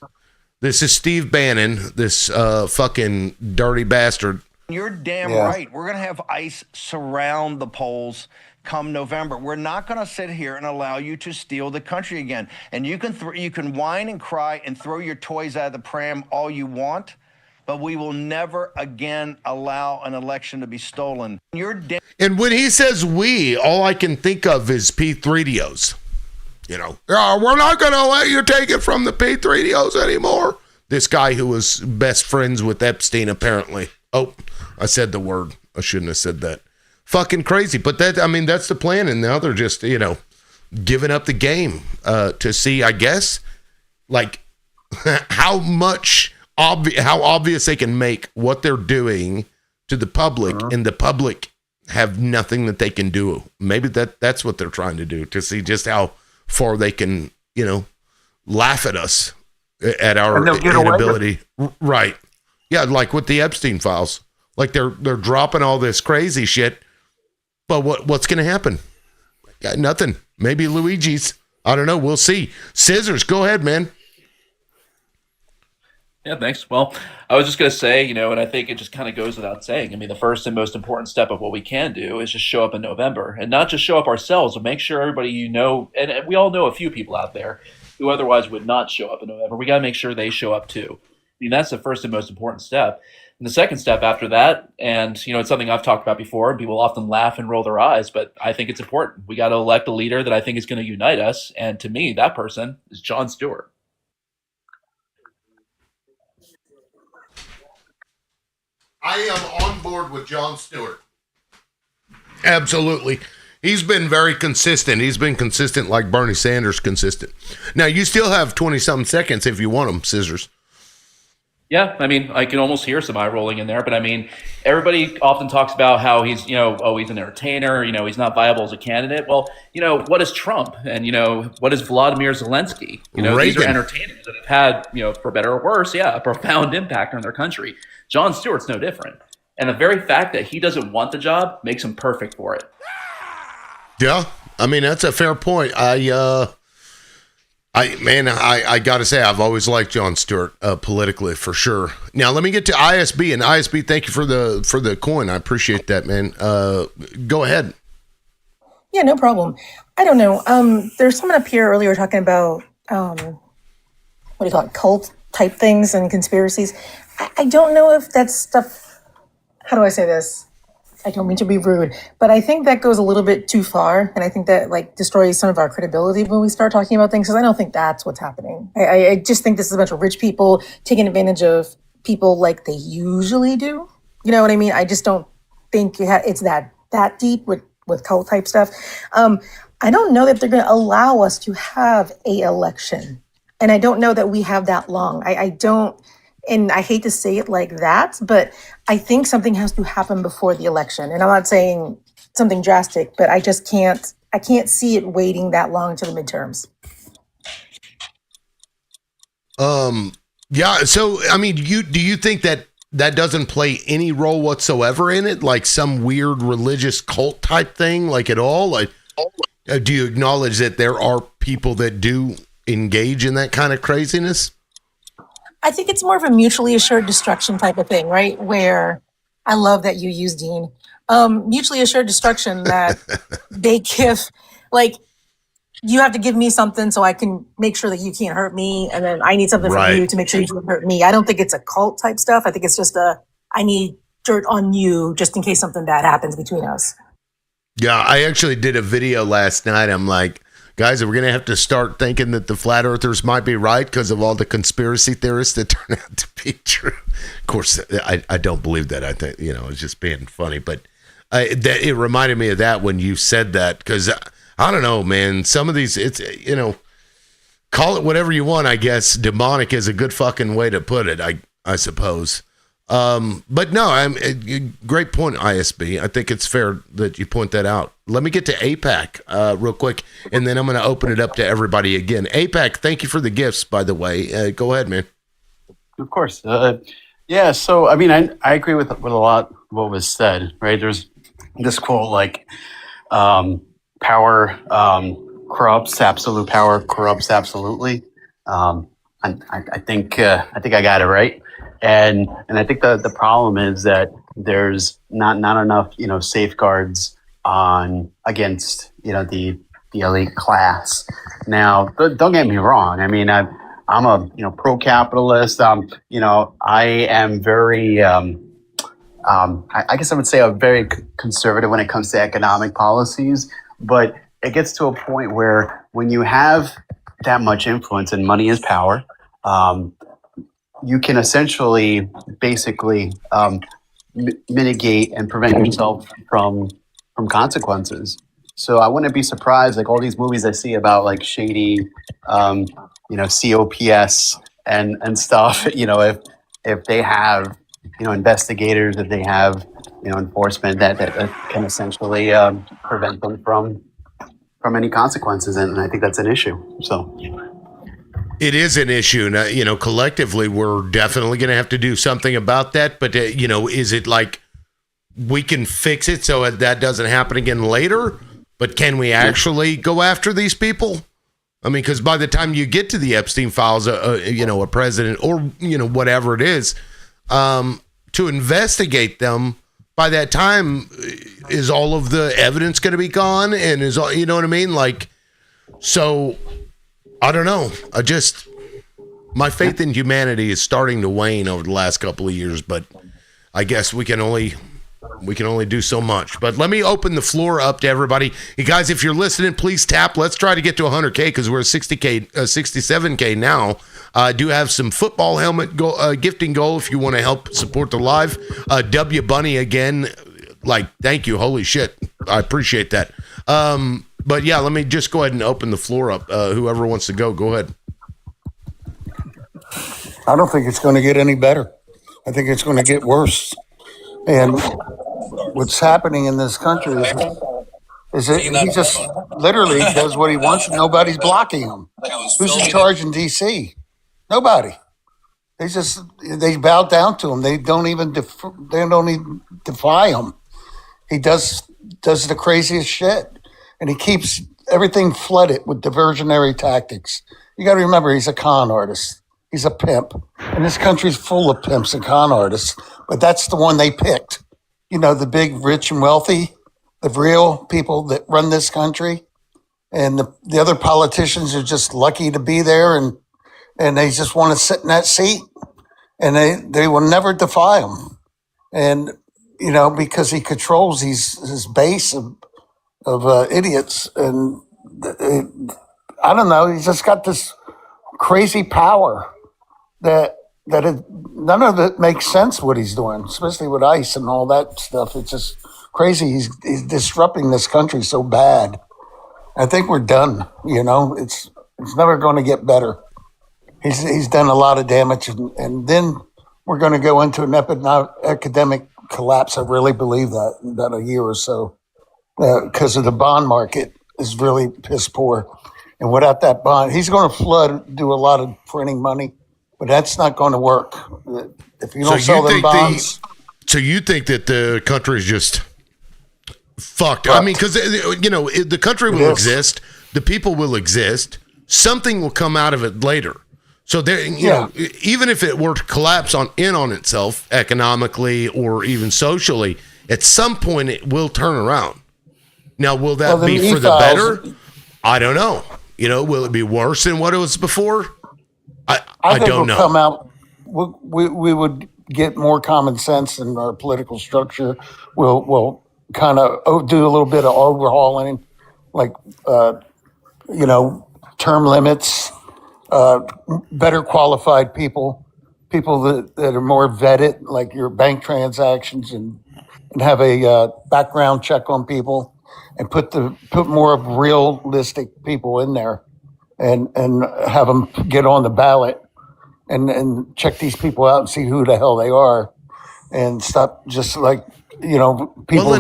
This is Steve Bannon, this fucking dirty bastard. You're damn Yeah. right. We're going to have ICE surround the polls come November. We're not going to sit here and allow you to steal the country again. And you can you can whine and cry and throw your toys out of the pram all you want, but we will never again allow an election to be stolen. And when he says we, all I can think of is P3DOs. You know, we're not going to let you take it from the P3DOs anymore. This guy who was best friends with Epstein, apparently. Oh, I said the word. I shouldn't have said that. Fucking crazy. But that's the plan. And now they're just, giving up the game to see, I guess, like how obvious they can make what they're doing to the public, and the public have nothing that they can do. Maybe that's what they're trying to do, to see just how far they can, laugh at us at our And they'll get away with inability. Right. Yeah, like with the Epstein files. Like they're dropping all this crazy shit. But what's going to happen? Got nothing. Maybe Luigi's. I don't know. We'll see. Scissors, go ahead, man. Yeah, thanks. Well, I was just going to say, and I think it just kind of goes without saying. I mean, the first and most important step of what we can do is just show up in November, and not just show up ourselves, but make sure everybody, and we all know a few people out there who otherwise would not show up in November. We got to make sure they show up too. I mean, that's the first and most important step. And the second step after that, and it's something I've talked about before, and people often laugh and roll their eyes, but I think it's important. We got to elect a leader that I think is going to unite us, and to me, that person is Jon Stewart. I am on board with Jon Stewart. Absolutely. He's been very consistent. He's been consistent like Bernie Sanders consistent. Now, you still have 20-something seconds if you want them, Scissors. Yeah, I mean, I can almost hear some eye rolling in there, but I mean, everybody often talks about how he's, he's an entertainer, he's not viable as a candidate. Well, what is Trump? And, what is Vladimir Zelensky? These are Reagan. entertainers that have had, for better or worse, a profound impact on their country. Jon Stewart's no different. And the very fact that he doesn't want the job makes him perfect for it. Yeah, I mean, that's a fair point. I got to say, I've always liked Jon Stewart politically, for sure. Now, let me get to ISB. And ISB, thank you for the coin. I appreciate that, man. Go ahead. Yeah, no problem. I don't know. There's someone up here earlier talking about, what do you call it, cult type things and conspiracies. I don't know if that's stuff, how do I say this? I don't mean to be rude, but I think that goes a little bit too far. And I think that destroys some of our credibility when we start talking about things, because I don't think that's what's happening. I just think this is a bunch of rich people taking advantage of people like they usually do. You know what I mean? I just don't think it's that deep with cult type stuff. I don't know that they're going to allow us to have a election. And I don't know that we have that long. I don't. And I hate to say it like that, but I think something has to happen before the election. And I'm not saying something drastic, but I can't see it waiting that long to the midterms. Yeah. So, I mean, do you think that doesn't play any role whatsoever in it? Like some weird religious cult type thing, like at all? Like, do you acknowledge that there are people that do engage in that kind of craziness? I think it's more of a mutually assured destruction type of thing, right? Where I love that you use Dean. Mutually assured destruction, that they give Like, you have to give me something so I can make sure that you can't hurt me, and then I need something from you to make sure you don't hurt me. I don't think it's a cult type stuff. I think it's just I need dirt on you just in case something bad happens between us. Yeah, I actually did a video last night. I'm like, guys, we're going to have to start thinking that the flat earthers might be right because of all the conspiracy theorists that turn out to be true. Of course, I don't believe that. I think, it's just being funny. But it reminded me of that when you said that, because I don't know, man. Some of these, it's, call it whatever you want, I guess. Demonic is a good fucking way to put it, I suppose. But no, great point, ISB. I think it's fair that you point that out. Let me get to APAC real quick, and then I'm going to open it up to everybody again. APAC, thank you for the gifts, by the way. Go ahead, man. Of course. Yeah, so, I mean, I agree with a lot of what was said, right? There's this quote, like, power corrupts, absolute power corrupts absolutely. I think I got it right. And I think the problem is that there's not enough, safeguards against, the elite class. Now, don't get me wrong. I mean, I'm a, pro-capitalist. I am very, I guess I would say I'm very conservative when it comes to economic policies, but it gets to a point where when you have that much influence and money is power, you can essentially basically mitigate and prevent yourself from consequences. So I wouldn't be surprised, like all these movies I see about like shady, COPS and stuff, if they have, investigators, if they have, enforcement that can essentially prevent them from any consequences. And I think that's an issue. So it is an issue. Now, collectively, we're definitely going to have to do something about that. But, is it like we can fix it so that doesn't happen again later? But can we actually go after these people? I mean, because by the time you get to the Epstein files, a president or, whatever it is, to investigate them, by that time, is all of the evidence going to be gone? And is all, you know what I mean? Like, so I don't know. My faith in humanity is starting to wane over the last couple of years, but I guess we can only do so much. But let me open the floor up to everybody. You guys, if you're listening, please tap. Let's try to get to 100K because we're at 67K now. I do have some football helmet gifting goal if you want to help support the live. W Bunny again, thank you. Holy shit. I appreciate that. But yeah, let me just go ahead and open the floor up. Whoever wants to go ahead. I don't think it's going to get any better. I think it's going to get worse. And what's happening in this country is that he just literally does what he wants and nobody's blocking him. Who's in charge in D.C.? Nobody. They bow down to him. They don't even defy him. He does the craziest shit. And he keeps everything flooded with diversionary tactics. You got to remember, he's a con artist. He's a pimp. And this country's full of pimps and con artists. But that's the one they picked. The big, rich, and wealthy, the real people that run this country. And the other politicians are just lucky to be there, and they just want to sit in that seat. And they will never defy him. And, because he controls his base of idiots. And I don't know, he's just got this crazy power that none of it makes sense what he's doing, especially with ICE and all that stuff. It's just crazy. He's disrupting this country so bad. I think we're done. It's never going to get better. He's done a lot of damage, and then we're going to go into an epidemic collapse. I really believe that in about a year or so, because of the bond market is really piss poor. And without that bond, he's going to do a lot of printing money. But that's not going to work. If you don't sell them bonds. So you think that the country is just fucked? I mean, because, the country will exist. The people will exist. Something will come out of it later. So there, even if it were to collapse on itself economically or even socially, at some point it will turn around. Now, will that Well, be the for the e-files- better? I don't know. Will it be worse than what it was before? I think don't it'll know. come out. We would get more common sense in our political structure. We'll kind of do a little bit of overhauling, like term limits, better qualified people that are more vetted, like your bank transactions, and have a background check on people, and put more of realistic people in there, and have them get on the ballot, and check these people out and see who the hell they are, and stop just people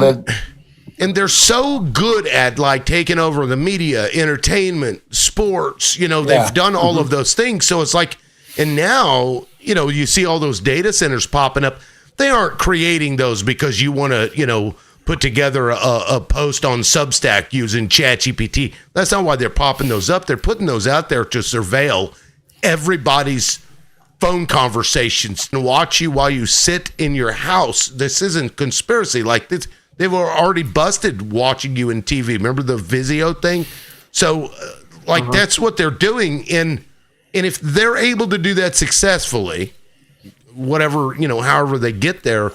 And they're so good at like taking over the media, entertainment, sports, they've done all of those things. So it's like, and now, you see all those data centers popping up. They aren't creating those because you want to, put together a post on Substack using ChatGPT. That's not why they're popping those up. They're putting those out there to surveil everybody's phone conversations and watch you while you sit in your house. This isn't conspiracy like this. They were already busted watching you in TV. Remember the Vizio thing? So, that's what they're doing. And if they're able to do that successfully, whatever, however they get there,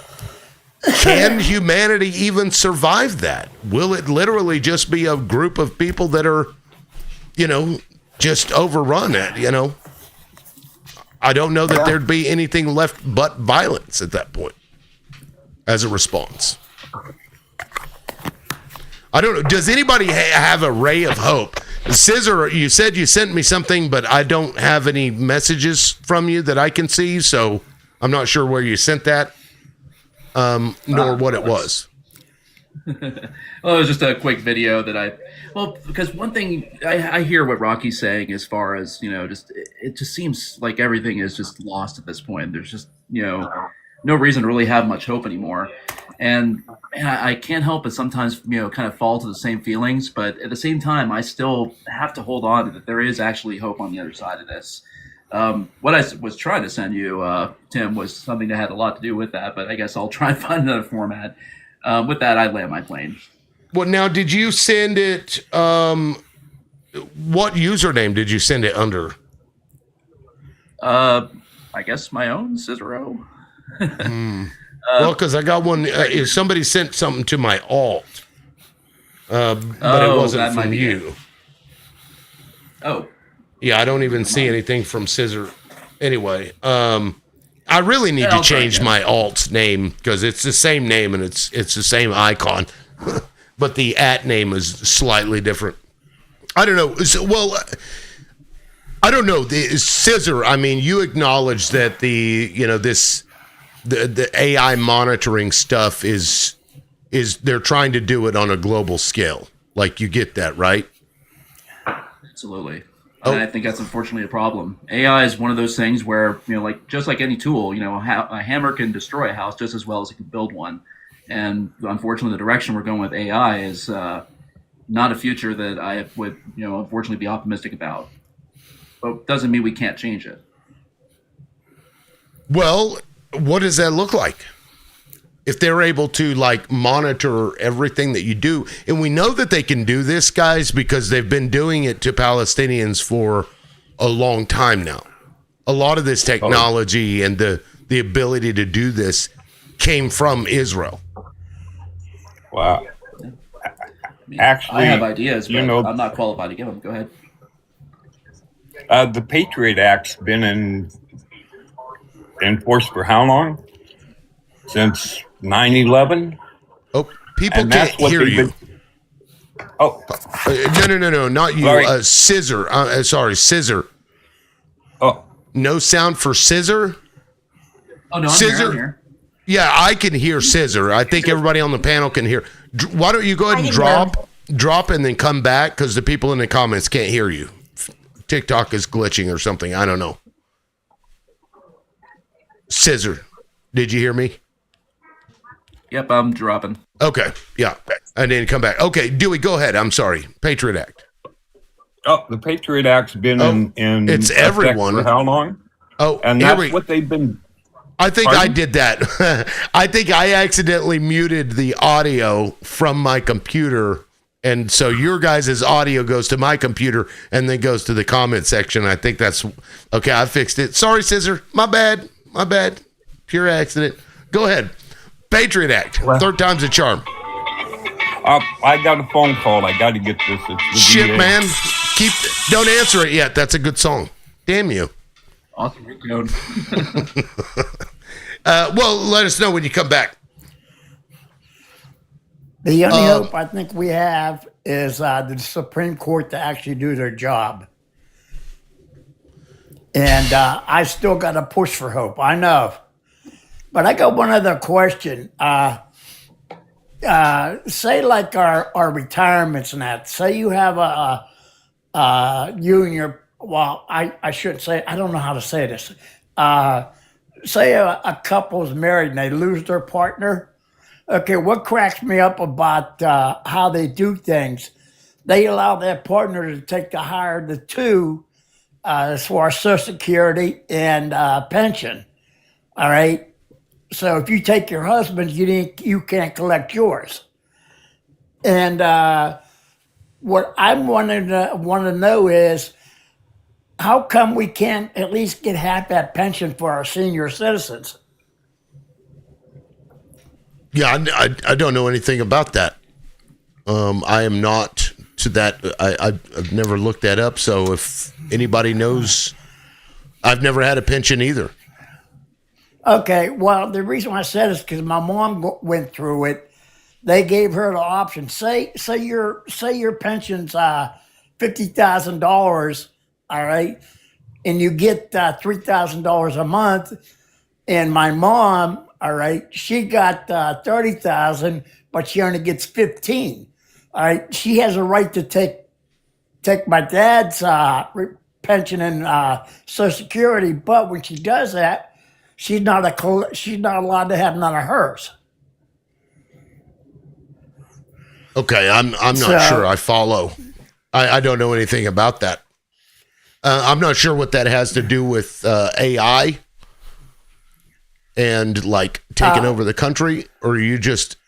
can humanity even survive that? Will it literally just be a group of people that are, just overrun it, I don't know that there'd be anything left but violence at that point as a response. I don't know. Does anybody have a ray of hope? Scissor, you said you sent me something, but I don't have any messages from you that I can see, so I'm not sure where you sent that, nor what it was. Well, it was just a quick video that because one thing I hear what Rocky's saying as far as, it just seems like everything is just lost at this point. There's just, no reason to really have much hope anymore. And I can't help but sometimes, kind of fall to the same feelings. But at the same time, I still have to hold on to that there is actually hope on the other side of this. What I was trying to send you, Tim, was something that had a lot to do with that. But I guess I'll try and find another format. With that, I land my plane. Well, now, did you send it? What username did you send it under? I guess my own, Cicero. Well, because I got one. If somebody sent something to my alt, but it wasn't from you. Oh. Yeah, I don't even see anything from Scissor. Anyway, I really need to change my alt's name because it's the same name and it's the same icon, but the @ name is slightly different. I don't know. I don't know. The Scissor. I mean, you acknowledge that the AI monitoring stuff is they're trying to do it on a global scale. Like, you get that, right? Absolutely. And I think that's unfortunately a problem. AI is one of those things where, just like any tool, a hammer can destroy a house just as well as it can build one. And unfortunately, the direction we're going with AI is not a future that I would, unfortunately be optimistic about. But doesn't mean we can't change it. Well, what does that look like? If they're able to monitor everything that you do, and we know that they can do this, guys, because they've been doing it to Palestinians for a long time now. A lot of this technology and the ability to do this came from Israel. Wow. Actually, I have ideas, but I'm not qualified to give them. Go ahead. The Patriot Act's been in force for how long? Since 9/11. Oh, people can't hear you. No, not you. Sorry. Scissor. Sorry, Scissor. Oh, no sound for Scissor. Oh no, Scissor. I'm here. Yeah, I can hear Scissor. I think everybody on the panel can hear. Why don't you go ahead and drop, and then come back because the people in the comments can't hear you. TikTok is glitching or something. I don't know. Scissor, did you hear me? Yep, I'm dropping. Okay, yeah, and then come back. Okay, Dewey, go ahead. I'm sorry. Patriot Act. Oh, the Patriot Act's been in it's effect everyone. for how long? Oh, and that's what they've been. I think I did that. I think I accidentally muted the audio from my computer And so your guys' audio goes to my computer and then goes to the comment section. I think that's okay. I fixed it. Sorry, Scissor. My bad. Pure accident. Go ahead. Patriot Act. Third time's a charm. I got a phone call. I got to get this. It's the Shit, VA. man. Don't answer it yet. That's a good song. Damn you. Awesome code. Well, let us know when you come back. The only hope I think we have is the Supreme Court to actually do their job. And I still got to push for hope. I know. But I got one other question. Say like our retirements and that. Say you have you and your, well, I shouldn't say, I don't know how to say this. Say a couple's married and they lose their partner. Okay, what cracks me up about how they do things, they allow their partner to take the higher the two as far as Social Security and pension. All right. So if you take your husband's, you can't collect yours. And what I want to know is, how come we can't at least get half that pension for our senior citizens? Yeah, I don't know anything about that. I am not to that. I've never looked that up. So if anybody knows, I've never had a pension either. Okay, well, the reason I said is because my mom went through it. They gave her the option. Say your pension's $50,000, all right, and you get $3,000 a month. And my mom, all right, she got $30,000, but she only gets $15,000. All right, she has a right to take my dad's pension and Social Security, but when she does that, she's not allowed to have none of hers. Okay, I'm not sure I follow. I don't know anything about that. I'm not sure what that has to do with AI and like taking over the country, or you just...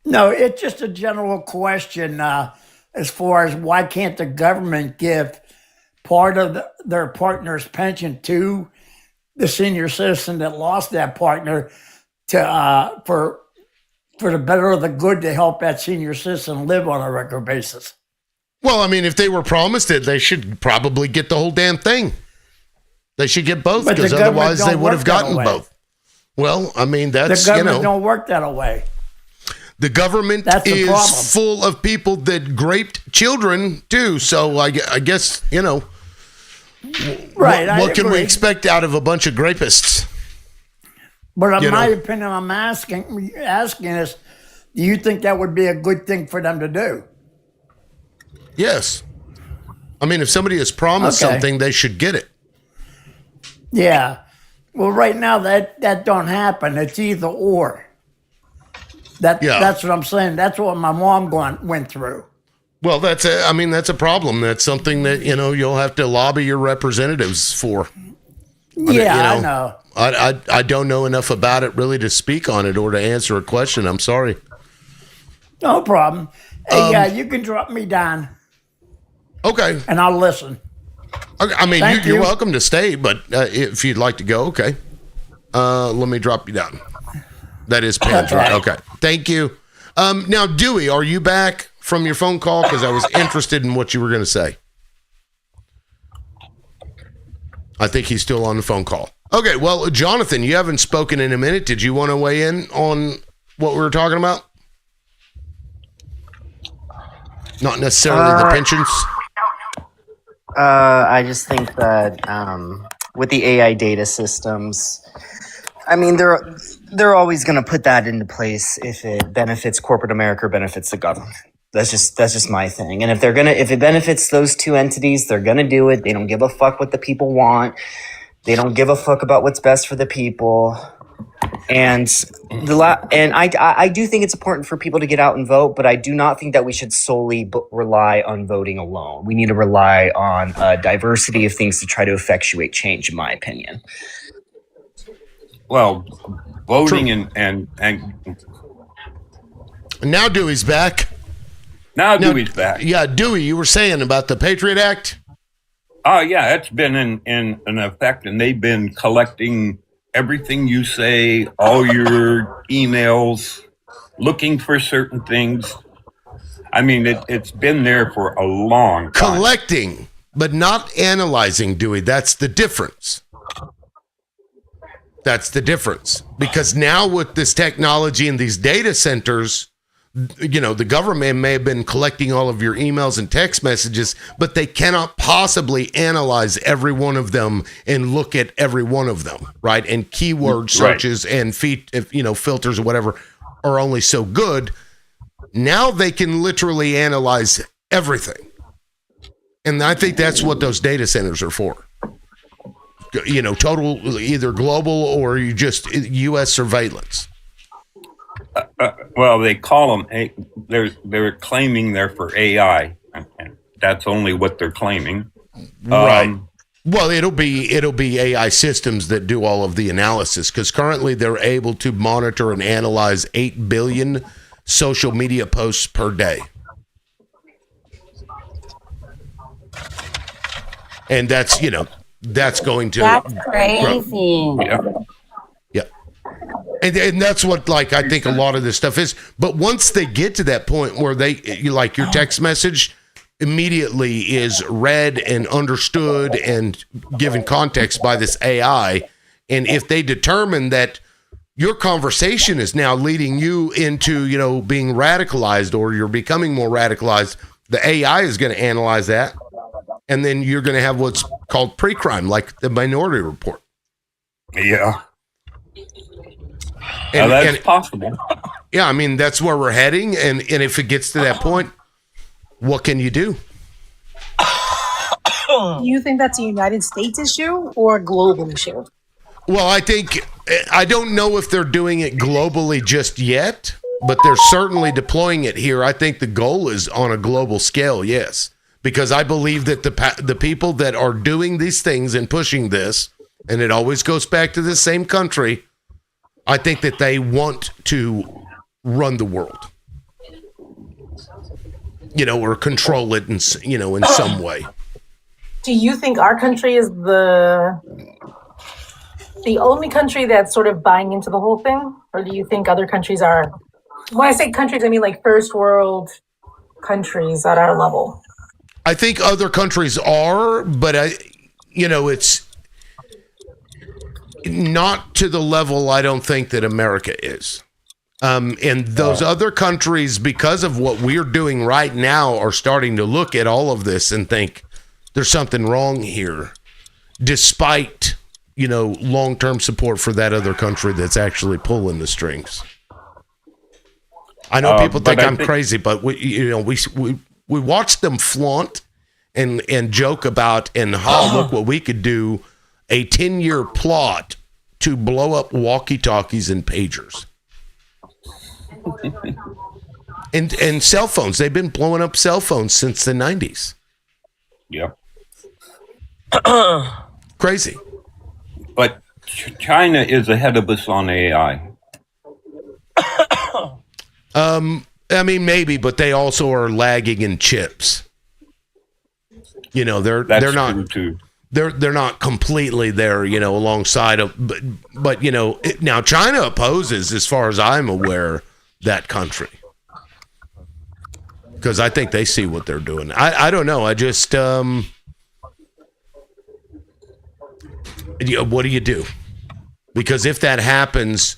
No, it's just a general question as far as why can't the government give part of their partner's pension to the senior citizen that lost that partner to for the better of the good to help that senior citizen live on a regular basis. Well, I mean, if they were promised it, they should probably get the whole damn thing. They should get both, because otherwise they would have gotten both. Well, I mean, that's, the government don't work that way. The government is full of people that raped children too. So I guess, right? What can we expect out of a bunch of rapists? But in my opinion, I'm asking is, do you think that would be a good thing for them to do? Yes. I mean, if somebody has promised something, they should get it. Yeah. Well, right now that don't happen. It's either or. That's what I'm saying. That's what my mom went through. Well, that's a problem. That's something that, you'll have to lobby your representatives for. Yeah, I know. I don't know enough about it really to speak on it or to answer a question. I'm sorry. No problem. Hey, you can drop me down. Okay. And I'll listen. Okay, I mean, you're welcome to stay, but if you'd like to go, okay. Let me drop you down. That is Panther. Okay. Thank you. Now, Dewey, are you back from your phone call? Because I was interested in what you were going to say. I think he's still on the phone call. Okay, well, Jonathan, you haven't spoken in a minute. Did you want to weigh in on what we were talking about? Not necessarily the pensions. I just think that with the AI data systems, I mean, they're always going to put that into place if it benefits corporate America or benefits the government. That's just my thing. And if it benefits those two entities, they're going to do it. They don't give a fuck what the people want. They don't give a fuck about what's best for the people. And I do think it's important for people to get out and vote, but I do not think that we should solely rely on voting alone. We need to rely on a diversity of things to try to effectuate change, in my opinion. Well, voting and now Dewey's back. Now Dewey's back. Yeah, Dewey, you were saying about the Patriot Act? Oh, yeah, it's been in effect, and they've been collecting everything you say, all your emails, looking for certain things. I mean, it's been there for a long time. Collecting, but not analyzing, Dewey. That's the difference. That's the difference. Because now with this technology and these data centers, you know, the government may have been collecting all of your emails and text messages, but they cannot possibly analyze every one of them and look at every one of them, right? And keyword searches and filters or whatever are only so good. Now they can literally analyze everything. And I think that's what those data centers are for. You know, total, either global or you just U.S. surveillance. Well, they call them. They're claiming they're for AI, and that's only what they're claiming. Right. Well, it'll be AI systems that do all of the analysis, because currently they're able to monitor and analyze 8 billion social media posts per day. And that's, you know, that's going to That's crazy. Yeah. And that's what, like, I think a lot of this stuff is. But once they get to that point where like your text message immediately is read and understood and given context by this AI, and if they determine that your conversation is now leading you into, you know, being radicalized, or you're becoming more radicalized, the AI is going to analyze that. And then you're going to have what's called pre-crime, like the Minority Report. Yeah. That's possible. Yeah, I mean, that's where we're heading. And if it gets to that point, what can you do? Do you think that's a United States issue or a global issue? Well, I don't know if they're doing it globally just yet, but they're certainly deploying it here. I think the goal is on a global scale, yes. Because I believe that the people that are doing these things and pushing this, and it always goes back to the same country, I think that they want to run the world, you know, or control it in some way. Do you think our country is the only country that's sort of buying into the whole thing? Or do you think other countries are, when I say countries, I mean like first world countries at our level? I think other countries are, but it's not to the level I don't think that America is. And those other countries, because of what we're doing right now, are starting to look at all of this and think there's something wrong here, despite, you know, long-term support for that other country that's actually pulling the strings. I know people think I'm crazy, but we watched them flaunt and joke about, and look what we could do, a 10-year plot to blow up walkie-talkies and pagers. and cell phones. They've been blowing up cell phones since the 90s. Yeah. Crazy. But China is ahead of us on AI. I mean, maybe, but they also are lagging in chips. You know, they're not too. They're not completely there, you know, alongside of, but you know, now China opposes, as far as I'm aware, that country, because I think they see what they're doing. I don't know. I just what do you do? Because if that happens,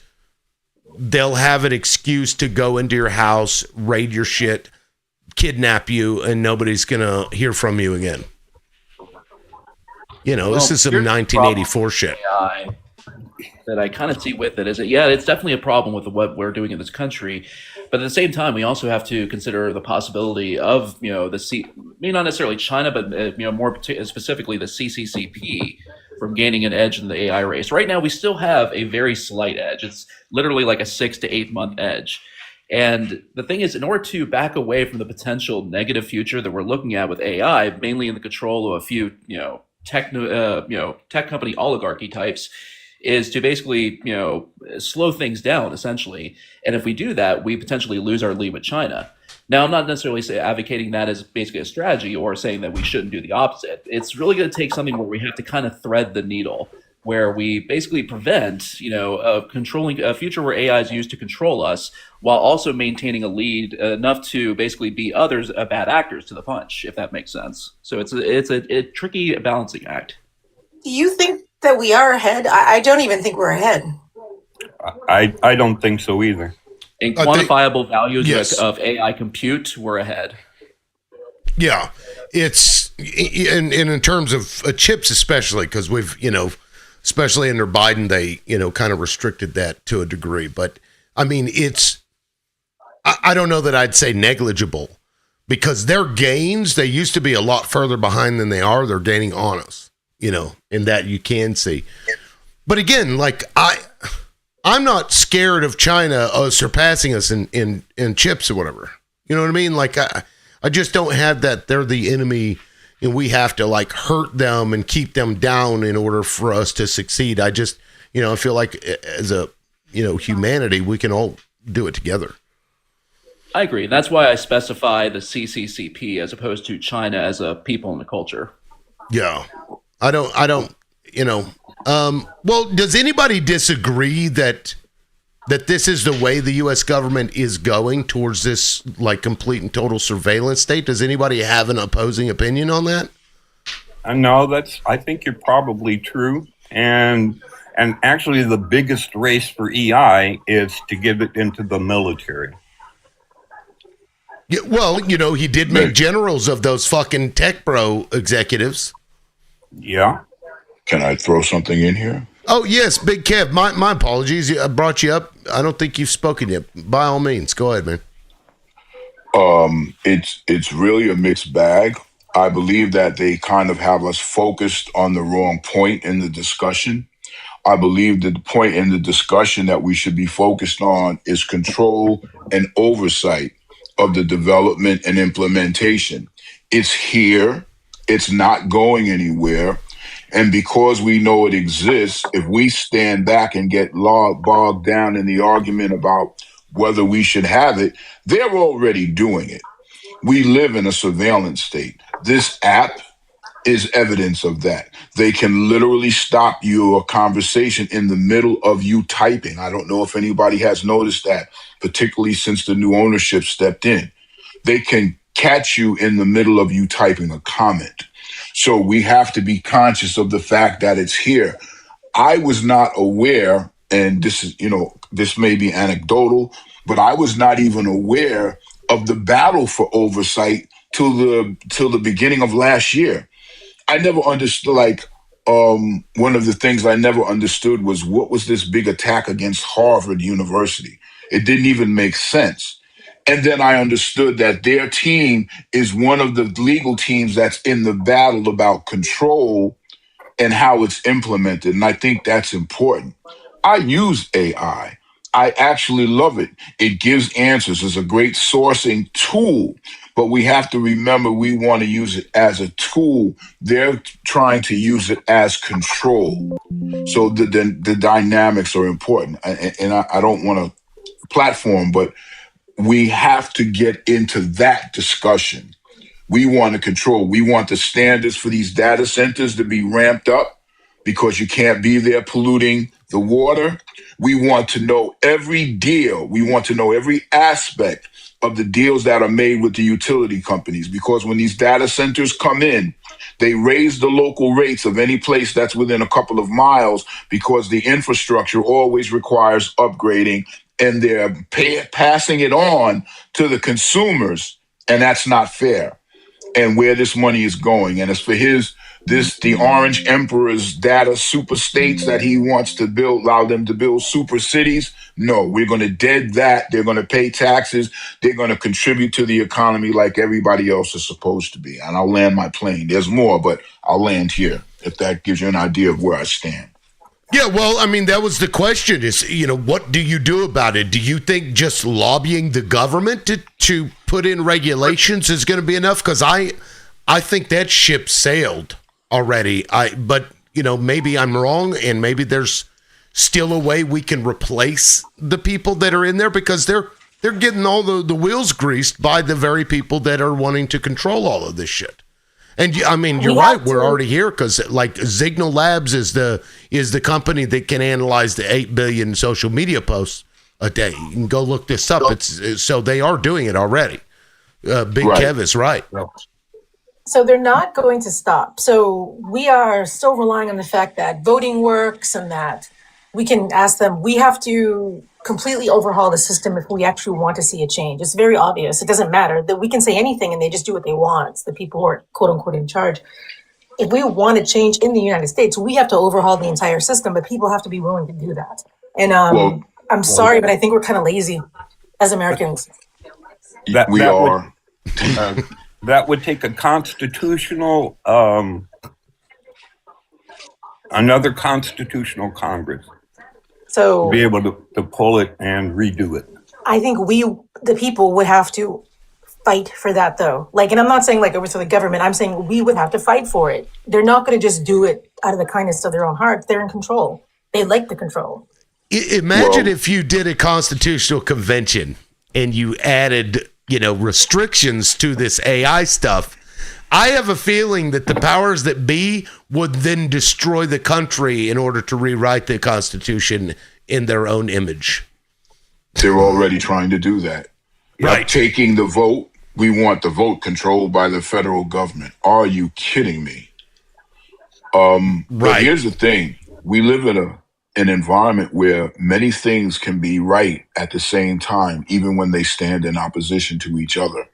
they'll have an excuse to go into your house, raid your shit, kidnap you, and nobody's gonna hear from you again. You know, this is some 1984 shit. AI that I kind of see with it is that, yeah, it's definitely a problem with what we're doing in this country. But at the same time, we also have to consider the possibility of, you know, not necessarily China, but, you know, more specifically the CCCP from gaining an edge in the AI race. Right now, we still have a very slight edge. It's literally like a 6 to 8 month edge. And the thing is, in order to back away from the potential negative future that we're looking at with AI, mainly in the control of a few, you know, tech company oligarchy types, is to basically, you know, slow things down essentially. And if we do that, we potentially lose our lead with China. Now, I'm not necessarily advocating that as basically a strategy or saying that we shouldn't do the opposite. It's really going to take something where we have to kind of thread the needle, where we basically prevent, controlling a future where AI is used to control us, while also maintaining a lead enough to basically be others bad actors to the punch, if that makes sense. So it's a tricky balancing act. Do you think that we are ahead? I don't even think we're ahead. I don't think so either. In quantifiable values Yes. of AI compute, we're ahead. Yeah, it's in terms of chips, especially because we've, especially under Biden, they, kind of restricted that to a degree. But I mean, I don't know that I'd say negligible, because their gains, they used to be a lot further behind than they are. They're gaining on us, in that you can see. But again, like I'm not scared of China surpassing us in chips or whatever. You know what I mean? Like I just don't have that they're the enemy and we have to like hurt them and keep them down in order for us to succeed. I just, I feel like as a, humanity, we can all do it together. I agree. That's why I specify the CCCP as opposed to China as a people and a culture. Yeah. I don't, well, does anybody disagree that this is the way the U.S. government is going towards this like complete and total surveillance state? Does anybody have an opposing opinion on that? No, I think you're probably true. And actually the biggest race for EI is to give it into the military. Yeah, well, he did make generals of those fucking tech bro executives. Yeah. Can I throw something in here? Oh, yes, Big Kev. My apologies. I brought you up. I don't think you've spoken yet. By all means, go ahead, man. It's really a mixed bag. I believe that they kind of have us focused on the wrong point in the discussion. I believe that the point in the discussion that we should be focused on is control and oversight of the development and implementation. It's here. It's not going anywhere. And because we know it exists, if we stand back and get bogged down in the argument about whether we should have it, they're already doing it. We live in a surveillance state. This app is evidence of that. They can literally stop your conversation in the middle of you typing. I don't know if anybody has noticed that, particularly since the new ownership stepped in. They can catch you in the middle of you typing a comment. So we have to be conscious of the fact that it's here. I was not aware, and this is, this may be anecdotal, but I was not even aware of the battle for oversight till the beginning of last year. I never understood, one of the things I never understood was what was this big attack against Harvard University? It didn't even make sense. And then I understood that their team is one of the legal teams that's in the battle about control and how it's implemented. And I think that's important. I use AI. I actually love it. It gives answers. It's a great sourcing tool, but we have to remember we want to use it as a tool. They're trying to use it as control. So the dynamics are important. And I don't want to platform, but we have to get into that discussion. We want to control. We want the standards for these data centers to be ramped up because you can't be there polluting the water. We want to know every deal. We want to know every aspect of the deals that are made with the utility companies, because when these data centers come in, they raise the local rates of any place that's within a couple of miles because the infrastructure always requires upgrading, and they're passing it on to the consumers, and that's not fair. And where this money is going, and it's for the Orange Emperor's data super states that he wants to build, allow them to build super cities. No, we're going to dead that. They're going to pay taxes. They're going to contribute to the economy like everybody else is supposed to be. And I'll land my plane. There's more, but I'll land here if that gives you an idea of where I stand. Yeah, well, I mean, that was the question is, what do you do about it? Do you think just lobbying the government to put in regulations is going to be enough? Because I think that ship sailed already. But maybe I'm wrong, and maybe there's still a way we can replace the people that are in there, because they're They're getting all the wheels greased by the very people that are wanting to control all of this shit. And I mean, you're right. We're already here because like Signal Labs is the company that can analyze the 8 billion social media posts a day. You can go look this up. So they are doing it already. Big Kev is right. So they're not going to stop. So we are still relying on the fact that voting works and that we can ask them. We have to completely overhaul the system if we actually want to see a change. It's very obvious. It doesn't matter that we can say anything and they just do what they want. It's the people who are quote unquote in charge. If we want to change in the United States, we have to overhaul the entire system, but people have to be willing to do that. And I'm sorry, but I think we're kind of lazy as Americans. That would take a constitutional, another constitutional Congress. So to be able to pull it and redo it. I think we, the people, would have to fight for that, though. Like, and I'm not saying like over to the government. I'm saying we would have to fight for it. They're not going to just do it out of the kindness of their own hearts. They're in control. They like the control. Imagine if you did a constitutional convention and you added, restrictions to this AI stuff. I have a feeling that the powers that be would then destroy the country in order to rewrite the Constitution in their own image. They're already trying to do that. Right. Taking the vote, we want the vote controlled by the federal government. Are you kidding me? But here's the thing. We live in an environment where many things can be right at the same time, even when they stand in opposition to each other.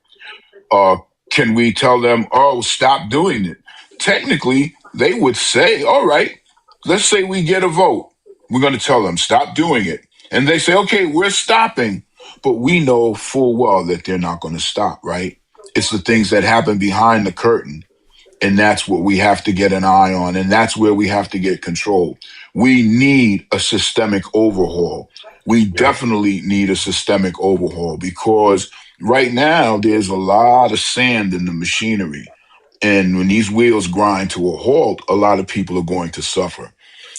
Can we tell them, stop doing it? Technically, they would say, all right, let's say we get a vote. We're going to tell them, stop doing it. And they say, okay, we're stopping. But we know full well that they're not going to stop, right? It's the things that happen behind the curtain. And that's what we have to get an eye on. And that's where we have to get control. We need a systemic overhaul. We definitely need a systemic overhaul because right now there's a lot of sand in the machinery. And when these wheels grind to a halt, a lot of people are going to suffer.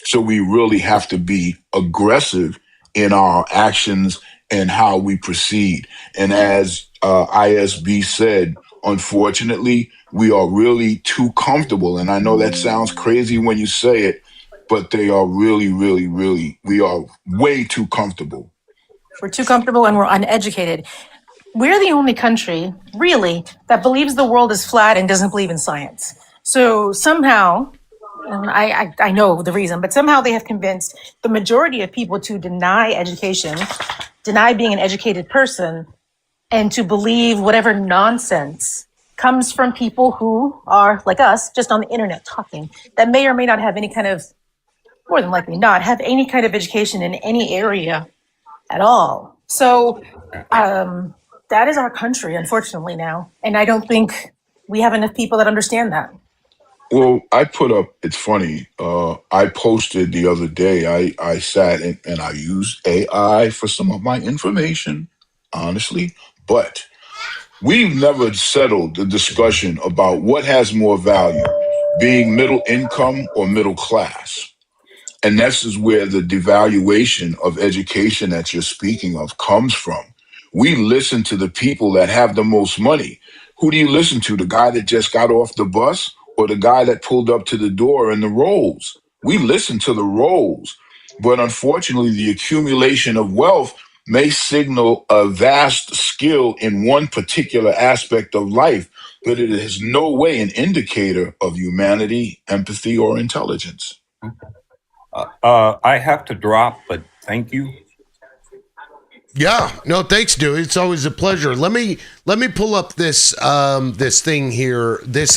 So we really have to be aggressive in our actions and how we proceed. And as ISB said, unfortunately, we are really too comfortable. And I know that sounds crazy when you say it, but they are really, really, really, we are way too comfortable. We're too comfortable and we're uneducated. We're the only country, really, that believes the world is flat and doesn't believe in science. So somehow, and I know the reason, but somehow they have convinced the majority of people to deny education, deny being an educated person, and to believe whatever nonsense comes from people who are, like us, just on the internet talking, that may or may not have any kind of, more than likely not, have any kind of education in any area at all. So that is our country, unfortunately, now. And I don't think we have enough people that understand that. Well, I put up, it's funny, I posted the other day, I sat and I used AI for some of my information, honestly, but we've never settled the discussion about what has more value, being middle income or middle class. And this is where the devaluation of education that you're speaking of comes from. We listen to the people that have the most money. Who do you listen to? The guy that just got off the bus or the guy that pulled up to the door in the Rolls? We listen to the Rolls. But unfortunately, the accumulation of wealth may signal a vast skill in one particular aspect of life, but it is no way an indicator of humanity, empathy, or intelligence. I have to drop, but thank you. Yeah, no, thanks, dude. It's always a pleasure. Let me pull up this this thing here. This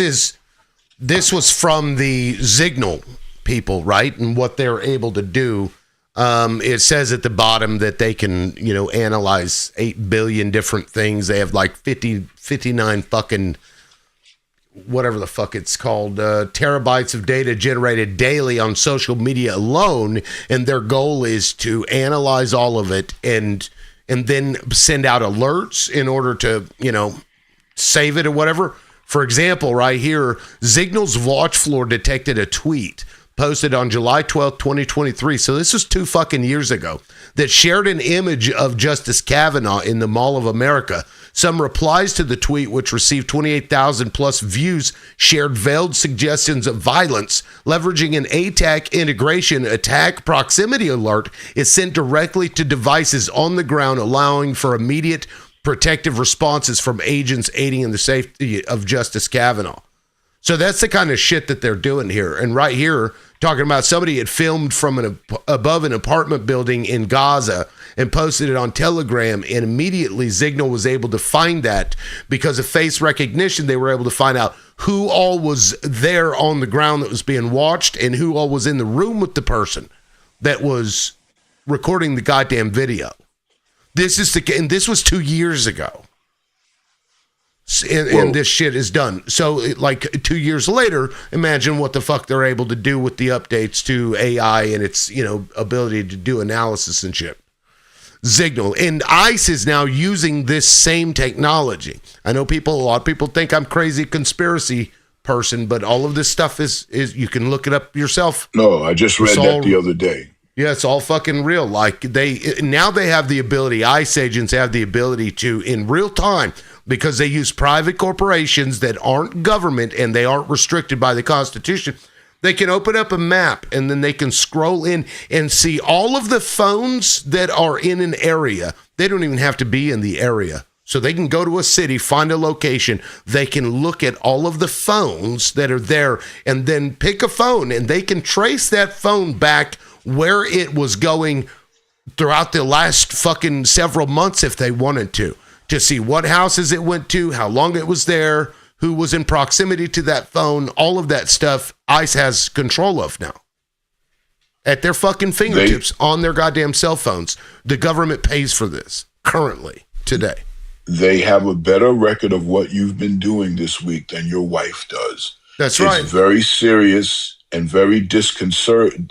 was from the Signal people, right? And what they're able to do. It says at the bottom that they can, analyze 8 billion different things. They have like 59 fucking whatever the fuck it's called, terabytes of data generated daily on social media alone. And their goal is to analyze all of it and then send out alerts in order to, save it or whatever. For example, right here, Signal's watch floor detected a tweet posted on July 12th, 2023. So this was 2 fucking years ago, that shared an image of Justice Kavanaugh in the Mall of America. Some replies to the tweet, which received 28,000 plus views, shared veiled suggestions of violence. Leveraging an ATAC integration, attack proximity alert is sent directly to devices on the ground, allowing for immediate protective responses from agents aiding in the safety of Justice Kavanaugh. So that's the kind of shit that they're doing here. And right here, talking about somebody had filmed from above an apartment building in Gaza and posted it on Telegram, and immediately Signal was able to find that because of face recognition. They were able to find out who all was there on the ground that was being watched and who all was in the room with the person that was recording the goddamn video. This was 2 years ago. And this shit is done. So, like 2 years later, imagine what the fuck they're able to do with the updates to AI and its, ability to do analysis and shit. Signal. And ICE is now using this same technology. I know a lot of people think I'm crazy conspiracy person, but all of this stuff is you can look it up yourself. No, I just read that the other day. Yeah, it's all fucking real. Like they have the ability, ICE agents have the ability to, in real time, because they use private corporations that aren't government and they aren't restricted by the Constitution, they can open up a map and then they can scroll in and see all of the phones that are in an area. They don't even have to be in the area. So they can go to a city, find a location. They can look at all of the phones that are there and then pick a phone, and they can trace that phone back where it was going throughout the last fucking several months if they wanted to see what houses it went to, how long it was there, who was in proximity to that phone. All of that stuff ICE has control of now at their fucking fingertips on their goddamn cell phones. The government pays for this currently today. They have a better record of what you've been doing this week than your wife does. That's right. It's very serious and very disconcerting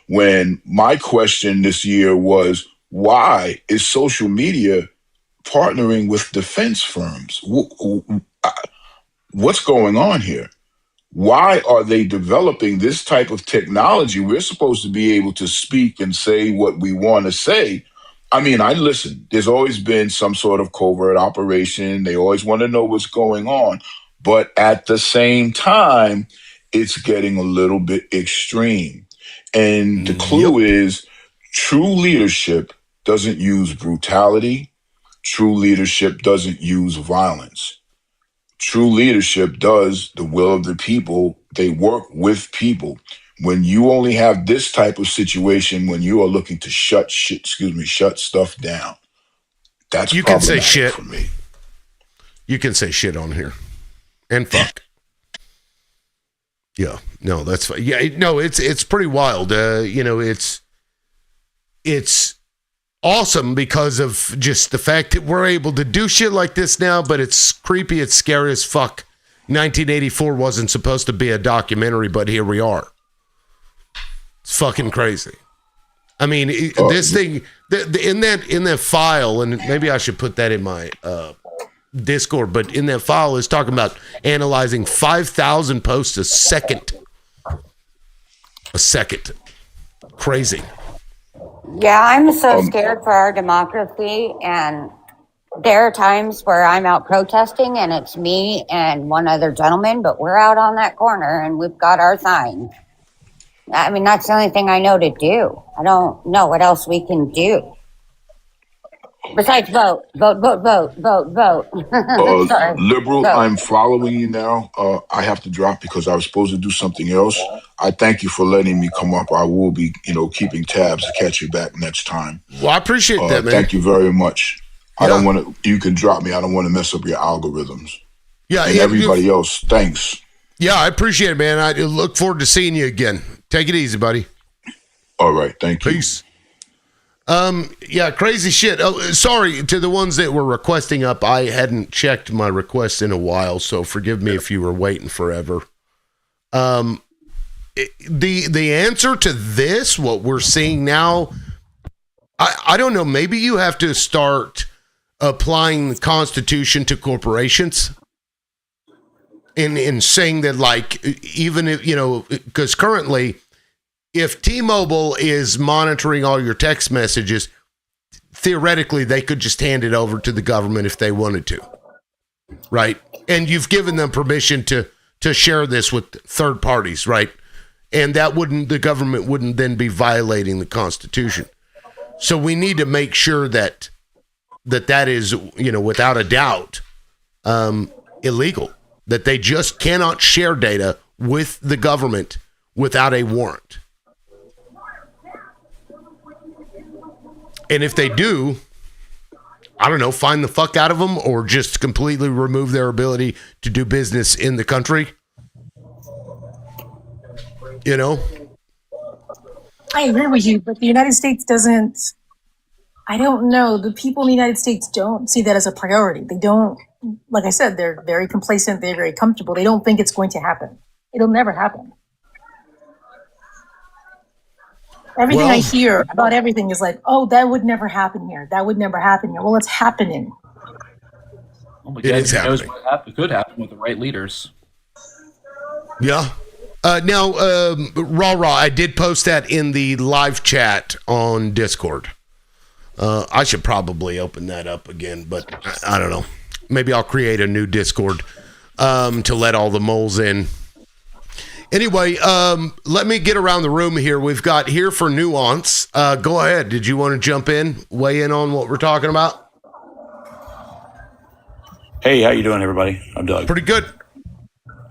when my question this year was, why is social media partnering with defense firms? What's going on here? Why are they developing this type of technology? We're supposed to be able to speak and say what we want to say. I mean, listen, there's always been some sort of covert operation. They always want to know what's going on. But at the same time, it's getting a little bit extreme. And the clue is true leadership doesn't use brutality. True leadership doesn't use violence. True leadership does the will of the people. They work with people. When you only have this type of situation, when you are looking to shut stuff down, that's you can say shit for me. You can say shit on here, and fuck. Yeah, no, that's fine. Yeah, no, it's pretty wild. It's awesome because of just the fact that we're able to do shit like this now, but it's creepy, it's scary as fuck. 1984 wasn't supposed to be a documentary, but here we are. It's fucking crazy. I mean, this thing in that file, and maybe I should put that in my Discord, but in that file is talking about analyzing 5,000 posts a second. Crazy. Yeah, I'm so scared for our democracy, and there are times where I'm out protesting and it's me and one other gentleman, but we're out on that corner and we've got our sign. I mean, that's the only thing I know to do. I don't know what else we can do. Besides vote. Sorry. Liberal, Vote. I'm following you now. I have to drop because I was supposed to do something else. I thank you for letting me come up. I will be, keeping tabs to catch you back next time. Well, I appreciate that, man. Thank you very much. Yeah. I don't want to. You can drop me. I don't want to mess up your algorithms. Yeah, and everybody else. Thanks. Yeah, I appreciate it, man. I look forward to seeing you again. Take it easy, buddy. All right, thank you. Peace. Yeah, crazy shit. Oh, sorry to the ones that were requesting up. I hadn't checked my requests in a while, so forgive me if you were waiting forever. The answer to this, what we're seeing now, I don't know. Maybe you have to start applying the Constitution to corporations. in saying that, like, even if, because currently, if T-Mobile is monitoring all your text messages, theoretically, they could just hand it over to the government if they wanted to, right? And you've given them permission to share this with third parties, right? And the government wouldn't then be violating the Constitution. So we need to make sure that is, without a doubt, illegal. That they just cannot share data with the government without a warrant. And if they do, I don't know, find the fuck out of them or just completely remove their ability to do business in the country. I agree with you, but the United States doesn't, I don't know, the people in the United States don't see that as a priority. They don't, like I said, they're very complacent, they're very comfortable. They don't think it's going to happen. It'll never happen. Everything I hear about everything is like, oh, that would never happen here. That would never happen here. Well, it's happening. Oh my God, who knows what could happen with the right leaders. Yeah. Now, Raw, I did post that in the live chat on Discord. I should probably open that up again, but I don't know. Maybe I'll create a new Discord to let all the moles in. Anyway, let me get around the room here. We've got Here for Nuance. Go ahead. Did you want to jump in, weigh in on what we're talking about? Hey, how you doing, everybody? I'm Doug. Pretty good.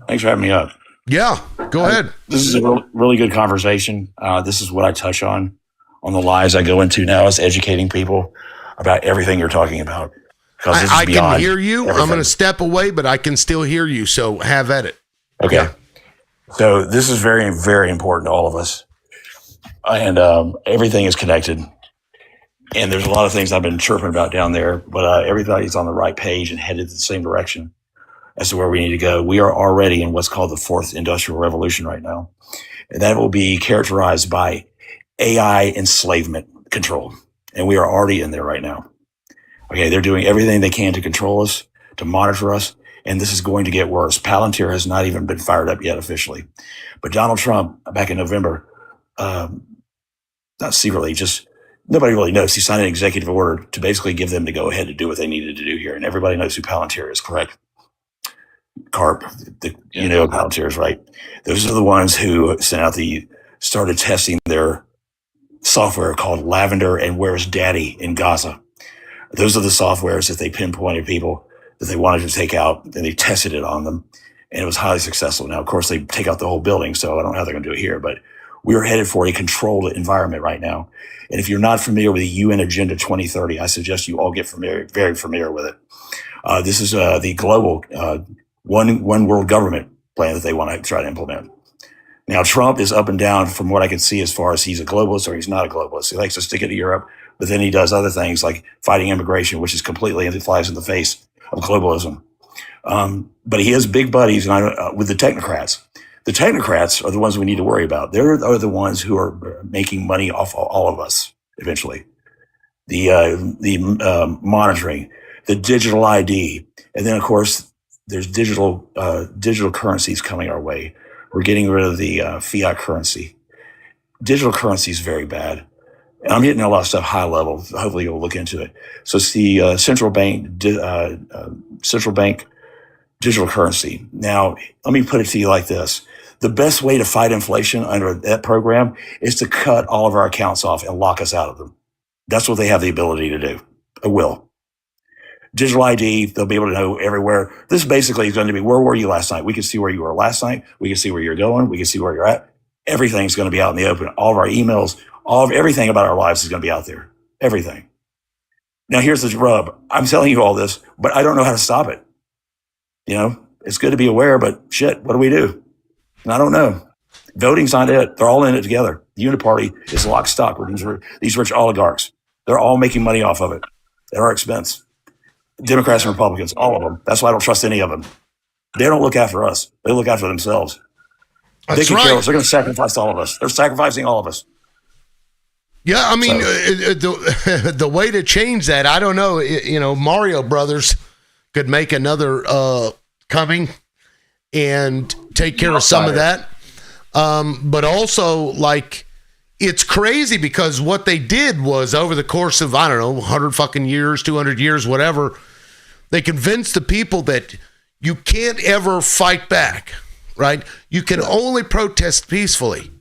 Thanks for having me up. Yeah, go ahead. This is a really good conversation. This is what I touch on the lives I go into now, is educating people about everything you're talking about. Because this is I can beyond hear you. everything. I'm going to step away, but I can still hear you, so have at it. Okay. Yeah. So this is very, very important to all of us. And everything is connected. And there's a lot of things I've been chirping about down there, but everybody's on the right page and headed in the same direction as to where we need to go. We are already in what's called the fourth industrial revolution right now. And that will be characterized by AI enslavement control. And we are already in there right now. Okay, they're doing everything they can to control us, to monitor us, and this is going to get worse. Palantir has not even been fired up yet officially. But Donald Trump, back in November, not secretly, just nobody really knows, he signed an executive order to basically give them to go ahead to do what they needed to do here. And everybody knows who Palantir is, correct? CARP, you know Palantir is, right? Those are the ones who started testing their software called Lavender and Where's Daddy in Gaza. Those are the softwares that they pinpointed people that they wanted to take out, and they tested it on them, and it was highly successful. Now, of course, they take out the whole building, so I don't know how they're going to do it here, but we are headed for a controlled environment right now. And if you're not familiar with the UN Agenda 2030, I suggest you all get very familiar with it. This is the global one world government plan that they want to try to implement. Now, Trump is up and down from what I can see as far as he's a globalist or he's not a globalist. He likes to stick it to Europe, but then he does other things like fighting immigration, which is completely flies in the face of globalism. But he has big buddies with the technocrats. The technocrats are the ones we need to worry about. They're the ones who are making money off all of us eventually. The monitoring, the digital ID, and then of course there's digital currencies coming our way. We're getting rid of the fiat currency. Digital currency is very bad. And I'm hitting a lot of stuff high level. Hopefully you'll look into it. So it's the central bank digital currency. Now, let me put it to you like this. The best way to fight inflation under that program is to cut all of our accounts off and lock us out of them. That's what they have the ability to do. It will. Digital ID, they'll be able to know everywhere. This basically is going to be, where were you last night? We can see where you were last night. We can see where you're going. We can see where you're at. Everything's going to be out in the open. All of our emails, everything about our lives is going to be out there. Everything. Now, here's the rub. I'm telling you all this, but I don't know how to stop it. You know, it's good to be aware, but shit, what do we do? And I don't know. Voting's not it. They're all in it together. The Uniparty is lock stock with these rich oligarchs. They're all making money off of it at our expense. Democrats and Republicans, all of them. That's why I don't trust any of them. They don't look after us. They look after themselves. They can kill us. They're going to sacrifice all of us. They're sacrificing all of us. Yeah, I mean, the way to change that, I don't know. Mario Brothers could make another coming, and take care of some of that. But also, like, it's crazy because what they did was over the course of, I don't know, 100 fucking years, 200 years, whatever, they convinced the people that you can't ever fight back, right? You can only protest peacefully.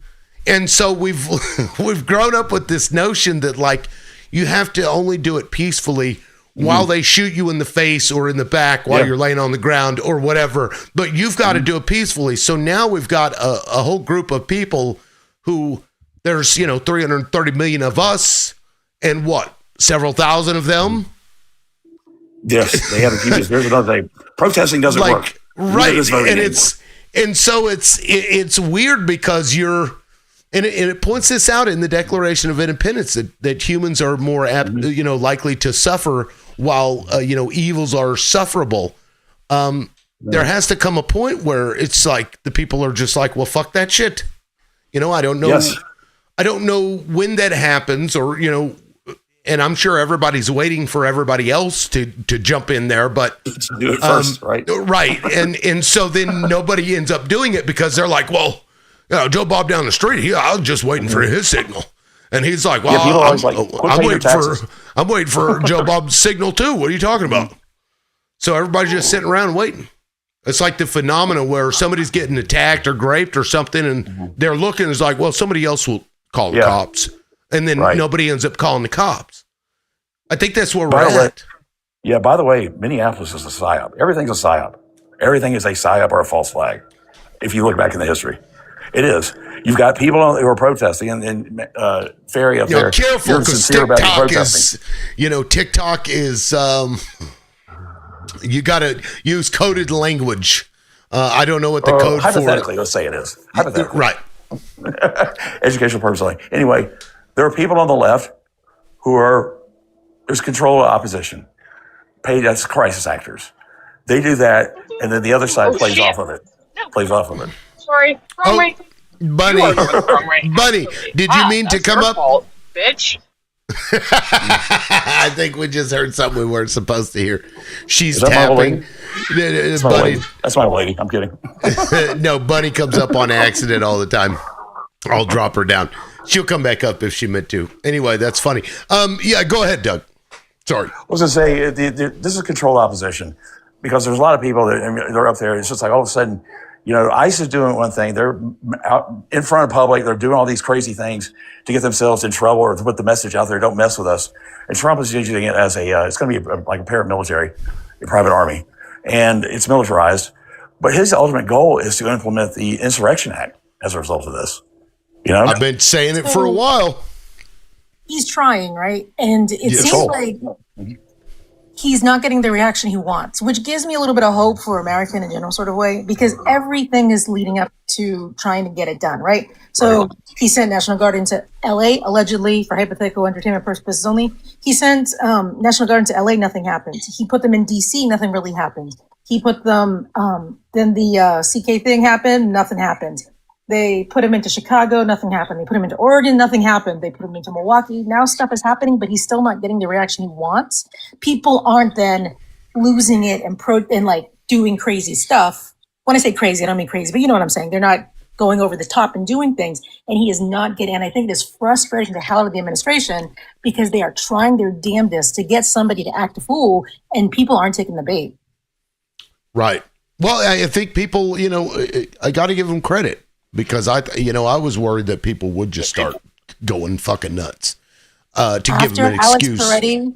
And so we've grown up with this notion that, like, you have to only do it peacefully while they shoot you in the face or in the back while you're laying on the ground or whatever. But you've got to do it peacefully. So now we've got a whole group of people who there's, 330 million of us and what, several thousand of them? Yes, they haven't used. Here's another thing. Protesting doesn't work. Right. And so it's weird because and it points this out in the Declaration of Independence that humans are more likely to suffer while evils are sufferable. There has to come a point where it's like the people are just like, well, fuck that shit. I don't know. Yes. I don't know when that happens, or and I'm sure everybody's waiting for everybody else to jump in there, but do it first, right? Right, and so then nobody ends up doing it because they're like, well, Joe Bob down the street, I was just waiting for his signal. And he's like, well, I'm waiting for Joe Bob's signal too. What are you talking about? So everybody's just sitting around waiting. It's like the phenomena where somebody's getting attacked or raped or something, and they're looking, it's like, well, somebody else will call the cops. And then nobody ends up calling the cops. I think that's where we're at. Yeah, by the way, Minneapolis is a psyop. Everything's a psyop. Everything is a psyop or a false flag. If you look back in the history, it is. You've got people who are protesting, and Ferry up there. Careful, because TikTok is, you got to use coded language. I don't know what the code hypothetically, let's say it is. Hypothetically. Right. Educational purpose only. Anyway, there are people on the left who there's control of opposition, paid as crisis actors. They do that, and then the other side plays off of it. Sorry. Wrong way. Buddy, did you mean to come up? Fault, bitch. I think we just heard something we weren't supposed to hear. She's Is that tapping. That's my lady. I'm kidding. No, Bunny comes up on accident all the time. I'll drop her down. She'll come back up if she meant to. Anyway, that's funny. Yeah, go ahead, Doug. Sorry. I was going to say, this is controlled opposition because there's a lot of people they're up there. It's just like all of a sudden, ICE is doing one thing. They're out in front of public. They're doing all these crazy things to get themselves in trouble or to put the message out there, don't mess with us. And Trump is using it as it's going to be like a paramilitary, a private army. And it's militarized. But his ultimate goal is to implement the Insurrection Act as a result of this. I've been saying it for a while. He's trying, right? And it seems like he's not getting the reaction he wants, which gives me a little bit of hope for America in a general sort of way, because everything is leading up to trying to get it done, right? So he sent National Guard into LA, allegedly for hypothetical entertainment purposes only. He sent National Guard into LA, nothing happened. He put them in DC, nothing really happened. He put them, then the CK thing happened, nothing happened. They put him into Chicago, nothing happened. They put him into Oregon, nothing happened. They put him into Milwaukee. Now stuff is happening, but he's still not getting the reaction he wants. People aren't then losing it and like doing crazy stuff. When I say crazy, I don't mean crazy, but you know what I'm saying. They're not going over the top and doing things, and he is not getting. And I think it is frustrating the hell out of the administration because they are trying their damnedest to get somebody to act a fool, and people aren't taking the bait. Right. Well, I think people, I got to give them credit. Because I was worried that people would just start going fucking nuts to give them an excuse. After Alex Peretti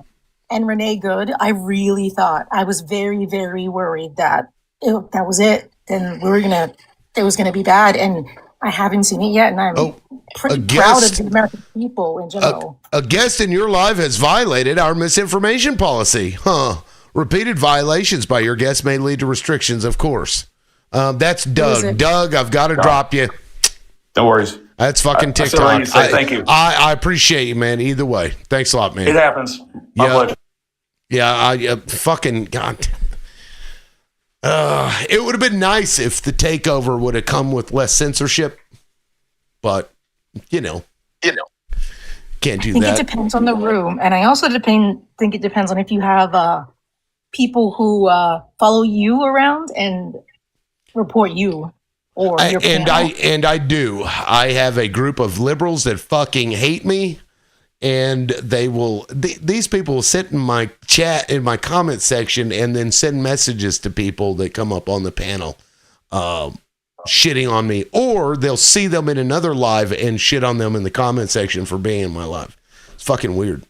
and Renee Good, I really thought, I was very, very worried that that was it. Then it was gonna be bad, and I haven't seen it yet, and I'm pretty proud of the American people in general. A guest in your live has violated our misinformation policy, huh? Repeated violations by your guest may lead to restrictions, of course. That's Doug. Doug, I've got to drop you. No worries. That's fucking TikTok. Thank you. I appreciate you, man. Either way. Thanks a lot, man. It happens. Yeah, fucking God. It would have been nice if the takeover would have come with less censorship. But, can't do I think that. it depends on the room. And I also think it depends on if you have people who follow you around and report you or your and panel. I do. I have a group of liberals that fucking hate me, and they will. These people will sit in my chat, in my comment section, and then send messages to people that come up on the panel, shitting on me, or they'll see them in another live and shit on them in the comment section for being in my live. It's fucking weird.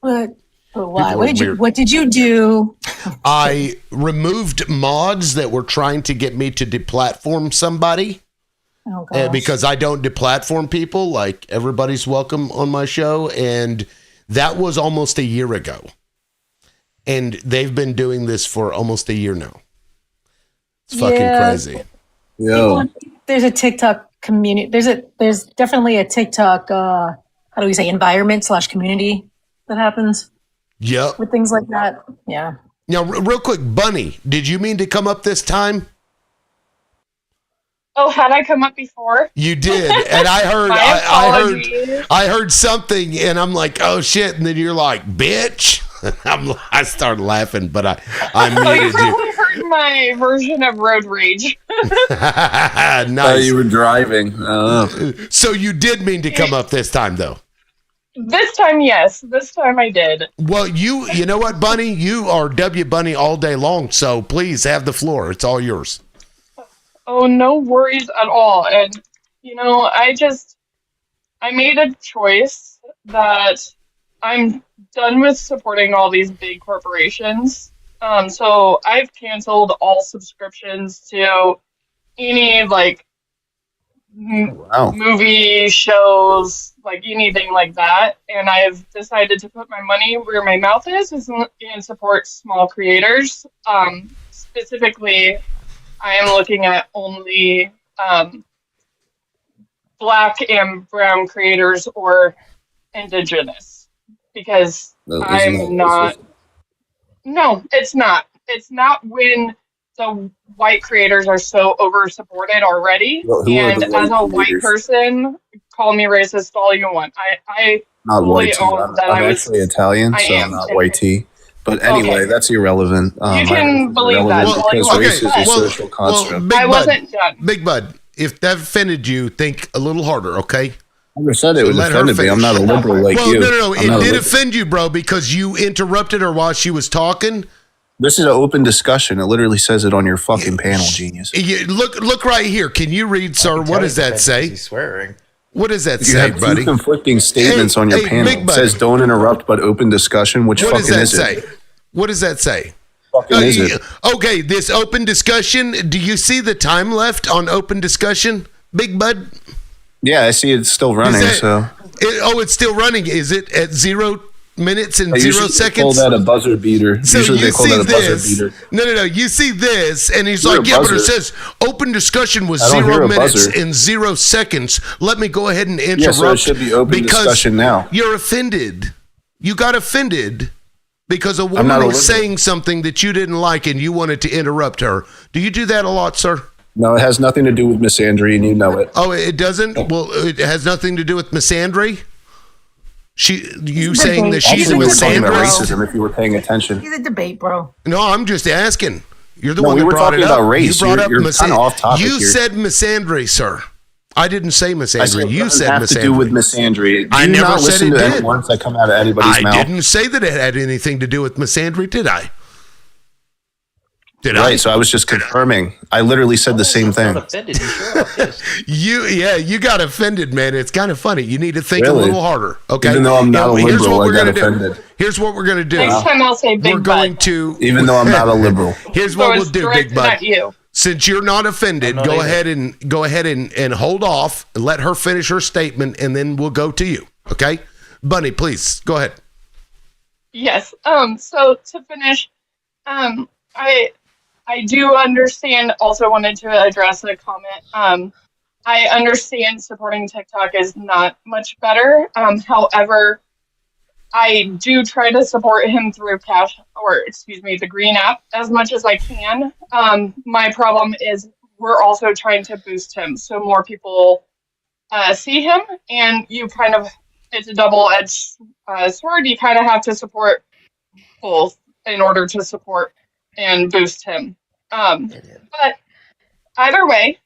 But why? People are What did you do? I removed mods that were trying to get me to deplatform somebody. Oh, gosh. Because I don't deplatform people. Like, everybody's welcome on my show. And that was almost a year ago. And they've been doing this for almost a year now. It's fucking crazy. There's a TikTok community. There's definitely a TikTok, how do we say, environment / community that happens. Yep. With things like that. Yeah. Now, real quick, Bunny, did you mean to come up this time? Oh, had I come up before? You did, and I heard, I heard something, and I'm like, oh shit, and then you're like, bitch. I started laughing, but I Oh, you muted probably heard my version of road rage. Nice. You were driving. So you did mean to come up this time, though. This time, yes. This time I did. Well, you know what, Bunny? You are W Bunny all day long, so please have the floor. It's all yours. Oh, no worries at all. And, I made a choice that I'm done with supporting all these big corporations. So I've canceled all subscriptions to any, movie shows, anything like that. And I've decided to put my money where my mouth is and support small creators. Specifically, I am looking at only Black and brown creators or Indigenous, because I'm not. No, it's not. It's not when the white creators are so over supported already. And as a white person, call me racist all you want. I not fully white tea. own that I'm I was. actually Italian, so I'm not white tea. But anyway, that's irrelevant. You can believe that. Because race is a social construct. Big I Bud, wasn't done. Big Bud, if that offended you, think a little harder, okay? I never said it would Let her offend me. I'm not a finish. liberal like well, you. No, I'm not it a did liberal. offend you, bro, because you interrupted her while she was talking. This is an open discussion. It literally says it on your fucking panel, genius. Look right here. Can you read, sir? What does that say? Swearing. What does that You say, have buddy? two conflicting statements on your panel. Big It Bud. says don't interrupt, but open discussion. Which What does fucking that is say? it? What does that say? Fucking is it? Okay, this open discussion. Do you see the time left on open discussion, Big Bud? Yeah, I see it's still running. It's still running. Is it at 0 minutes and 0 Usually they seconds? call that a buzzer beater. So Usually you they call see that a buzzer this. beater. No. You see this, and he's You're like, a yeah, but it buzzer. says open discussion was I don't 0 hear a minutes buzzer. and 0 seconds. Let me go ahead and interrupt. Yeah, so it should be open because discussion now. You're offended. You got offended because a I'm woman not a was liberal. saying something that you didn't like, and you wanted to interrupt her. Do you do that a lot, sir? No, it has nothing to do with misandry, and you know it. Oh, it doesn't? Well, it has nothing to do with misandry? You saying that she's a Actually, we were talking about misandrist? racism. If you were paying attention. It's a debate, bro. No, I'm just asking. You're the No, one we that were brought talking it up. about race. You brought up You're kinda off topic You here. said misandry, sir. I didn't say I misandry. said You it said doesn't have to do with misandry. Do I you never not said listen it to did. any words that come out of anybody's I mouth? didn't say that it had anything to do with misandry, did I? Did I? Right, so I was just confirming. I literally said the same thing. You got offended, man. It's kind of funny. You need to think a Really? little harder, okay? Even though I'm not a Here's liberal, what I we're got gonna do. offended. Here's what we're gonna do. Next time I'll say big We're going to. Even though I'm not a liberal. Here's So what we'll it's do, Big directed Bud. at you. Since you're not offended, I'm not go ahead and hold off and let her finish her statement, and then we'll go to you. Okay, Bunny, please go ahead. Yes. So to finish, I do understand. Also wanted to address a comment. I understand supporting TikTok is not much better. However, I do try to support him through the Green app as much as I can. My problem is we're also trying to boost him so more people see him, and it's a double-edged sword. You kind of have to support both in order to support and boost him. But either way,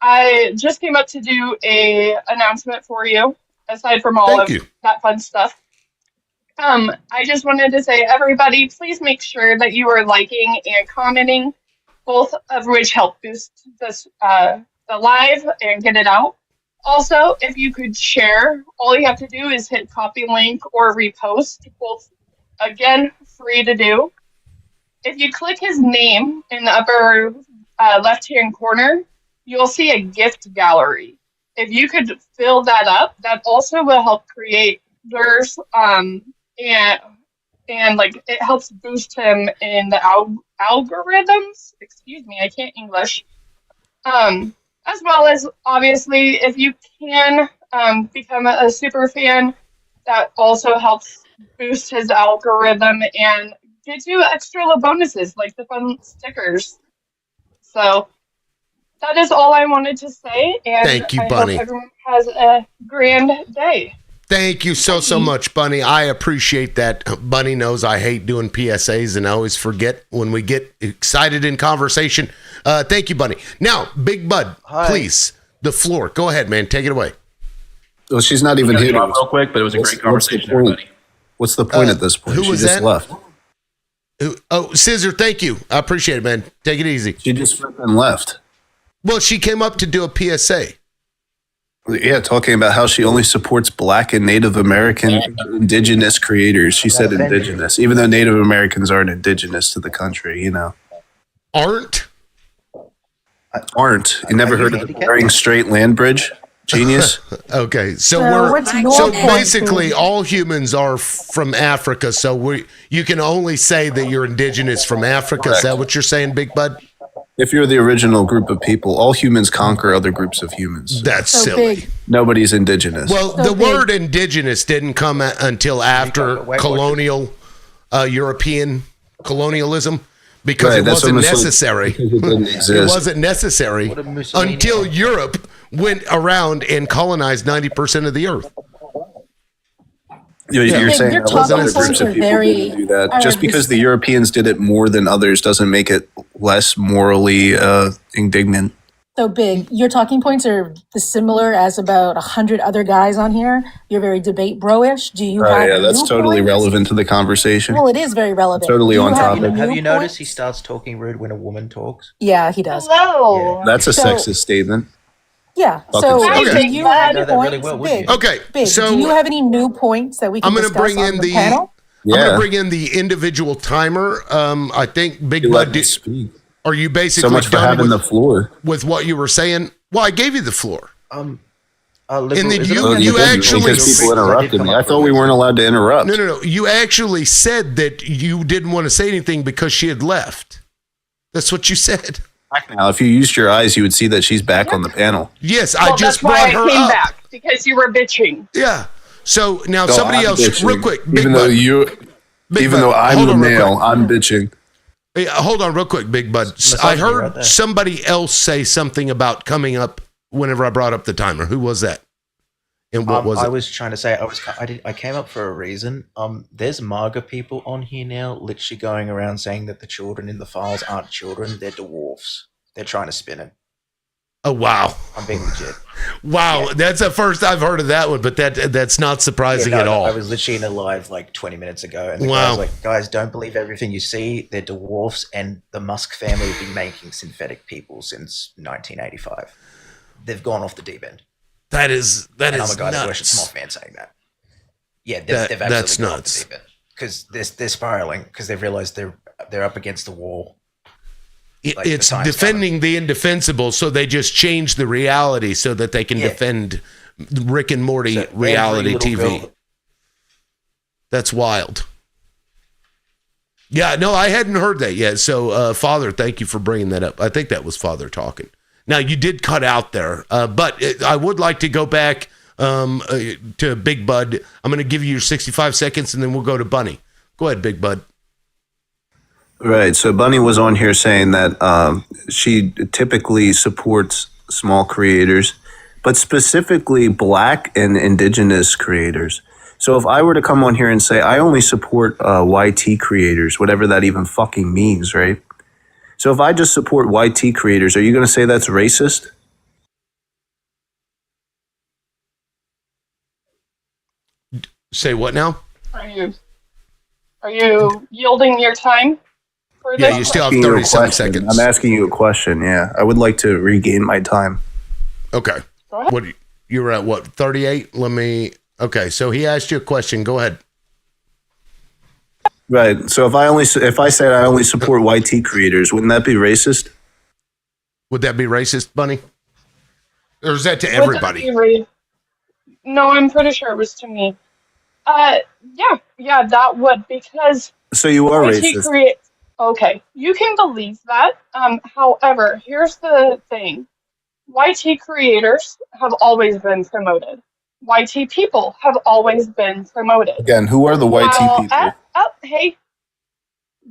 I just came up to do a announcement for you, aside from all Thank of you. that fun stuff. I just wanted to say, everybody, please make sure that you are liking and commenting, both of which help boost this the live and get it out. Also, if you could share, all you have to do is hit copy link or repost, both, again, free to do. If you click his name in the upper left-hand corner, you'll see a gift gallery. If you could fill that up, that also will help create yours, and like it helps boost him in the algorithms. Excuse me, I can't English. As well as, obviously, if you can become a super fan, that also helps boost his algorithm and gives you extra little bonuses like the fun stickers. So that is all I wanted to say, and Thank you, I Bunny. hope everyone has a grand day. Thank you so much, Bunny. I appreciate that. Bunny knows I hate doing PSAs and I always forget when we get excited in conversation. Thank you, Bunny. Now, Big Bud, please, the floor. Go ahead, man. Take it away. Well, she's not even I'm gonna here. drop real quick, but it was a great conversation, everybody. What's the point at this point? Who She was just that? left. Oh, Scissor, thank you. I appreciate it, man. Take it easy. She just flipped and left. Well, she came up to do a PSA. Yeah, talking about how she only supports Black and Native American indigenous creators. She said indigenous, even though Native Americans aren't indigenous to the country, you know. Aren't? You never heard of the Bering Strait Land Bridge? Genius. Okay, so what's your so point, basically Steve? all humans are from Africa. So you can only say that you're indigenous from Africa. Is that what you're saying, Big Bud? If you're the original group of people, all humans conquer other groups of humans. That's So silly. big. Nobody's indigenous. Well, So the big. word indigenous didn't come until after colonial European colonialism because Right, it that's wasn't almost like- necessary. because it didn't It exist. wasn't necessary until Europe went around and colonized 90% of the earth. You're Yeah, saying your that other talking groups points of are people very- didn't do that. are Just because dis- the Europeans did it more than others doesn't make it less morally indignant. So big. Your talking points are similar as about 100 other guys on here. You're very debate bro-ish. Do you have Yeah, that's new totally points? relevant to the conversation. Well, it is very relevant. Totally Do you on have topic. new Have you noticed he points? starts talking rude when a woman talks? Yeah, he does. Hello. That's a So- sexist statement. Yeah. Fucking So sexist. do you have know any that really points? well, wouldn't Big. you? Okay, Big. so Do you have any new points that we can I'm going to discuss bring on in the panel? I'm going Yeah. to bring in the individual timer. I think Big You let Bud, me speak. are you So basically much for done having with, the floor. with what you were saying? Well, I gave you the floor. Liberal, And then is it you- okay Well, to you do didn't, actually- because people I did interrupted come me. up I with thought we it. weren't allowed to interrupt. No. You actually said that you didn't want to say anything because she had left. That's what you said. Now, if you used your eyes, you would see that she's back on the panel. Yes, Well, I just that's why brought her I came up. back, because you were bitching. Yeah. So now No, somebody I'm else, bitching. real quick. Big Even though Bud. Big even Bud, though I'm hold the on real male, quick. I'm bitching. Hey, hold on, real quick, Big Bud. I Misogyny heard right there. somebody else say something about coming up whenever I brought up the timer. Who was that? And what was I it? was trying to say I came up for a reason. There's MAGA people on here now, literally going around saying that the children in the files aren't children; they're dwarfs. They're trying to spin it. Oh wow! I'm being legit. Wow, that's the first I've heard of that one, but that's not surprising Yeah, no, at all. I was literally in a live like 20 minutes ago, and the Wow. guy was like, "Guys, don't believe everything you see. They're dwarfs, and the Musk family have been making synthetic people since 1985. They've gone off the deep end." That is and I'm a guy that worships nuts. Mothman saying that. Yeah, they've That's absolutely gone off nuts. the deep end because they're spiraling because they've realized they're up against the wall. Like, the It's time's defending the indefensible, so they just change the reality so that they can Yeah. defend Rick and Morty So reality every little TV. girl- That's wild. Yeah, no, I hadn't heard that yet. So, Father, thank you for bringing that up. I think that was Father talking. Now, you did cut out there, but I would like to go back to Big Bud. I'm going to give you your 65 seconds, and then we'll go to Bunny. Go ahead, Big Bud. Right. So Bunny was on here saying that she typically supports small creators, but specifically Black and Indigenous creators. So if I were to come on here and say I only support YT creators, whatever that even fucking means, right? So if I just support YT creators, are you going to say that's racist? Say what now? Are you yielding your time for Yeah, this? you still have Asking you a 37 question. seconds. I'm asking you a question. Yeah, I would like to regain my time. Okay. Go ahead. What you were at? What 38? Let me. Okay, so he asked you a question. Go ahead. Right. So if I said I only support YT creators, wouldn't that be racist? Would that be racist, Bunny? Or is that to Would that everybody? be No, I'm pretty sure it was to me. Yeah, that would, because So you are YT racist. create. Okay, you can believe that. However, here's the thing: YT creators have always been promoted. YT people have always been promoted. Again, who are the YT Now, people? hey,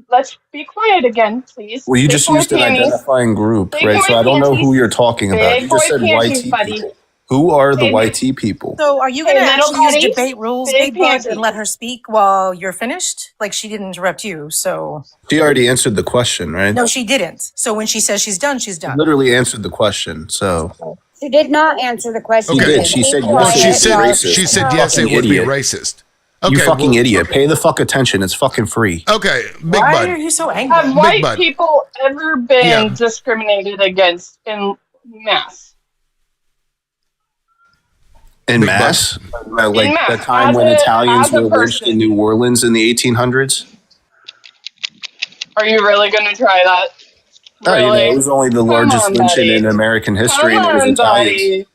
let's be quiet again, please. Well, you Big just boy used an panties. identifying group, Big right? boy So I don't know who panties. you're talking about. You Big boy just said panties, YT buddy. people. Who are the Hey, YT people? So are you hey, going to little actually use buddies, debate rules, big Big Bud, and panties. let her speak while you're finished? Like she didn't interrupt you, so She already answered the question, right? no, she didn't. So when she says she's done, she's She done. literally answered the question. So She did not answer the question. she Okay. did. She Be said Well, yes. she quiet. It's said racist. she said You yes, it fucking would be idiot. racist. You Okay. fucking Well, idiot. Pay the fuck attention. It's fucking free. okay. Big Why Bud. are you so angry? Have Big white Bud. people ever been Yeah. discriminated against in mass? In Big Bud. mass, like In mass, the time as when Italians as a were lynched in person. New Orleans in the 1800s. Are you really gonna try that? Oh, you know, it Really? was only the Come largest on, lynching buddy. in American Come history, and it was on, Italians. buddy.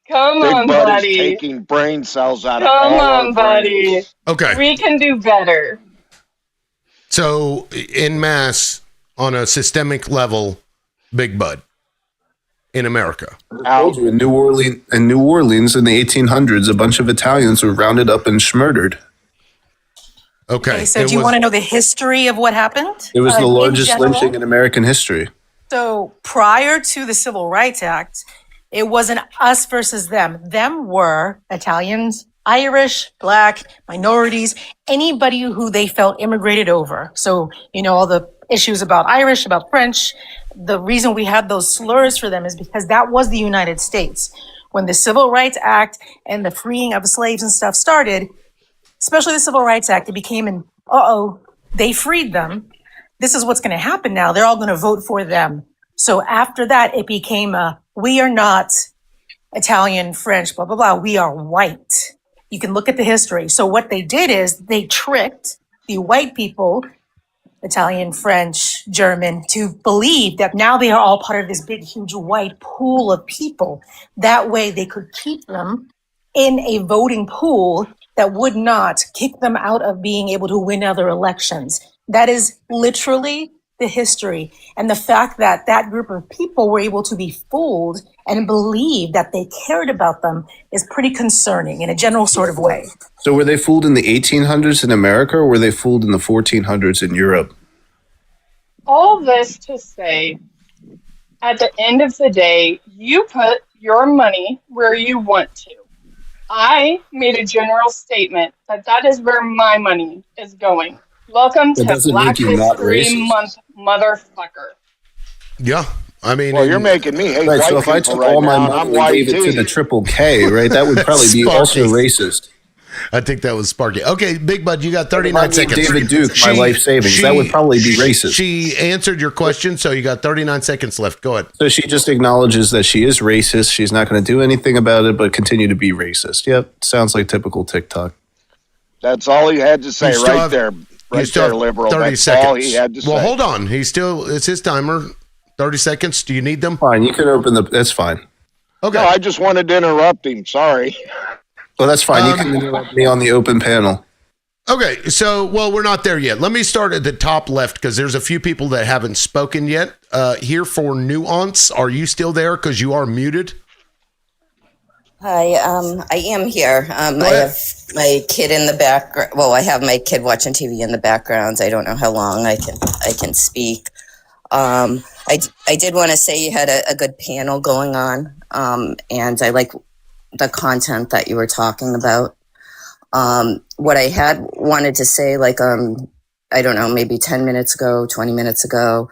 Come Big on, Bud is buddy. taking brain cells out of Come all our on, buddy. brains. Okay. We can do better. So in mass, on a systemic level, Big Bud in America. I told you, in New Orleans in the 1800s, a bunch of Italians were rounded up and murdered. Okay. Okay, so do you want to know the history of what happened? It was the in largest general? lynching in American history. So prior to the Civil Rights Act, it wasn't us versus them. Them were Italians, Irish, Black, minorities, anybody who they felt immigrated over. So, you know, all the issues about Irish, about French. The reason we had those slurs for them is because that was the United States. When the Civil Rights Act and the freeing of slaves and stuff started, especially the Civil Rights Act, it became an, they freed them. This is what's going to happen now. They're all going to vote for them. So after that, it became we are not Italian, French, blah, blah, blah. We are white. You can look at the history. So what they did is they tricked the white people, Italian, French, German, to believe that now they are all part of this big, huge white pool of people. That way they could keep them in a voting pool that would not kick them out of being able to win other elections. That is literally the history. And the fact that that group of people were able to be fooled and believe that they cared about them is pretty concerning in a general sort of way. So were they fooled in the 1800s in America, or were they fooled in the 1400s in Europe? All this to say, at the end of the day, you put your money where you want to. I made a general statement that that is where my money is going. Welcome That to doesn't Black make you not History racist. Month, motherfucker. Yeah. I mean, Well, you're making me hate Right, white so if I people took right all my now, and money I'm and white gave it to the too. triple K, right, that would probably be also Sparky. racist. I think that was Sparky. Okay, Big Bud, you got 39 Remind me of seconds. David Duke, my life savings. That would probably be racist. She answered your question, so you got 39 seconds left. Go ahead. So she just acknowledges that she is racist. She's not going to do anything about it, but continue to be racist. Yep, sounds like typical TikTok. That's all he had to say You still right have- there. You Right still there, have liberal. 30 That's seconds. all he had to say. Well, hold on. It's his timer. 30 seconds. Do you need them? Fine, you can open that's fine. Okay. No, I just wanted to interrupt him. Sorry. Well, that's fine. You can interrupt me on the open panel. Okay, so, well, we're not there yet. Let me start at the top left because there's a few people that haven't spoken yet. Here for Nuance, are you still there? Because you are muted. Hi, I am here. I have my kid in the background. Well, I have my kid watching TV in the background. I don't know how long I can speak. I did want to say you had a good panel going on, and I like the content that you were talking about. What I had wanted to say, I don't know, maybe 10 minutes ago, 20 minutes ago,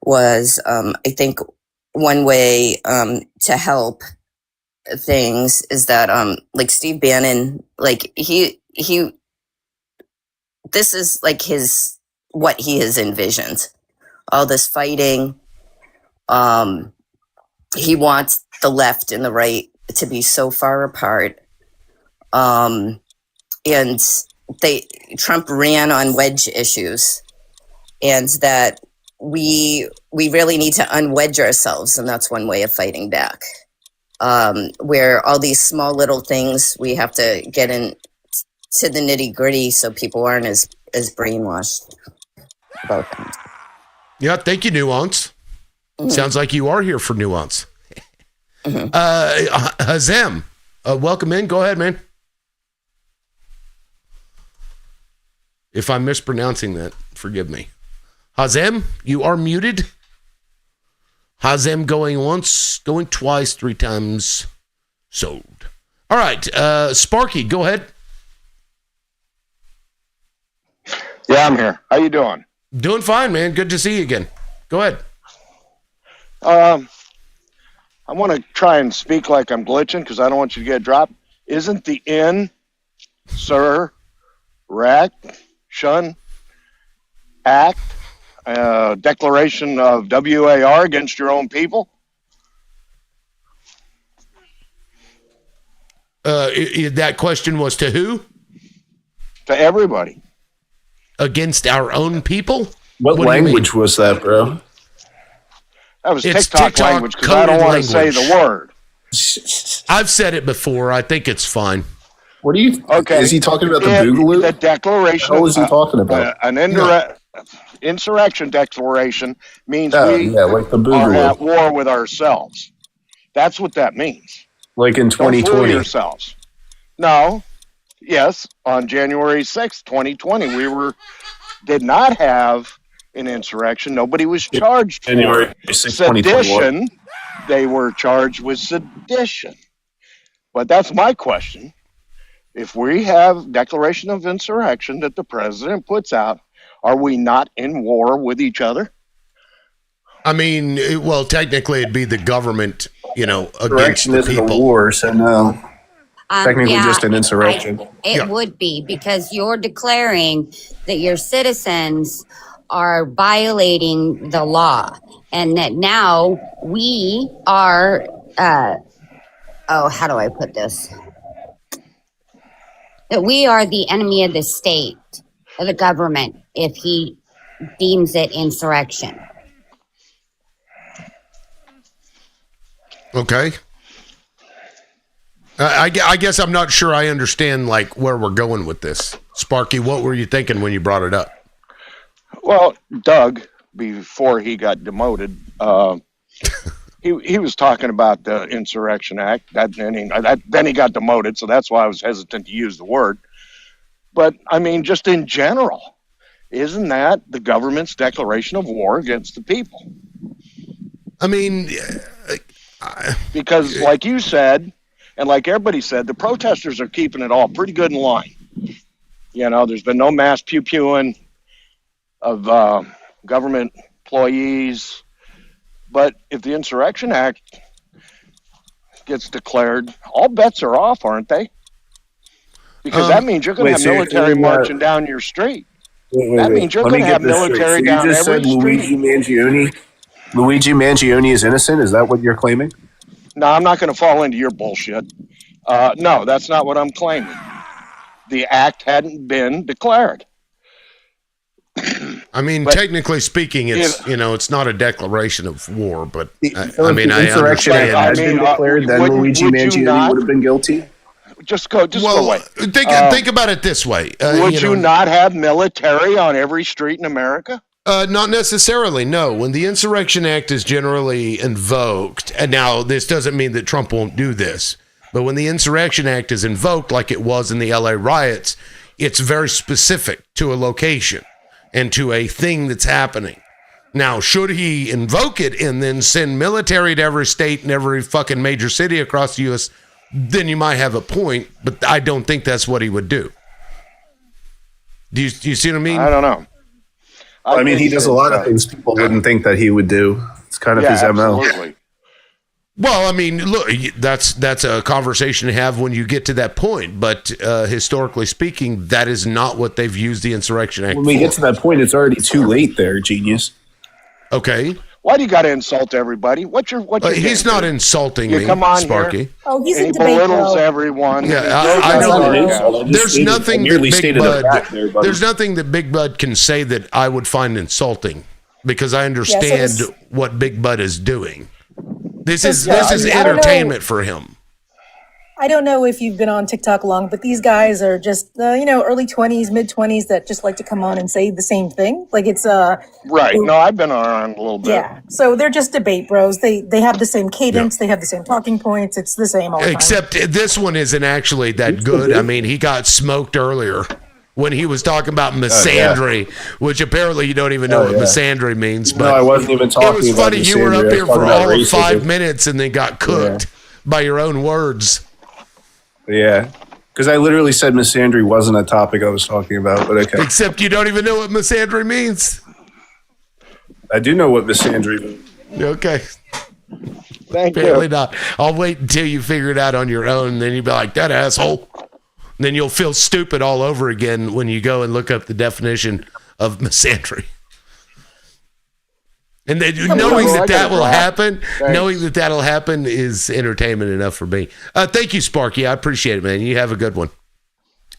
was, I think one way to help things is that like Steve Bannon, like he this is like what he has envisioned. All this fighting. He wants the left and the right to be so far apart. And Trump ran on wedge issues, and that we really need to unwedge ourselves, and that's one way of fighting back. Where all these small little things, we have to get in to the nitty gritty so people aren't as brainwashed about them. Yeah, thank you, Nuance. Sounds like you are here for Nuance. Hazem, welcome in. Go ahead, man. If I'm mispronouncing that, forgive me. Hazem, you are muted. Hazem going once, going twice, 3 times. Sold. All right, Sparky, go ahead. Yeah, I'm here. How you doing? Doing fine, man. Good to see you again. Go ahead. I want to try and speak like I'm glitching because I don't want you to get dropped. Isn't the Insurrection Act declaration of WAR against your own people? That question was to who? To everybody. Against our own people? What language was that, bro? That was It's TikTok language because I don't want to say the word. I've said it before. I think it's fine. What are you? Okay. Is he talking about the If Boogaloo? The declaration. What was he talking about? An insurrection declaration means we like the are Boogaloo. at war with ourselves. That's what that means. Like in Don't fool 2020. yourselves. No. Yes, on January 6th, 2020, we did not have an insurrection. Nobody was charged for January 6th, 2021. sedition. They were charged with sedition. But that's my question. If we have declaration of insurrection that the president puts out, are we not in war with each other? I mean, well, technically it'd be the government, against Insurrection the isn't a people. war, so no. Technically yeah, just an insurrection. It would be, because you're declaring that your citizens are violating the law, and that now we are, how do I put this? That we are the enemy of the state, of the government, if he deems it insurrection. Okay. I guess I'm not sure I understand where we're going with this. Sparky, what were you thinking when you brought it up? Well, Doug, before he got demoted, he was talking about the Insurrection Act. Then he got demoted, so that's why I was hesitant to use the word. But, I mean, just in general, isn't that the government's declaration of war against the people? I mean... because, like you said, and like everybody said, the protesters are keeping it all pretty good in line. There's been no mass pew-pewing of government employees. But if the Insurrection Act gets declared, all bets are off, aren't they? Because that means you're going to have military marching down your street. That means you're going to have military down every street. Luigi Mangione? Luigi Mangione is innocent? Is that what you're claiming? No, I'm not going to fall into your bullshit. No, that's not what I'm claiming. The act hadn't been declared. I mean, technically speaking, it's not a declaration of war, but I insurrection understand. had been declared, then Luigi Mangione would have been guilty. Just go away. Think about it this way. Would you not have military on every street in America? Not necessarily, no. When the Insurrection Act is generally invoked, and now this doesn't mean that Trump won't do this, but when the Insurrection Act is invoked, like it was in the LA riots, it's very specific to a location and to a thing that's happening. Now, should he invoke it and then send military to every state and every fucking major city across the U.S., then you might have a point, but I don't think that's what he would do. Do you see what I mean? I don't know. I mean, he does a lot of things people wouldn't think that he would do. It's kind of his MO. Absolutely. Well, I mean, look, that's a conversation to have when you get to that point. But historically speaking, that is not what they've used the Insurrection Act When we for. get to that point, it's already too late there, genius. Okay. Why do you got to insult everybody? What's your He's game, not dude? insulting You me, come on Sparky. here. Oh, he's and a he debate belittles bro. everyone. Yeah, and he I goes know. on and on. There's nothing that Big Bud. buddy. There's nothing that Big Bud can say that I would find insulting, because I understand what Big Bud is doing. This is entertainment for him. I don't know if you've been on TikTok long, but these guys are just, early 20s, mid 20s that just like to come on and say the same thing. Like it's Right. No, I've been around a little bit. yeah. So they're just debate bros. They have the same cadence. They have the same talking points. It's the same all the time. Except this one isn't actually that good. I mean, he got smoked earlier when he was talking about misandry, which apparently you don't even know what misandry means. But No, I wasn't even talking it was about funny. You were misandry. up I was here talking for about all of racism. 5 minutes and then got cooked by your own words. Yeah. Because I literally said misandry wasn't a topic I was talking about, but okay. Except you don't even know what misandry means. I do know what misandry means. Okay. Thank Apparently you. not. I'll wait until you figure it out on your own. And then you'll be like, that asshole. And then you'll feel stupid all over again when you go and look up the definition of misandry. And then knowing that that'll happen is entertainment enough for me. Thank you, Sparky. I appreciate it, man. You have a good one.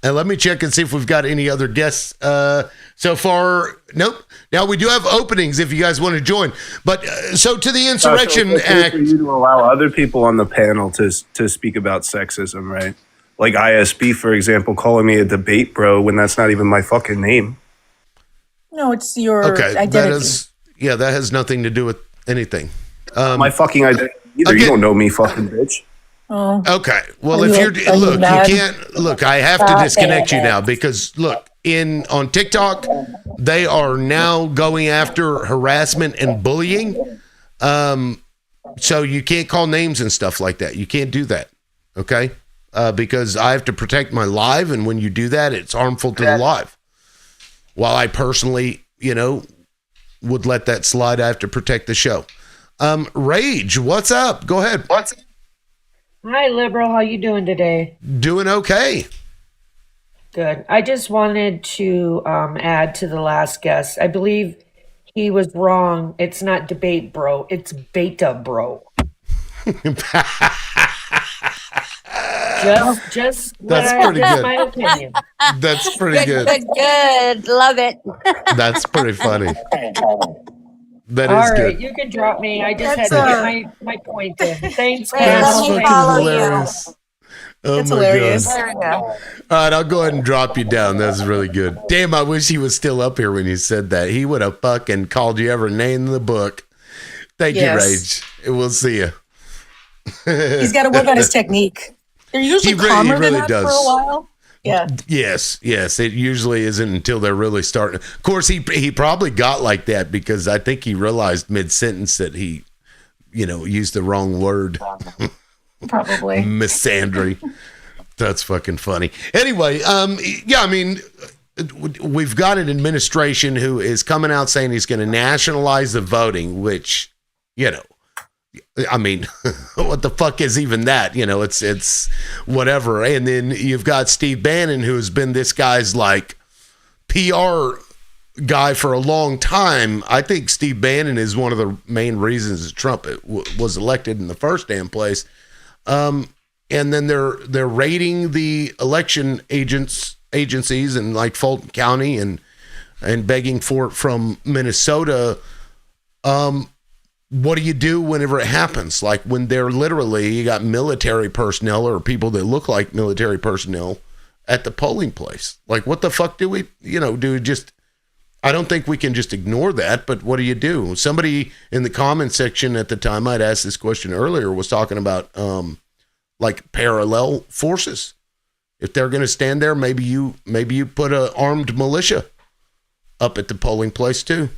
And let me check and see if we've got any other guests so far. Nope. Now we do have openings if you guys want to join. But so to the Insurrection So it's okay Act. for you to allow other people on the panel to speak about sexism, right? Like ISB, for example, calling me a debate bro when that's not even my fucking name. No, it's your Okay, identity. that has nothing to do with anything. My fucking identity either. You don't know me, fucking bitch. Oh. Okay. Well, Are if you- you're are you look, mad? you can't look. I have to Stop disconnect you it. now because look, on TikTok, they are now going after harassment and bullying. So you can't call names and stuff like that. You can't do that. Okay. Because I have to protect my live, and when you do that, it's harmful to the live. While I personally, would let that slide, I have to protect the show. Rage, what's up? Go ahead. Hi, liberal. How you doing today? Doing okay. Good. I just wanted to add to the last guest. I believe he was wrong. It's not debate, bro. It's beta, bro. Just That's pretty good. my opinion. That's pretty good. Good. Love it. That's pretty funny. That All is right, good. you can drop me. I just had to get my point in. Thanks, That's guys. fucking hilarious. Oh That's my hilarious. God. There we go. All right, I'll go ahead and drop you down. That's really good. Damn, I wish he was still up here when you said that. He would have fucking called you every name in the book. Thank you, Yes. Rage. We'll see you. He's got to work on his technique. They're usually calmer than that for a while. Yeah. Yes. It usually isn't until they're really starting. Of course, he probably got like that because I think he realized mid-sentence that he, used the wrong word. Probably. Misandry. That's fucking funny. Anyway, we've got an administration who is coming out saying he's going to nationalize the voting, which, what the fuck is even that? It's whatever. And then you've got Steve Bannon, who has been this guy's like PR guy for a long time. I think Steve Bannon is one of the main reasons Trump was elected in the first damn place. And then they're raiding the election agencies in like Fulton County and begging for it from Minnesota. What do you do whenever it happens? Like when they're literally, you got military personnel or people that look like military personnel at the polling place. Like what the fuck do we, I don't think we can just ignore that, but what do you do? Somebody in the comment section at the time, I'd asked this question earlier, was talking about like parallel forces. If they're going to stand there, maybe you put a armed militia up at the polling place too,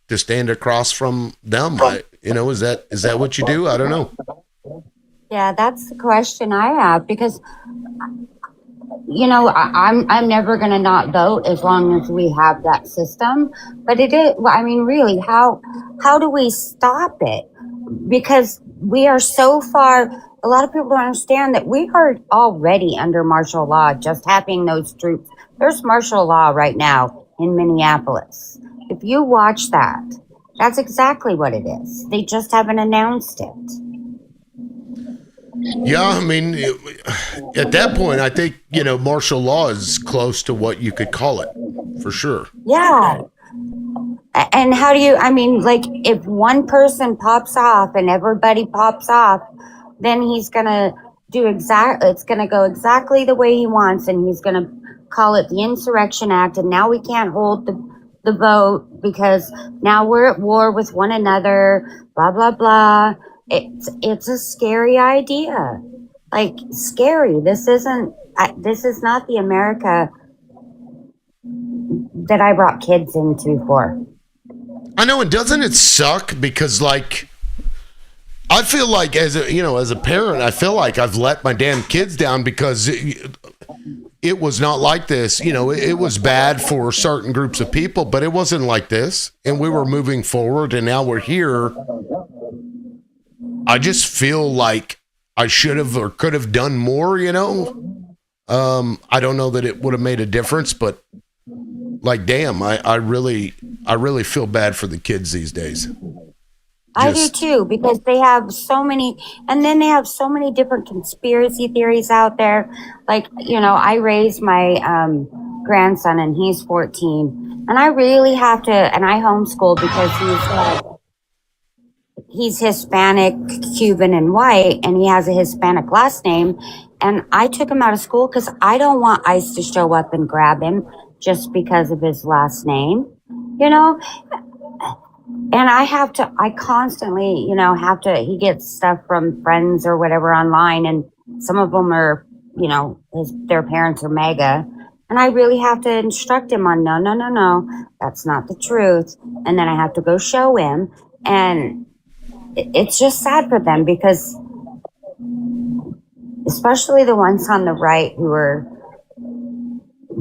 to stand across from them. Is that what you do? I don't know. Yeah, that's the question I have because I'm never gonna not vote as long as we have that system. But it is. I mean, really, how do we stop it? Because we are so far. A lot of people don't understand that we are already under martial law. Just having those troops. There's martial law right now in Minneapolis. If you watch that, that's exactly what it is. They just haven't announced it. Yeah, I mean, at that point, I think, martial law is close to what you could call it, for sure. Yeah. And how do you, if one person pops off and everybody pops off, then he's going to it's going to go exactly the way he wants, and he's going to call it the Insurrection Act, and now we can't hold the vote because now we're at war with one another, blah, blah, blah. It's a scary idea. Like, scary. This is not the America that I brought kids into for. I know, and doesn't it suck? Because, I feel like as a parent, I feel like I've let my damn kids down because it was not like this. It was bad for certain groups of people, but it wasn't like this. And we were moving forward, and now we're here. I just feel like I should have or could have done more, I don't know that it would have made a difference, but damn, I really feel bad for the kids these days. I do too, because they have so many, and then they have so many different conspiracy theories out there. I raised my grandson and he's 14, and I really have to, and I homeschool because he's Hispanic, Cuban, and white, and he has a Hispanic last name. And I took him out of school because I don't want ICE to show up and grab him just because of his last name, And I constantly, he gets stuff from friends or whatever online, and some of them are, their parents are MAGA. And I really have to instruct him on, no, that's not the truth. And then I have to go show him. And it's just sad for them because, especially the ones on the right who are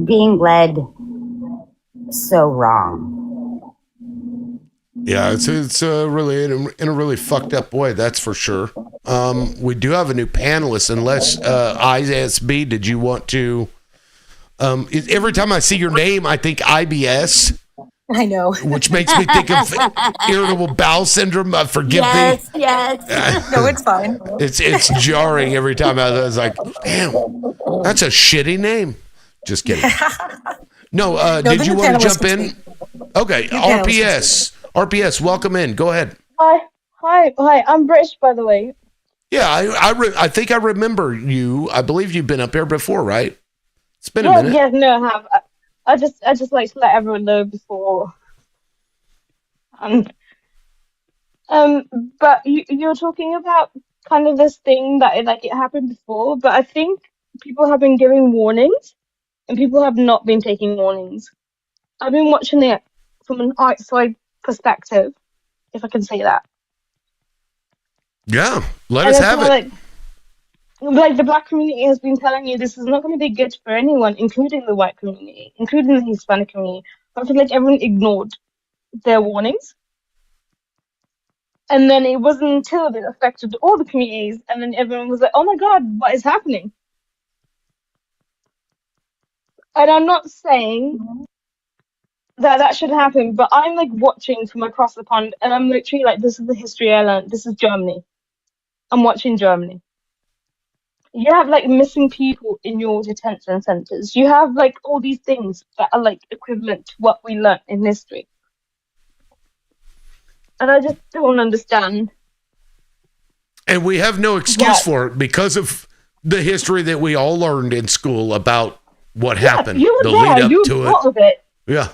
being led so wrong. Yeah, it's really in a really fucked up way, that's for sure. We do have a new panelist, unless ISB, did you want to? Every time I see your name, I think IBS. I know. Which makes me think of irritable bowel syndrome. Forgive me. Yes. No, it's fine. It's jarring every time. I was like, damn, that's a shitty name. Just kidding. No, did you want to jump in? Okay, RPS, welcome in. Go ahead. Hi. I'm British, by the way. Yeah, I think I remember you. I believe you've been up here before, right? It's been a minute. Yeah, no, I have. I just like to let everyone know before. But you're talking about kind of this thing that it happened before, but I think people have been giving warnings, and people have not been taking warnings. I've been watching it from an outside perspective, if I can say that. Yeah, let us have it. Like the black community has been telling you this is not going to be good for anyone, including the white community, including the Hispanic community. I feel like everyone ignored their warnings. And then it wasn't until it affected all the communities, and then everyone was like, oh my God, what is happening? And I'm not saying that should happen, but I'm watching from across the pond, and I'm literally this is the history I learned. This is Germany. I'm watching Germany. You have missing people in your detention centers. You have all these things that are equivalent to what we learned in history. And I just don't understand. And we have no excuse for it because of the history that we all learned in school about what happened. You were the there. lead up You to were part of it. Yeah.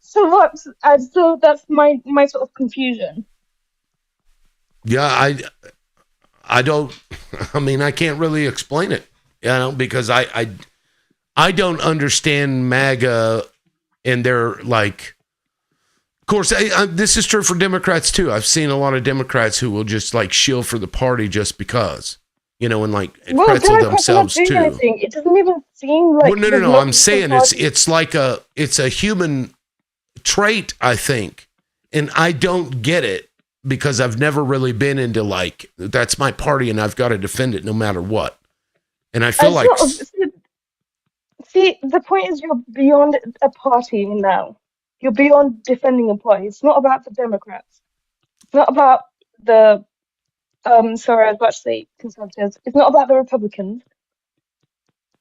So what? So that's my sort of confusion. Yeah, I don't. I mean, I can't really explain it, because I don't understand MAGA and their Of course, this is true for Democrats too. I've seen a lot of Democrats who will just shield for the party just because, and like Well, pretzel Democrats are not themselves doing too. anything. It doesn't even seem like. Well, no. there's I'm nothing saying party- it's a human trait, I think, and I don't get it because I've never really been into like that's my party and I've got to defend it no matter what. And I feel like See, the point is you're beyond a party now. You're beyond defending a party. It's not about the Democrats. It's not about the sorry, I was about to say conservatives. It's not about the Republicans.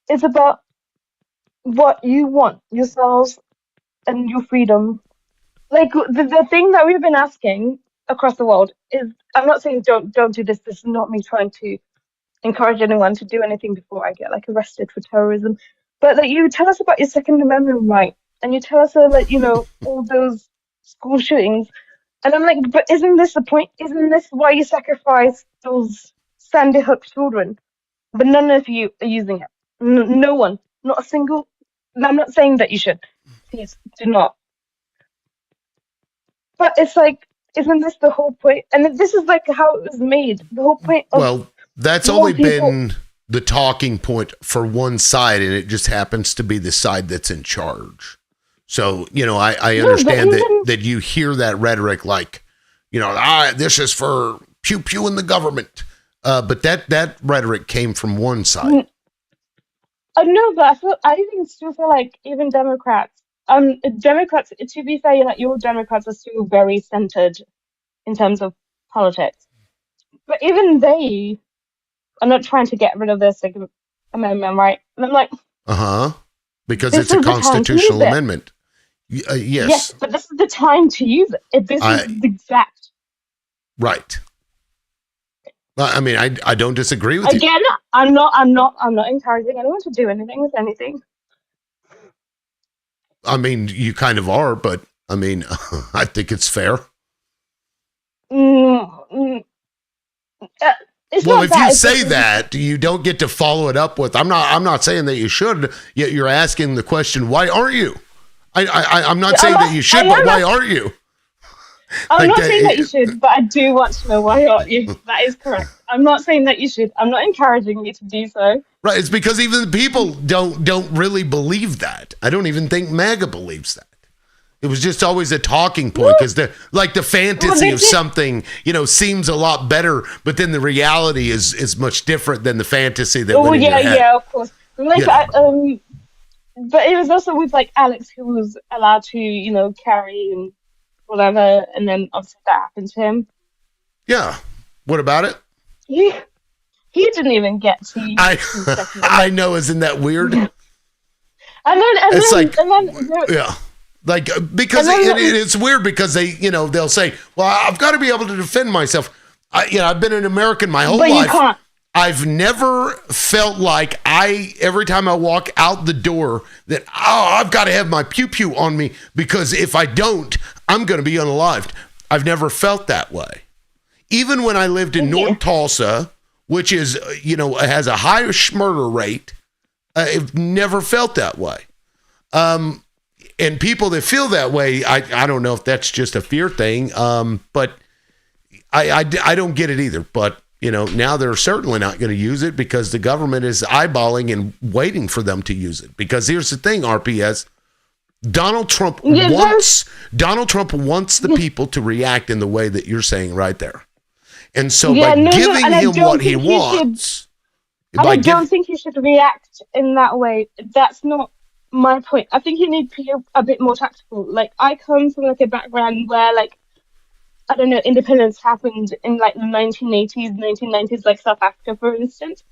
It's about what you want yourselves and your freedom. Like the thing that we've been asking across the world is, I'm not saying don't do this. This is not me trying to encourage anyone to do anything before I get like arrested for terrorism. But like you tell us about your Second Amendment right, and you tell us all those school shootings, and I'm like, but isn't this the point? Isn't this why you sacrifice those Sandy Hook children? But none of you are using it. No one, not a single. And I'm not saying that you should. Please do not. But it's like, isn't this the whole point? And this is like how it was made. The whole point of that's more only people- been the talking point for one side, and it just happens to be the side that's in charge. So, I understand that you hear that rhetoric like, this is for pew pew in the government. But that rhetoric came from one side. No, but I even still feel like even Democrats, to be fair, like your Democrats are still very centered in terms of politics. But even they are not trying to get rid of their Second Amendment, right? And I'm like, Because this it's a is the time to constitutional use it. amendment. Yes. Yes, but this is the time to use it. This is the exact. Right. I mean, I don't disagree with you. Again, I'm not encouraging anyone to do anything with anything. I mean, you kind of are, but I mean, I think it's fair. It's Well, not if that, you it's say just- that, you don't get to follow it up with. I'm not saying that you should. Yet you're asking the question, why aren't you? I'm not saying that you should, but why aren't you? I'm Like not that- saying that you should, but I do want to know why aren't you. That is correct. I'm not saying that you should. I'm not encouraging you to do so. Right. It's because even the people don't really believe that. I don't even think MAGA believes that. It was just always a talking point because the fantasy of something, seems a lot better, but then the reality is much different than the fantasy that went in your head. Yeah, of course. Like, Yeah. but it was also with like Alex, who was allowed to, carry and whatever, and then obviously that happened to him. Yeah. What about it? He didn't even get to. use his Second I know, isn't that weird? And then Yeah. Like, because it's weird because they'll say, well, I've got to be able to defend myself. I've been an American my whole But you life. can't. I've never felt like every time I walk out the door that, I've got to have my pew pew on me because if I don't, I'm going to be unalived. I've never felt that way. Even when I lived in North Tulsa, which is, has a higher murder rate, I've never felt that way. And people that feel that way, I don't know if that's just a fear thing, but I don't get it either. But, now they're certainly not going to use it because the government is eyeballing and waiting for them to use it. Because here's the thing, RPS, Donald Trump wants the people to react in the way that you're saying right there. And so by giving and I him don't what he think you wants, I don't think you should react in that way. That's not my point. I think you need to be a bit more tactical. Like, I come from like a background where, like, I don't know, independence happened in like the 1980s, 1990s, like South Africa, for instance.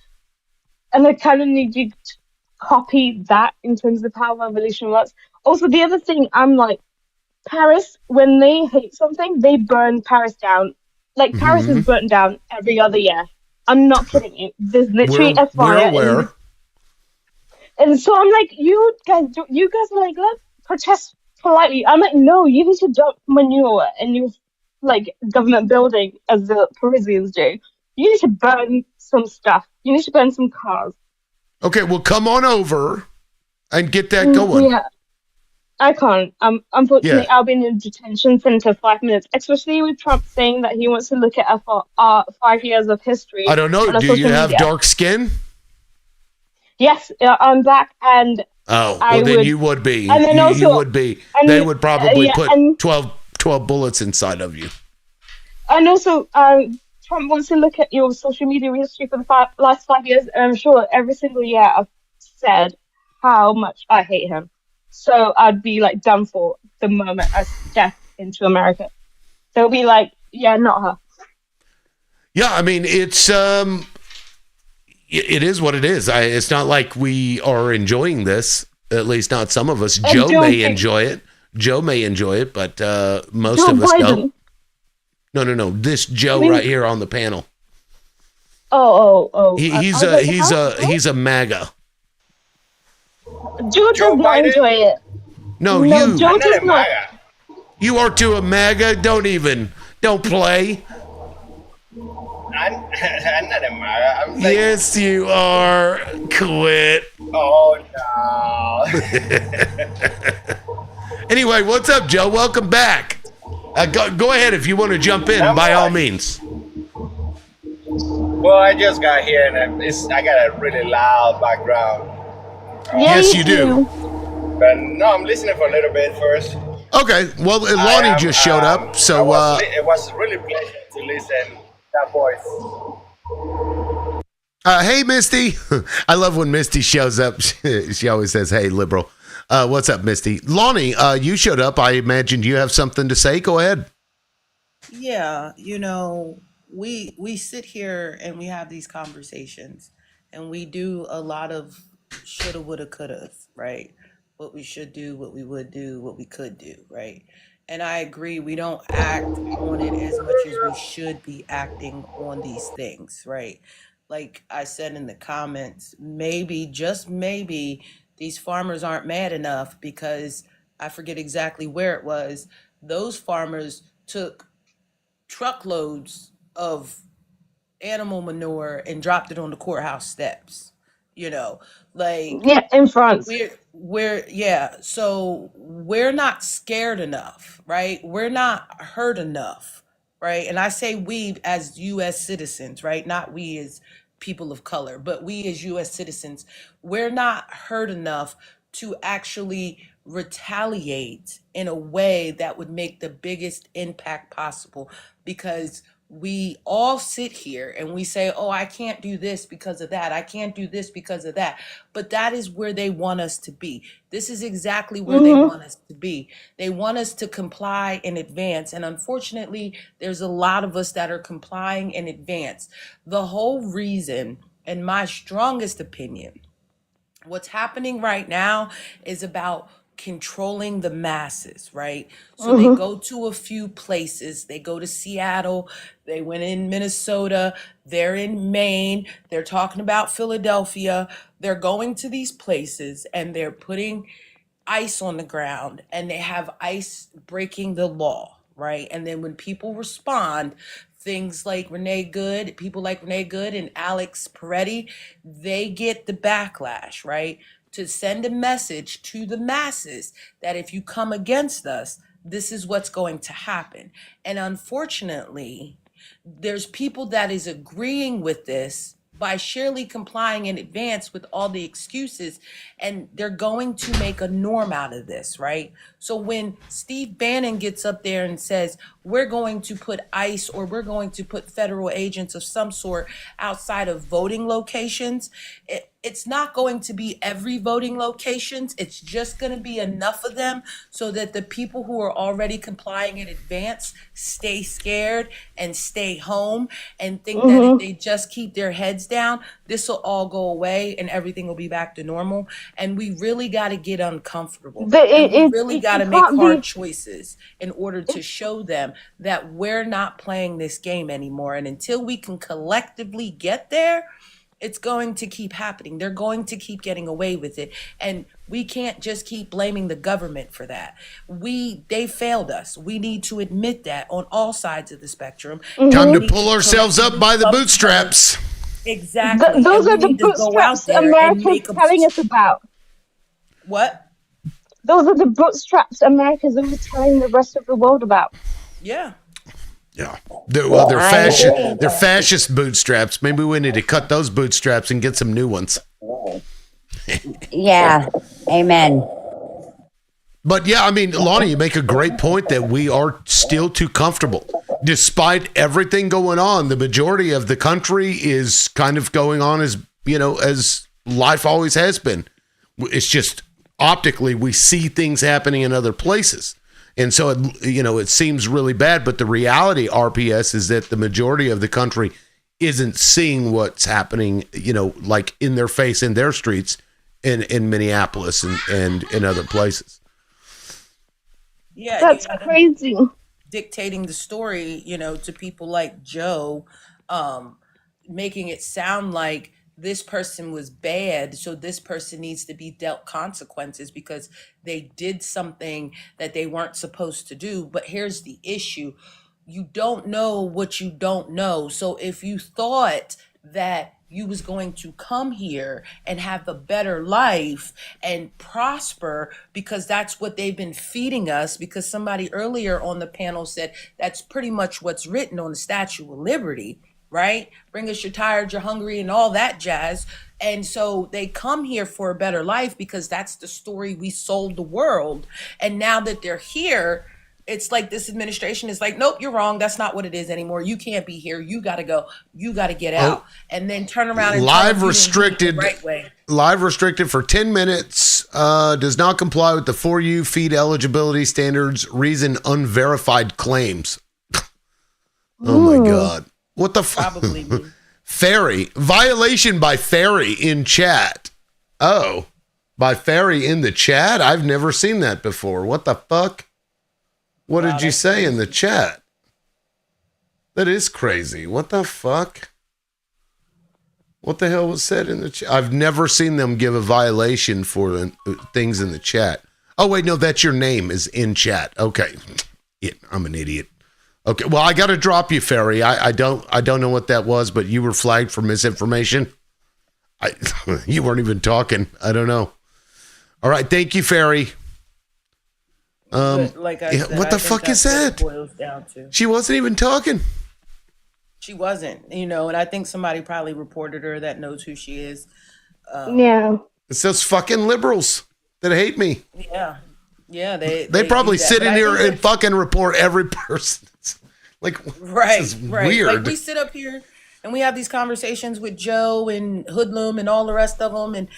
And I kind of need you to copy that in terms of how revolution works. Also, the other thing, I'm like, Paris, when they hate something, they burn Paris down. Like, Paris is burnt down every other year. I'm not kidding you. There's literally a fire. We're aware. And so I'm like, you guys are like, let's protest politely. I'm like, no, you need to dump manure in your like government building as the Parisians do. You need to burn some stuff. You need to burn some cars. Okay, well, come on over and get that going. Yeah. I can't. Unfortunately, I've been in detention center 5 minutes, especially with Trump saying that he wants to look at our 5 years of history. I don't know. On Do you social have media. dark skin? Yes, I'm black, and then you would be. And then you would be. and, They would probably put and 12 bullets inside of you. And also, Trump wants to look at your social media history for the last 5 years, and I'm sure every single year I've said how much I hate him. So I'd be like done for the moment I step into America. They'll be like, yeah, not her. Yeah, I mean, it's it is what it is. It's not like we are enjoying this. At least not some of us. Joe may enjoy it. Joe may enjoy it, but most of us don't. No. This Joe right here on the panel. Oh. He's a MAGA. Joe does not enjoy it. No, you. Joe does not. You are to a MAGA. Don't play. I'm not a MAGA. I'm like, yes, you are. Quit. Oh no. Anyway, what's up, Joe? Welcome back. Go ahead if you want to jump in, by all means. Well, I just got here and I got a really loud background. Yes, you do. But no, I'm listening for a little bit first. Okay. Well, Lonnie just showed up, so it was really pleasant to listen to that voice. Hey, Misty. I love when Misty shows up. She always says, "Hey, liberal." What's up, Misty? Lonnie, you showed up. I imagined you have something to say. Go ahead. Yeah, we sit here and we have these conversations, and we do a lot of shoulda, woulda, coulda, right? What we should do, what we would do, what we could do, right? And I agree, we don't act on it as much as we should be acting on these things, right? Like I said in the comments, maybe, just maybe, these farmers aren't mad enough because I forget exactly where it was. Those farmers took truckloads of animal manure and dropped it on the courthouse steps. Yeah, in France. So we're not scared enough, right? We're not hurt enough, right? And I say we as U.S. citizens, right? Not we as people of color, but we as U.S. citizens, we're not hurt enough to actually retaliate in a way that would make the biggest impact possible, because we all sit here and we say, oh, I can't do this because of that. I can't do this because of that. But that is where they want us to be. This is exactly where they want us to be. They want us to comply in advance. And unfortunately, there's a lot of us that are complying in advance. The whole reason, in my strongest opinion, what's happening right now is about controlling the masses, right? So they go to a few places. They go to Seattle. They went in Minnesota. They're in Maine. They're talking about Philadelphia. They're going to these places and they're putting ice on the ground, and they have ice breaking the law, right? And then when people respond, things like people like Renee Good and Alex Peretti, they get the backlash, right? To send a message to the masses that if you come against us, this is what's going to happen. And unfortunately, there's people that is agreeing with this by surely complying in advance with all the excuses, and they're going to make a norm out of this, right? So when Steve Bannon gets up there and says, we're going to put ICE or we're going to put federal agents of some sort outside of voting locations, it's not going to be every voting locations. It's just going to be enough of them so that the people who are already complying in advance stay scared and stay home and think that if they just keep their heads down, this will all go away and everything will be back to normal. And we really got to get uncomfortable. We really got to make hard choices in order to show them that we're not playing this game anymore. And until we can collectively get there, it's going to keep happening. They're going to keep getting away with it. And we can't just keep blaming the government for that. They failed us. We need to admit that on all sides of the spectrum. Time to pull ourselves up by the bootstraps. Exactly. Those are the bootstraps America's telling us about. What? Those are the bootstraps America's always telling the rest of the world about. Yeah. Yeah. They're fascist bootstraps. Maybe we need to cut those bootstraps and get some new ones. Yeah. Amen. But yeah, I mean, Lonnie, you make a great point that we are still too comfortable. Despite everything going on, the majority of the country is kind of going on as, as life always has been. It's just optically we see things happening in other places. And so, it seems really bad. But the reality, RPS, is that the majority of the country isn't seeing what's happening, like in their face, in their streets, in Minneapolis and in other places. Yeah, that's crazy. Dictating the story, to people like Joe, making it sound like this person was bad, so this person needs to be dealt consequences because they did something that they weren't supposed to do. But here's the issue. You don't know what you don't know. So if you thought that you was going to come here and have a better life and prosper because that's what they've been feeding us, because somebody earlier on the panel said that's pretty much what's written on the Statue of Liberty, right? Bring us you're tired, you're hungry, and all that jazz. And so they come here for a better life because that's the story we sold the world. And now that they're here, it's like this administration is like, nope, you're wrong. That's not what it is anymore. You can't be here. You got to go. You got to get out. And then turn around and live restricted, the right way. Live restricted for 10 minutes. Does not comply with the For You feed eligibility standards. Reason unverified claims. Oh my God. What the fuck? Probably. Ferry. Violation by Ferry in chat. Oh, by Ferry in the chat? I've never seen that before. What the fuck? What did you say in the chat? That is crazy. What the fuck? What the hell was said in the chat? I've never seen them give a violation for things in the chat. Oh, wait, no, that's your name is in chat. Okay. Yeah, I'm an idiot. Okay, well, I got to drop you, Ferry. I don't know what that was, but you were flagged for misinformation. You weren't even talking. I don't know. All right, thank you, Ferry. Like I said, what the fuck is that? Boils down to. She wasn't even talking. She wasn't, and I think somebody probably reported her that knows who she is. Yeah. It's those fucking liberals that hate me. Yeah. They probably sit in here and fucking report every person. Like, right. This is weird. Like we sit up here and we have these conversations with Joe and Hoodlum and all the rest of them, and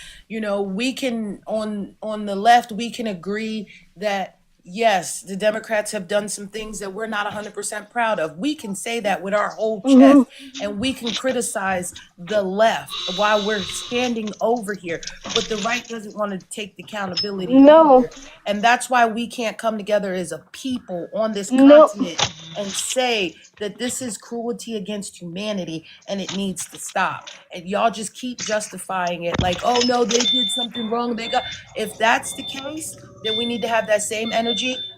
we can on the left we can agree that. Yes, the Democrats have done some things that we're not 100% proud of. We can say that with our whole chest, and we can criticize the left while we're standing over here. But the right doesn't want to take the accountability. No. Either. And that's why we can't come together as a people on this continent and say that this is cruelty against humanity and it needs to stop. And y'all just keep justifying it like, oh no, they did something wrong. If that's the case, then we need to have that same energy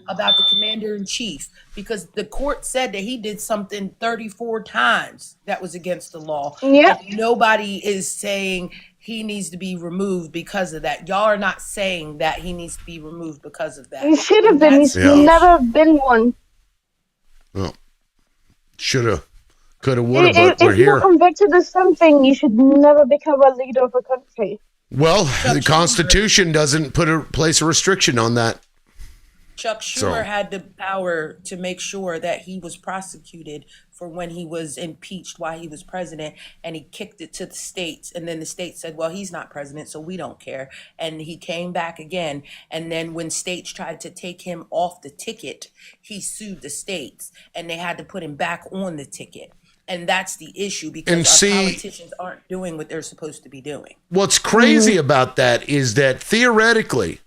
about the commander-in-chief, because the court said that he did something 34 times that was against the law. Yeah. And nobody is saying he needs to be removed because of that. Y'all are not saying that he needs to be removed because of that. He should have been. He's never been one. Well, shoulda, coulda, woulda, but we're If here. you're convicted of something, you should never become a leader of a country. Well, the Constitution doesn't place a restriction on that. Chuck Schumer had the power to make sure that he was prosecuted for when he was impeached while he was president, and he kicked it to the states. And then the states said, well, he's not president, so we don't care. And he came back again. And then when states tried to take him off the ticket, he sued the states, and they had to put him back on the ticket. And that's the issue, because our politicians aren't doing what they're supposed to be doing. What's crazy about that is that theoretically,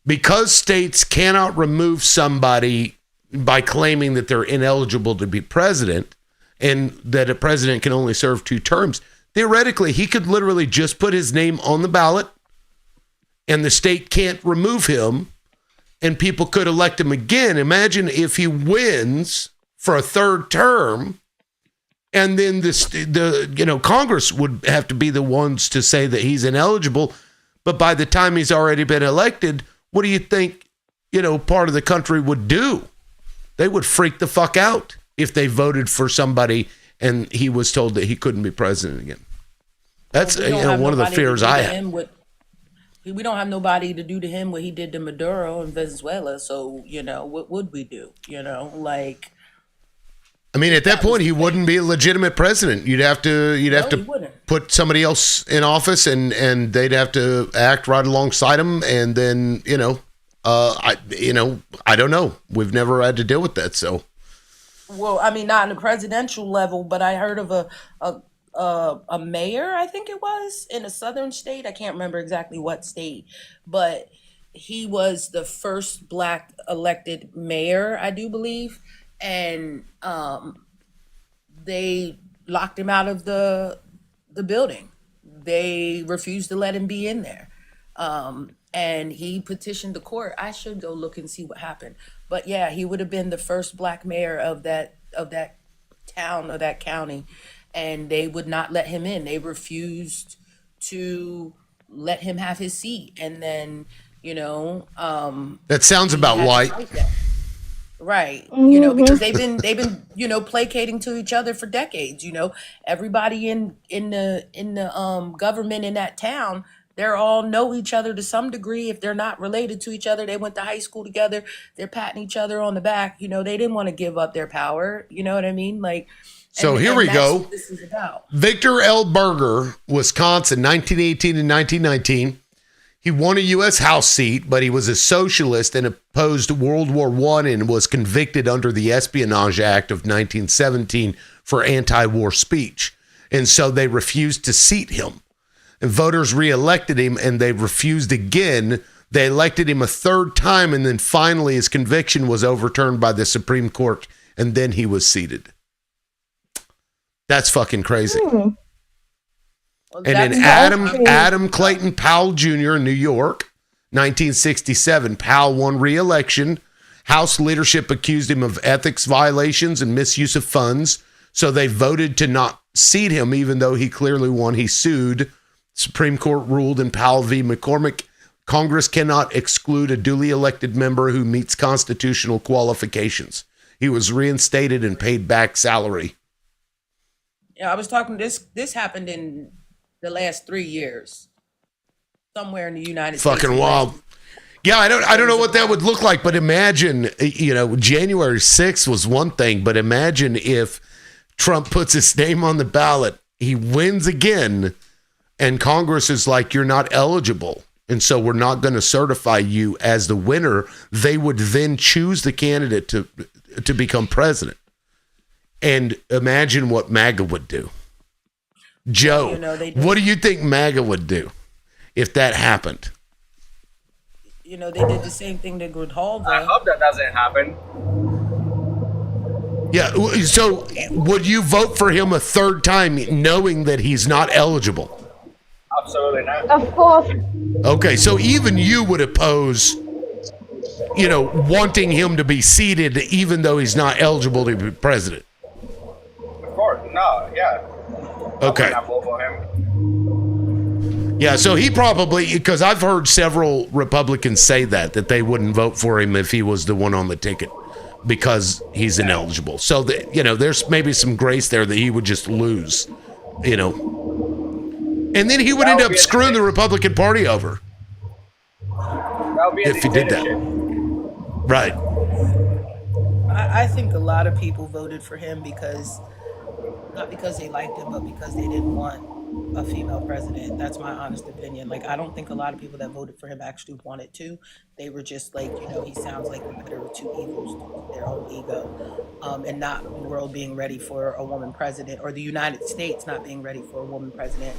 because states cannot remove somebody by claiming that they're ineligible to be president and that a president can only serve 2 terms, theoretically, he could literally just put his name on the ballot and the state can't remove him and people could elect him again. Imagine if he wins for a 3rd term. And then Congress would have to be the ones to say that he's ineligible. But by the time he's already been elected, what do you think part of the country would do. They would freak the fuck out if they voted for somebody and he was told that he couldn't be president again. That's one of the fears I have. We don't have nobody to do to him what he did to Maduro in Venezuela. So, what would we do? I mean, at that point, he wouldn't be a legitimate president. You'd have to put somebody else in office, and they'd have to act right alongside him. And then, I don't know. We've never had to deal with that. So, well, I mean, not on a presidential level, but I heard of a mayor, I think it was, in a southern state. I can't remember exactly what state, but he was the first Black elected mayor, I do believe. And they locked him out of the building. They refused to let him be in there. And he petitioned the court. I should go look and see what happened. But yeah, he would have been the first Black mayor of that town or that county, and they would not let him in. They refused to let him have his seat. And then, that sounds about right. Right. Because they've been placating to each other for decades. Everybody in the government in that town, they're all know each other to some degree. If they're not related to each other, they went to high school together, they're patting each other on the back. They didn't want to give up their power. You know what I mean? So here we go. What this is about. Victor L. Berger, Wisconsin, 1918 and 1919. He won a U.S. House seat, but he was a socialist and opposed World War I and was convicted under the Espionage Act of 1917 for anti-war speech. And so they refused to seat him. And voters reelected him, and they refused again. They elected him a third time, and then finally his conviction was overturned by the Supreme Court, and then he was seated. That's fucking crazy. And then Adam Clayton Powell Jr. in New York, 1967. Powell won re-election. House leadership accused him of ethics violations and misuse of funds, so they voted to not seat him, even though he clearly won. He sued. Supreme Court ruled in Powell v. McCormick, Congress cannot exclude a duly elected member who meets constitutional qualifications. He was reinstated and paid back salary. Yeah, I was talking, this happened in the last 3 years, somewhere in the United States. Fucking wild. Yeah, I don't know what that would look like, but imagine, January 6th was one thing, but imagine if Trump puts his name on the ballot, he wins again, and Congress is like, you're not eligible, and so we're not going to certify you as the winner. They would then choose the candidate to become president. And imagine what MAGA would do. Joe, what do you think MAGA would do if that happened? They did the same thing to Grijalva. I hope that doesn't happen. Yeah, so would you vote for him a third time knowing that he's not eligible? Absolutely not. Of course. Okay, so even you would oppose, wanting him to be seated even though he's not eligible to be president. Of course, no, yeah. Okay. I vote for him. Yeah, so he probably, because I've heard several Republicans say that they wouldn't vote for him if he was the one on the ticket because he's ineligible. So, there's maybe some grace there that he would just lose, And then he would end up screwing the Republican Party over if he did that. Right. I think a lot of people voted for him not because they liked him, but because they didn't want a female president. That's my honest opinion. I don't think a lot of people that voted for him actually wanted to. They were just he sounds like the better of two evils, their own ego, and not the world being ready for a woman president, or the United States not being ready for a woman president.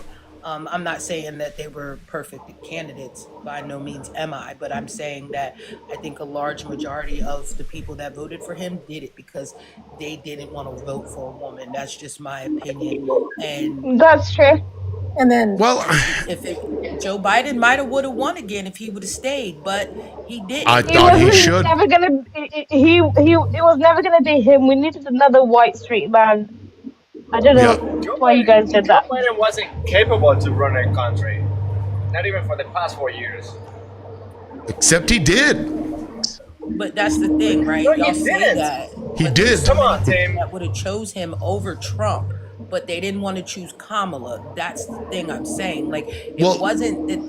I'm not saying that they were perfect candidates. By no means am I. But I'm saying that I think a large majority of the people that voted for him did it because they didn't want to vote for a woman. That's just my opinion. And that's true. And then, if Joe Biden might have would have won again if he would have stayed, but he didn't. I thought he should. It was never gonna be him. We needed another white street man. I don't know why you guys did that. Joe Biden wasn't capable to run a country, not even for the past 4 years. Except he did. But that's the thing, right? No, you Y'all say didn't. that. He But there was did. so Come many on, people team. that would have chose him over Trump, but they didn't want to choose Kamala. That's the thing I'm saying. Like, it Well- wasn't that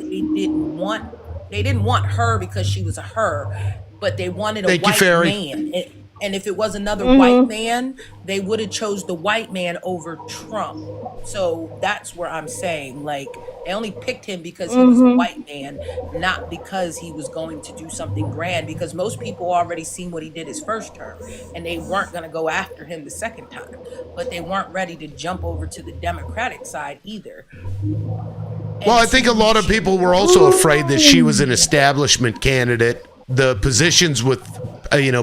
they didn't want her because she was a her, but they wanted a Thank you, white Ferry. man. And if it was another Mhm. white man, they would have chose the white man over Trump. So that's where I'm saying, like, they only picked him because he was a white man, not because he was going to do something grand, because most people already seen what he did his first term, and they weren't going to go after him the second time. But they weren't ready to jump over to the Democratic side either. Well, I think a lot of people were also afraid that she was an establishment candidate. The positions with,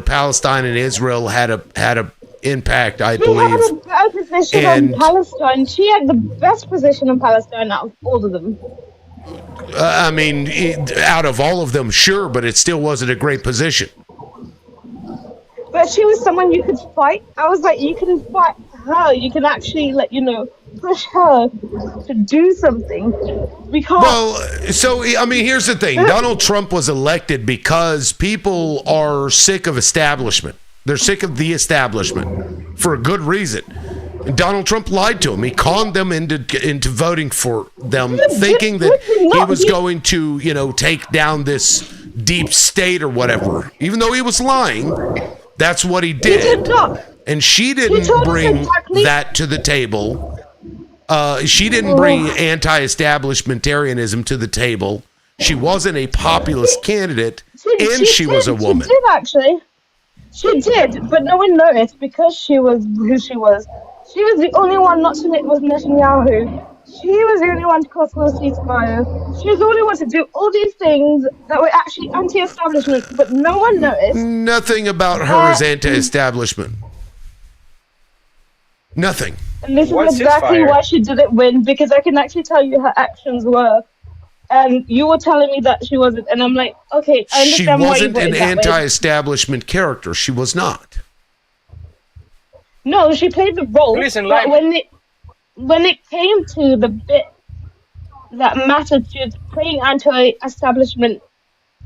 Palestine and Israel had a impact, I She believe. had a better position And- on Palestine. She had the best position on Palestine out of all of them. Out of all of them, sure, but it still wasn't a great position. But she was someone you could fight. I was like, you can fight her. You can actually, push her to do something. Because Here's the thing. Donald Trump was elected because people are sick of establishment. They're sick of the establishment for a good reason. And Donald Trump lied to them. He conned them into voting for them, thinking that he was going to, take down this deep state or whatever. Even though he was lying, that's what he did. And she didn't bring that to the table. She didn't bring anti-establishmentarianism to the table. She wasn't a populist candidate, and she was a woman. She did, actually. She did, but no one noticed because she was who she was. She was the only one not to knit with Netanyahu. She was the only one to call for a ceasefire. She was the only one to do all these things that were actually anti-establishment, but no one noticed. Nothing about her is anti-establishment. Nothing. And this What is exactly ceasefire? why she didn't win, because I can actually tell you her actions were. And you were telling me that she wasn't, and I'm like, okay, I She understand why you wasn't voted an that way. anti-establishment character. She was not. No, she played the role, Please but enlighten. when it came to the bit that mattered, she was playing anti-establishment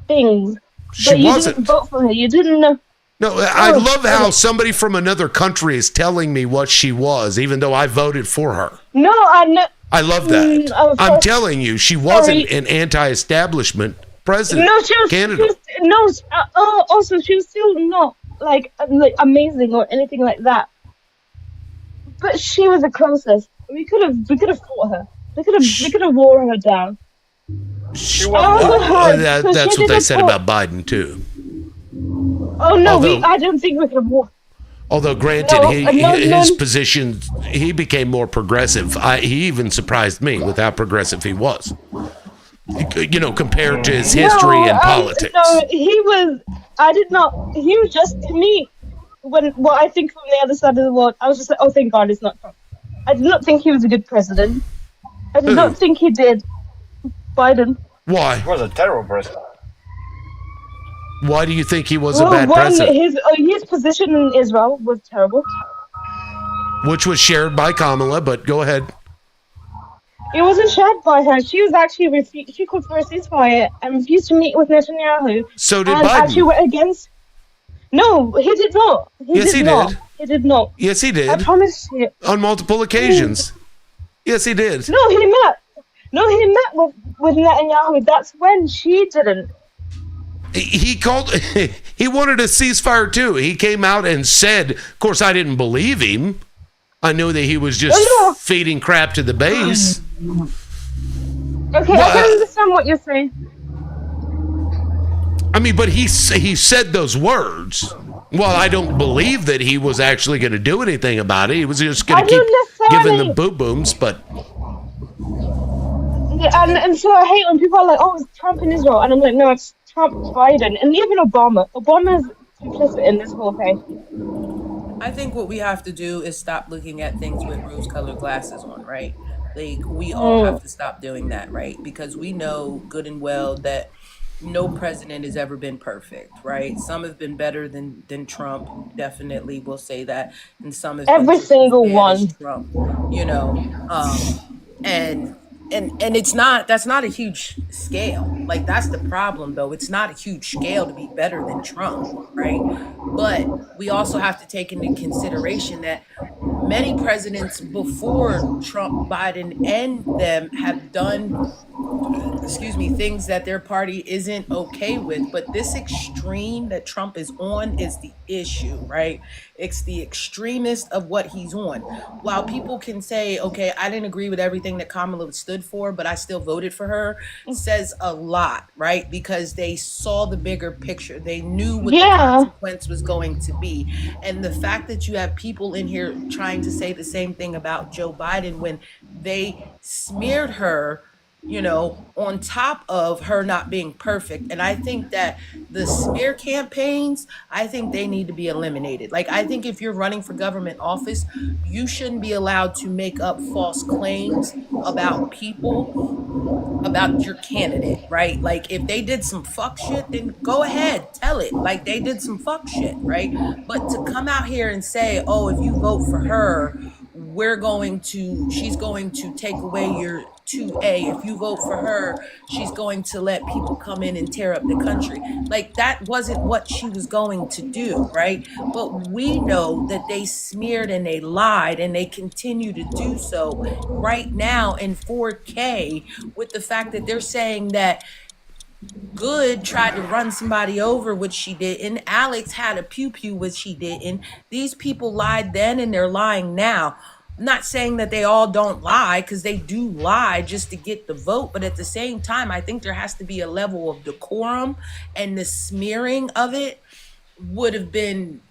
things. She but you wasn't. didn't vote for her. You didn't know. No, I Oh, love how okay. somebody from another country is telling me what she was, even though I voted for her. No, I know. I love that. of I'm course. telling you, she wasn't an anti-establishment president No, she was. candidate. Also, she was still not like amazing or anything like that. But she was the closest. We could have fought her. We could have wore her down. She I also was. heard That's so she what they did said a about Biden too. Oh no, Although- I don't think we could have won. Although, granted, No, his no. position, he became more progressive. He even surprised me with how progressive he was. Compared to his history and politics. No, he was. I did not. He was just to me. What I think from the other side of the world, I was just like, oh, thank God, it's not Trump. I did not think he was a good president. I did not think he did. Biden. Why? He was a terrible president. Why do you think he was a bad president? His position in Israel was terrible. Which was shared by Kamala, but go ahead. It wasn't shared by her. She was actually she called for a ceasefire and refused to meet with Netanyahu. So did and Biden. actually went against. No, he did not. Yes, he not. did. He did not. Yes, he did. I promise you. On multiple occasions. Yes, he did. No, he met. No, he met with Netanyahu. That's when she didn't. He called. He wanted a ceasefire too. He came out and said. Of course, I didn't believe him. I knew that he was just feeding crap to the base. Okay, I can understand what you're saying. But he said those words. Well, I don't believe that he was actually going to do anything about it. He was just going to keep giving them boo-booms, but... Yeah, and so I hate when people are like, oh, it's Trump in Israel. And I'm like, no, it's Trump, Biden, and even Obama. Obama's complicit in this whole thing. I think what we have to do is stop looking at things with rose-colored glasses on, right? Like, we all have to stop doing that, right? Because we know good and well that no president has ever been perfect, right? Some have been better than Trump, definitely, we'll say that. And some have Every been single as bad one. as Trump, and and it's not, that's not a huge scale. Like, that's the problem though. It's not a huge scale to be better than Trump, right? But we also have to take into consideration that many presidents before Trump, Biden, and them have done, things that their party isn't okay with. But this extreme that Trump is on is the issue, right? It's the extremist of what he's on. While people can say, okay, I didn't agree with everything that Kamala stood for, but I still voted for her, says a lot, right? Because they saw the bigger picture. They knew what the consequence was going to be. And the fact that you have people in here trying to say the same thing about Joe Biden when they smeared her, on top of her not being perfect. And I think that the smear campaigns, I think they need to be eliminated. Like, I think if you're running for government office, you shouldn't be allowed to make up false claims about people, about your candidate, right? Like, if they did some fuck shit, then go ahead, tell it. Like, they did some fuck shit, right? But to come out here and say, oh, if you vote for her, she's going to take away your 2A. If you vote for her, she's going to let people come in and tear up the country. Like, that wasn't what she was going to do, right? But we know that they smeared and they lied and they continue to do so right now in 4K with the fact that they're saying that Good tried to run somebody over, which she didn't. Alex had a pew-pew, which she didn't. These people lied then and they're lying now. I'm not saying that they all don't lie, because they do lie just to get the vote. But at the same time, I think there has to be a level of decorum, and the smearing of it would have been,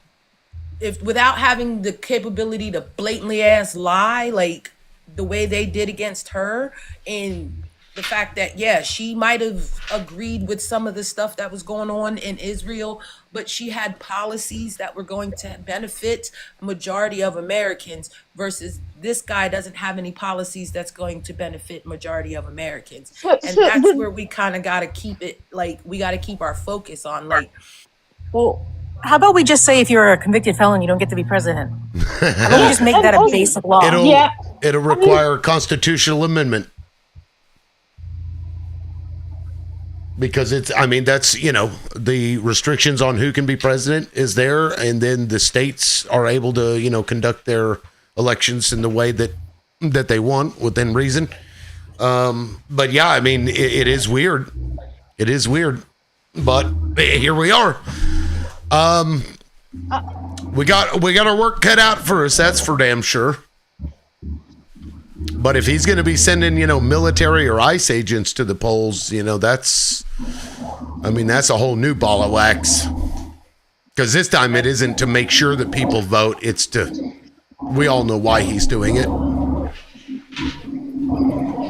if without having the capability to blatantly ass lie, like the way they did against her, and the fact that, yeah, she might have agreed with some of the stuff that was going on in Israel, but she had policies that were going to benefit a majority of Americans, versus this guy doesn't have any policies that's going to benefit majority of Americans. And that's where we kind of got to keep it, like, we got to keep our focus on, like, well, how about we just say if you're a convicted felon, you don't get to be president? How about we just make that a basic law? It'll require a constitutional amendment. Because it's, I mean, that's, the restrictions on who can be president is there. And then the states are able to, conduct their elections in the way that they want within reason. But yeah, I mean, it is weird. It is weird, but here we are. We got our work cut out for us. That's for damn sure. But if he's going to be sending, military or ICE agents to the polls, that's a whole new ball of wax. Because this time it isn't to make sure that people vote. It's we all know why he's doing it. To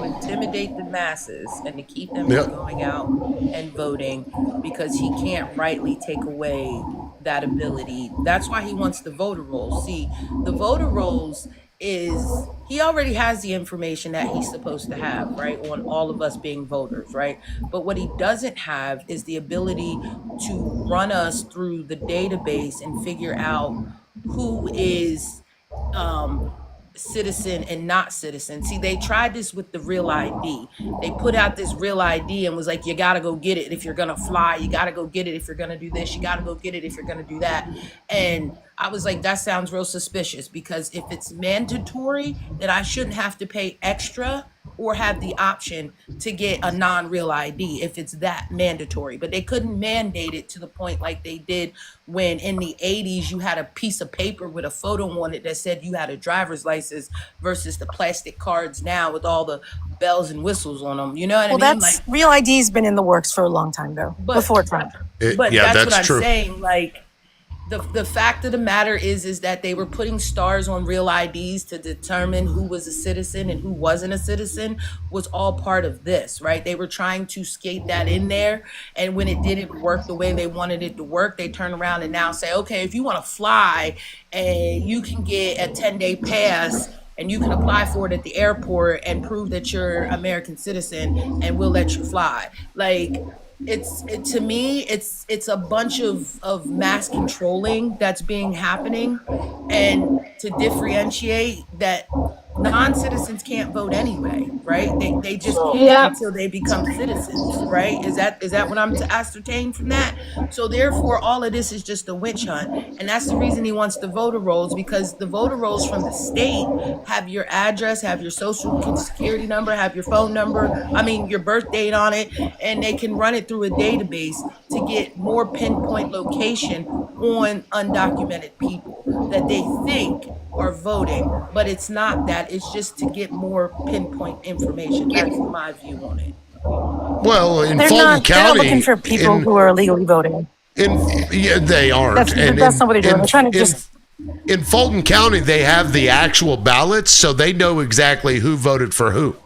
intimidate the masses and to keep them from going out and voting, because he can't rightly take away that ability. That's why he wants the voter rolls. See, the voter rolls is, he already has the information that he's supposed to have, right, on all of us being voters, right? But what he doesn't have is the ability to run us through the database and figure out who is citizen and not citizen. See, they tried this with the Real ID. They put out this Real ID and was like, you gotta go get it if you're gonna fly, you gotta go get it if you're gonna do this, you gotta go get it if you're gonna do that. And I was like, that sounds real suspicious, because if it's mandatory, then I shouldn't have to pay extra or have the option to get a non-Real ID if it's that mandatory. But they couldn't mandate it to the point like they did when in the 80s you had a piece of paper with a photo on it that said you had a driver's license, versus the plastic cards now with all the bells and whistles on them. You know what I mean? That's, like, Real ID's been in the works for a long time though, before Trump. But that's what I'm saying. Like, the fact of the matter is that they were putting stars on Real IDs to determine who was a citizen and who wasn't a citizen, was all part of this, right? They were trying to skate that in there. And when it didn't work the way they wanted it to work, they turn around and now say, okay, if you want to fly, and you can get a 10-day pass and you can apply for it at the airport and prove that you're an American citizen, and we'll let you fly. Like, to me, it's a bunch of mass controlling that's happening, and to differentiate that non-citizens can't vote anyway, right? They just can't Yeah. until they become citizens, right? Is that what I'm to ascertain from that? So therefore, all of this is just a witch hunt, and that's the reason he wants the voter rolls, because the voter rolls from the state have your address, have your social security number, have your phone number, your birth date on it, and they can run it through a database to get more pinpoint location on undocumented people that they think are voting, but it's not that. It's just to get more pinpoint information. That's my view on it. Well, in They're Fulton not. They're not County, looking for people who are illegally voting. they aren't. That's not what they're doing. They're trying to just. In Fulton County, they have the actual ballots, so they know exactly who voted for who.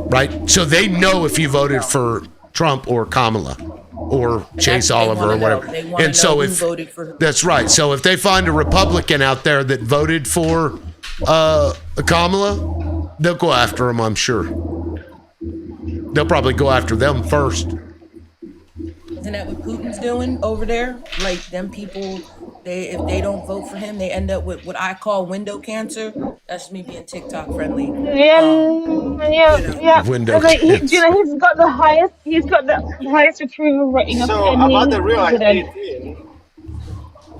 Right? So they know if you voted for Trump or Kamala or Chase Oliver or whatever. And so if that's right. So if they find a Republican out there that voted for Kamala, they'll go after him, I'm sure. They'll probably go after them first. Isn't that what Putin's doing over there? Like, them people, if they don't vote for him, they end up with what I call window cancer. That's me being TikTok friendly. Yeah. Window Like, he's got the highest approval rating of So any about the real president. ID thing,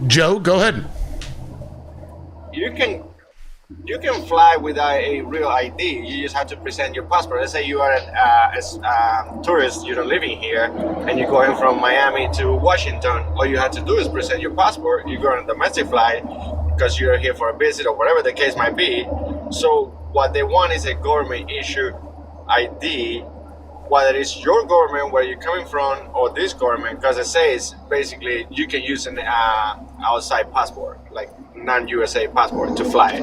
Joe, go ahead. you can fly without a real ID. You just have to present your passport. Let's say you are a tourist, you're living here, and you're going from Miami to Washington. All you have to do is present your passport. You go on a domestic flight because you're here for a visit or whatever the case might be. So what they want is a government issue ID, whether it's your government, where you're coming from, or this government, because it says basically you can use an outside passport, like non-USA passport, to fly.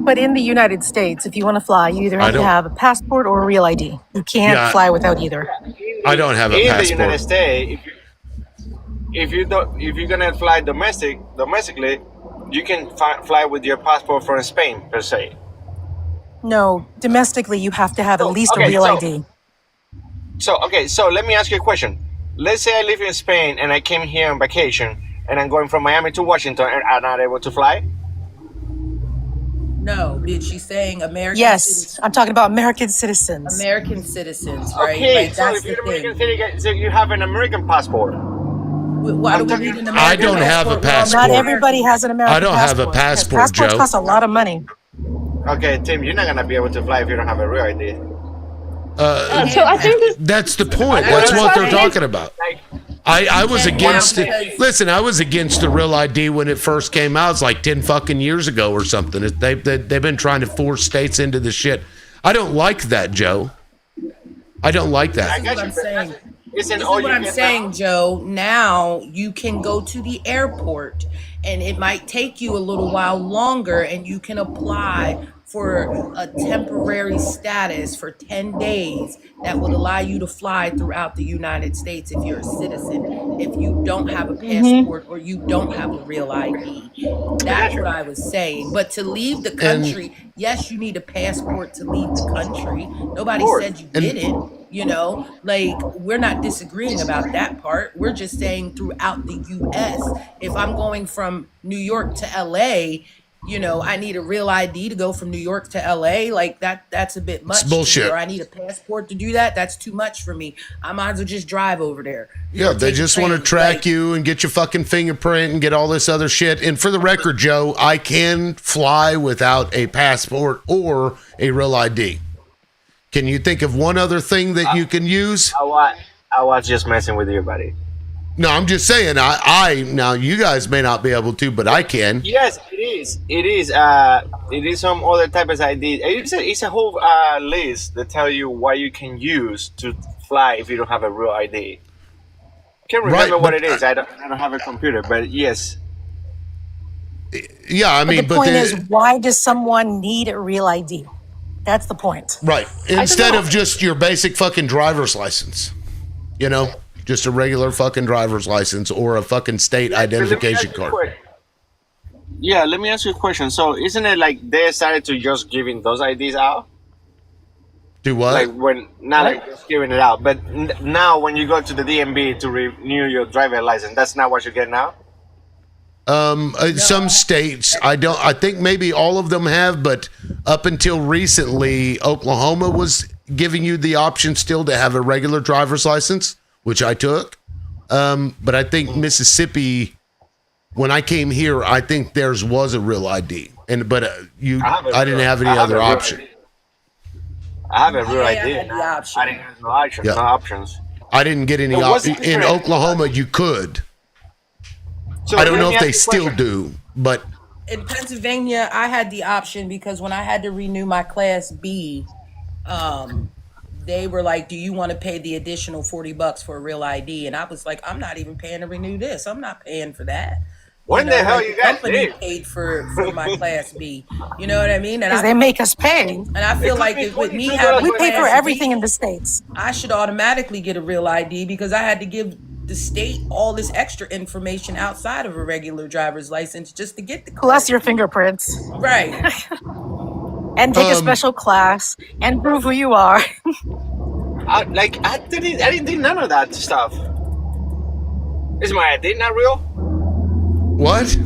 But in the United States, if you want to fly, you either have to have a passport or a real ID. You can't fly without either. I don't have a in passport. the United States, if you're gonna fly domestically, you can fly with your passport from Spain per se. No, domestically, you have to have at least a real ID. So let me ask you a question. Let's say I live in Spain and I came here on vacation and I'm going from Miami to Washington and I'm not able to fly? No, bitch, she's saying American Yes, citizens. I'm talking about American citizens. American citizens, right? Okay, Like, so that's if the you're thing. American citizen, so you have an American passport. Why do we need an American I don't have a passport. Not everybody has an American I don't have a passport. passport, Passports Joe. cost a lot of money. Okay, Tim, you're not gonna be able to fly if you don't have a real ID. So I think That's the point. That's what they're talking about. I was against it. Listen, I was against the real ID when it first came out. It's like 10 fucking years ago or something. They've been trying to force states into this shit. I don't like that, Joe. I don't like that. This is what I'm saying. This is all what you I'm get saying, Joe. Now you can go to the airport, and it might take you a little while longer, and you can apply for a temporary status for 10 days that would allow you to fly throughout the United States if you're a citizen. If you don't have a passport or you don't have a real ID. That's what I was saying. But to leave the country, yes, you need a passport to leave the country. Nobody said you didn't. You know, like, we're not disagreeing about that part. We're just saying throughout the US, if I'm going from New York to LA, you know, I need a real ID to go from New York to LA. Like, that's a bit much. It's bullshit. To me, or I need a passport to do that. That's too much for me. I might as well just drive over there. Yeah, they just want to track you and get your fucking fingerprint and get all this other shit. And for the record, Joe, I can fly without a passport or a real ID. Can you think of one other thing that you can use? I was just messing with you, buddy. No, I'm just saying. I now you guys may not be able to, but I can. Yes, it is. It is some other type of ID. It's a whole list that tell you what you can use to fly if you don't have a real ID. Can't remember what it is. I don't have a computer, but yes. Yeah, I mean, but the point is, why does someone need a real ID? That's the point. Right. Instead of just your basic fucking driver's license, you know, just a regular fucking driver's license or a fucking state identification card. Yeah, let me ask you a question. So isn't it like they decided to just giving those IDs out? Do what? Like when not like just giving it out, but now when you go to the DMV to renew your driver license, that's not what you get now. Some states, I think maybe all of them have, but up until recently, Oklahoma was giving you the option still to have a regular driver's license, which I took. But I think Mississippi, when I came here, I think theirs was a real ID. I didn't have any other option. I have a real I ID. had the option. I didn't have no option, Yeah. no options. I didn't get any So what's option. the In difference? Oklahoma, you could. So I don't let know me if they ask you a still question. do, but In Pennsylvania, I had the option because when I had to renew my Class B, they were like, "Do you want to pay the additional $40 for a real ID?" And I was like, "I'm not even paying to renew this. I'm not paying for that." When the hell you the guys company live? paid for my Class B. You know what I mean? And Because they make us pay. And I feel It like could be with me $22 having We pay for Class everything B, in the States. I should automatically get a real ID because I had to give the state all this extra information outside of a regular driver's license just to get the Plus your fingerprints. right. And take a special class and prove who you are. I didn't do none of that stuff. Is my ID not real? what?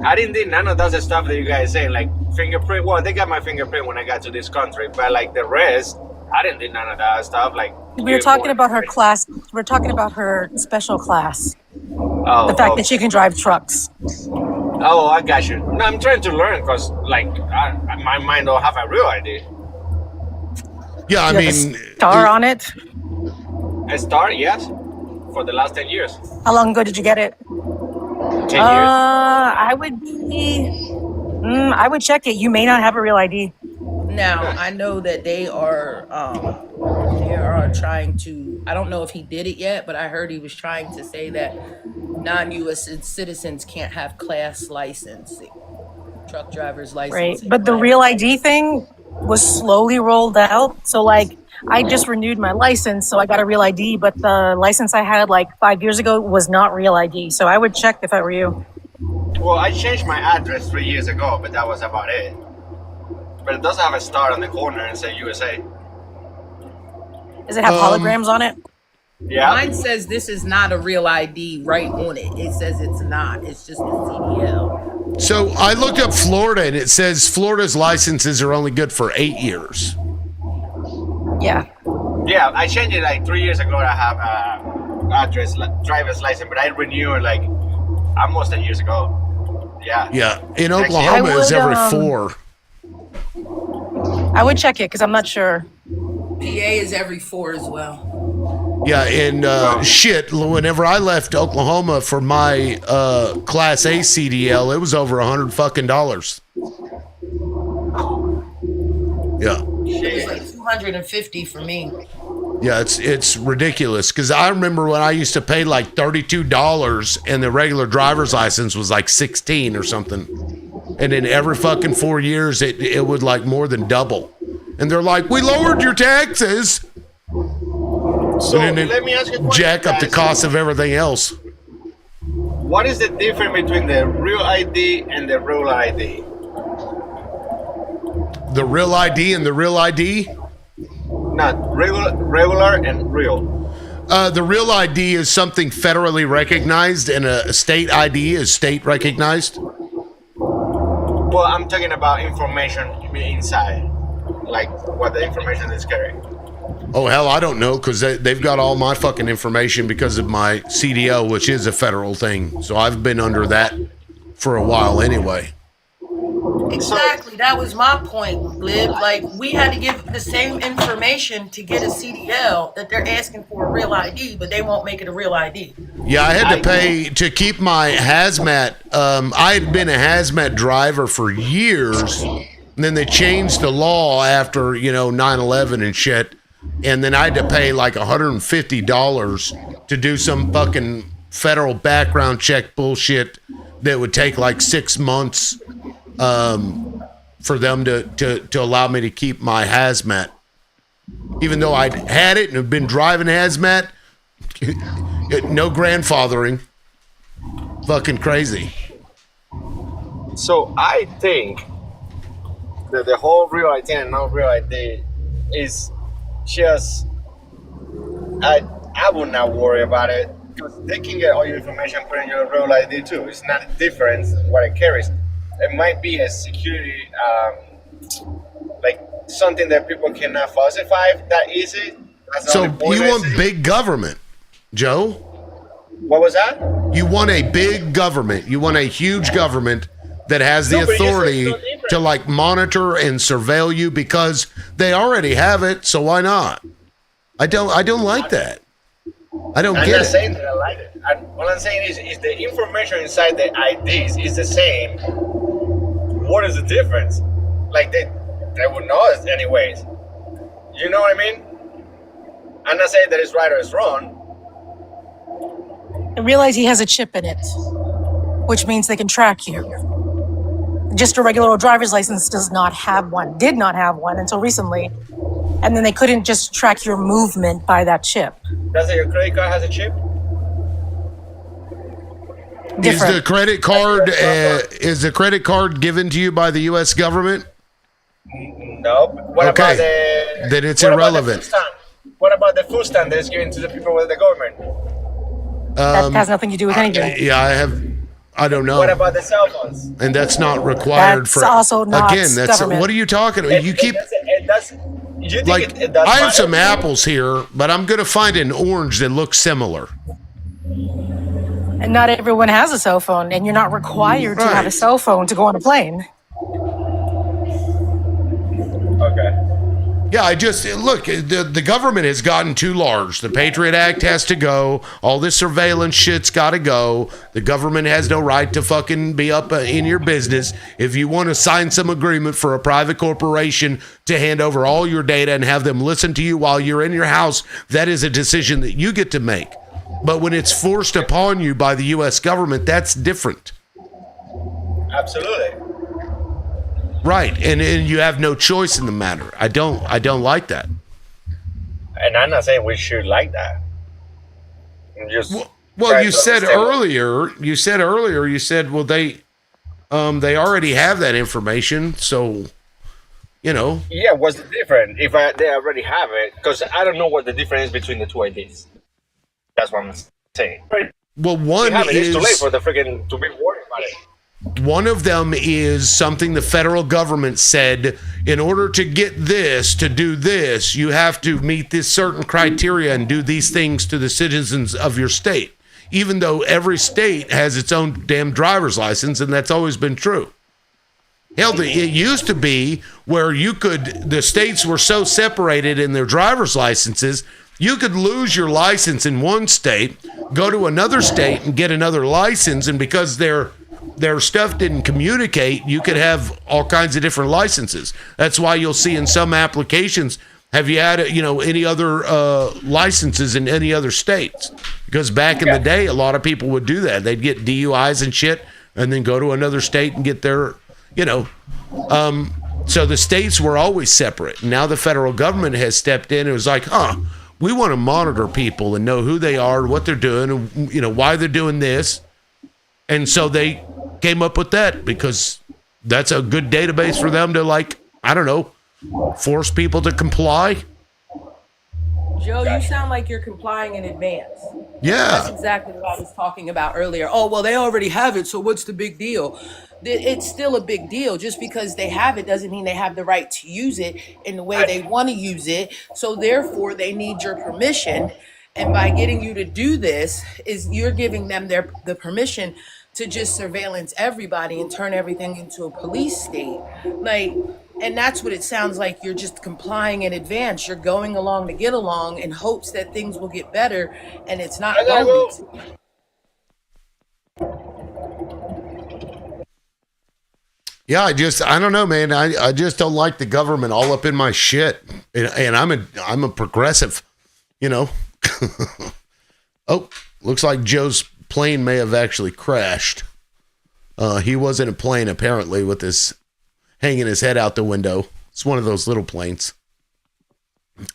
I didn't do none of that stuff that you guys say, like fingerprint. Well, they got my fingerprint when I got to this country, but like the rest, I didn't do none of that stuff. Like We were talking about her class. We're talking about her special class. Oh, The fact that she can drive trucks. Oh, I got you. No, I'm trying to learn because, like, my mind don't have a real ID. Yeah, I Do you have mean, a star on it. I start, yes, for the last 10 years. How long ago did you get it? 10 years. I would be. I would check it. You may not have a real ID. Now I know that they are trying to. I don't know if he did it yet, but I heard he was trying to say that non-U.S. citizens can't have class licensing, truck drivers Right. licensing. But the real ID thing was slowly rolled out. So, like, I just renewed my license, so I got a real ID, but the license I had like 5 years ago was not real ID. So I would check if I were you. Well, I changed my address 3 years ago, but that was about it. But it does have a star on the corner and say USA. Does it have holograms on it? Yeah. Mine says this is not a real ID right on it. It says it's not. It's just a CDL. So I looked up Florida, and it says Florida's licenses are only good for 8 years. Yeah. Yeah, I changed it like 3 years ago. I have driver's license, but I renewed it like almost 10 years ago. Yeah. Yeah, in Next year. Oklahoma, it's I would, every 4. I would check it because I'm not sure. PA is every 4 as well. Yeah, and shit, whenever I left Oklahoma for my Class A CDL, it was over $100 fucking dollars. Yeah. It was like 250 for me. Yeah, it's ridiculous because I remember when I used to pay like $32 and the regular driver's license was like 16 or something, and then every fucking 4 years it would like more than double, and they're like, we lowered your taxes, So and then let me ask you a question, jack up the guys. cost of everything else. What is the difference between the real ID and the regular ID? The real ID and the real ID. Not regular and real. The real ID is something federally recognized, and a state ID is state recognized. Well, I'm talking about information inside, like what the information is carrying. Oh, hell, I don't know, because they've got all my fucking information because of my CDL, which is a federal thing. So I've been under that for a while anyway. Exactly. That was my point, Lib. Like, we had to give the same information to get a CDL that they're asking for a real ID, but they won't make it a real ID. Yeah, I had to pay to keep my hazmat. I had been a hazmat driver for years, and then they changed the law after, 9/11 and shit. And then I had to pay like $150 to do some fucking federal background check bullshit that would take like 6 months for them to allow me to keep my hazmat. Even though I'd had it and have been driving hazmat, no grandfathering. Fucking crazy. So I think that the whole real ID and non real ID is just I would not worry about it because they can get all your information, put in your real ID too. It's not a difference what it carries. It might be a security, like something that people cannot falsify that easy. That's So the only you want policy. big government, Joe? What was that? You want a big government. You want a huge government that has the No, but you said authority so different. to like monitor and surveil you because they already have it. So why not? I don't like that. I don't I'm get not it. saying that I like it. What I'm saying is the information inside the IDs is the same. What is the difference? Like they would know it anyways. You know what I mean? I'm not saying that it's right or it's wrong. I realize he has a chip in it, which means they can track you. Just a regular old driver's license did not have one until recently. And then they couldn't just track your movement by that chip. Does your credit card has a chip? Is the credit card given to you by the U.S. government? No. What about the? Then it's what about the irrelevant. food stamp? What about the food stamp that's given to the people with the government? That has nothing to do with anything. I don't know. What about the cell phones? And that's not required That's for. also not Again, that's government. what are you talking about? You keep It does. You think like it does I have matter? some apples here, but I'm gonna find an orange that looks similar. And not everyone has a cell phone, and you're not required to have a cell phone to go on a plane. Okay. Yeah, I just look. The government has gotten too large. The Patriot Act has to go. All this surveillance shit's got to go. The government has no right to fucking be up in your business. If you want to sign some agreement for a private corporation to hand over all your data and have them listen to you while you're in your house, that is a decision that you get to make. But when it's forced upon you by the U.S. government, that's different. Absolutely. Right, and you have no choice in the matter. I don't like that. And I'm not saying we should like that. I'm just Well, trying you to said understand earlier, well, they already have that information, so, you know. Yeah, what's the difference if they already have it? Because I don't know what the difference is between the two IDs. That's what I'm saying. Well, one It's too late is for the freaking to be worried about it. one of them is something the federal government said, in order to get this, to do this, you have to meet this certain criteria and do these things to the citizens of your state, even though every state has its own damn driver's license, and that's always been true. Hell, it used to be where the states were so separated in their driver's licenses, you could lose your license in one state, go to another state and get another license, and because their stuff didn't communicate, you could have all kinds of different licenses. That's why you'll see in some applications, have you had any other licenses in any other states? Because back in the day, a lot of people would do that. They'd get DUIs and shit, and then go to another state and get their, so the states were always separate. Now the federal government has stepped in and was like, we want to monitor people and know who they are, what they're doing, and why they're doing this. And so they came up with that because that's a good database for them to force people to comply. Joe, you sound like you're complying in advance. Yeah. That's exactly what I was talking about earlier. Oh, well, they already have it, so what's the big deal? It's still a big deal. Just because they have it doesn't mean they have the right to use it in the way they want to use it. So therefore, they need your permission. And by getting you to do this, you're giving them the permission to just surveillance everybody and turn everything into a police state. And that's what it sounds like. You're just complying in advance. You're going along to get along in hopes that things will get better, and it's not going to. Yeah, I don't know, man. I just don't like the government all up in my shit. And I'm a progressive, Oh, looks like Joe's plane may have actually crashed. He was in a plane apparently with his hanging his head out the window. It's one of those little planes.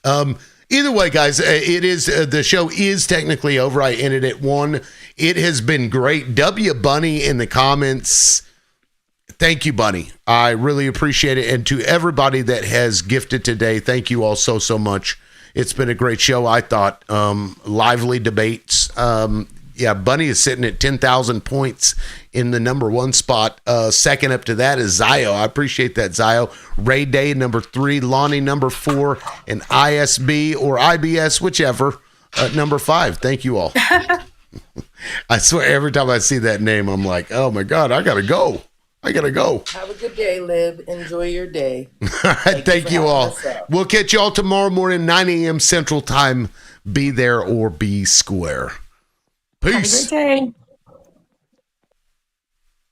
Either way, guys, it is the show is technically over. I ended at 1. It has been great. W Bunny in the comments. Thank you, Bunny. I really appreciate it. And to everybody that has gifted today, thank you all so much. It's been a great show, I thought. Lively debates. Yeah, Bunny is sitting at 10,000 points in the number 1 spot. Second up to that is Zio. I appreciate that, Zio. Ray Day, number 3. Lonnie, number 4. And ISB or IBS, whichever, number 5. Thank you all. I swear, every time I see that name, I'm like, oh my God, I got to go. Have a good day, Lib. Enjoy your day. All right, thank you all. We'll catch you all tomorrow morning, 9 a.m. Central Time. Be there or be square. Peace. Have a great day.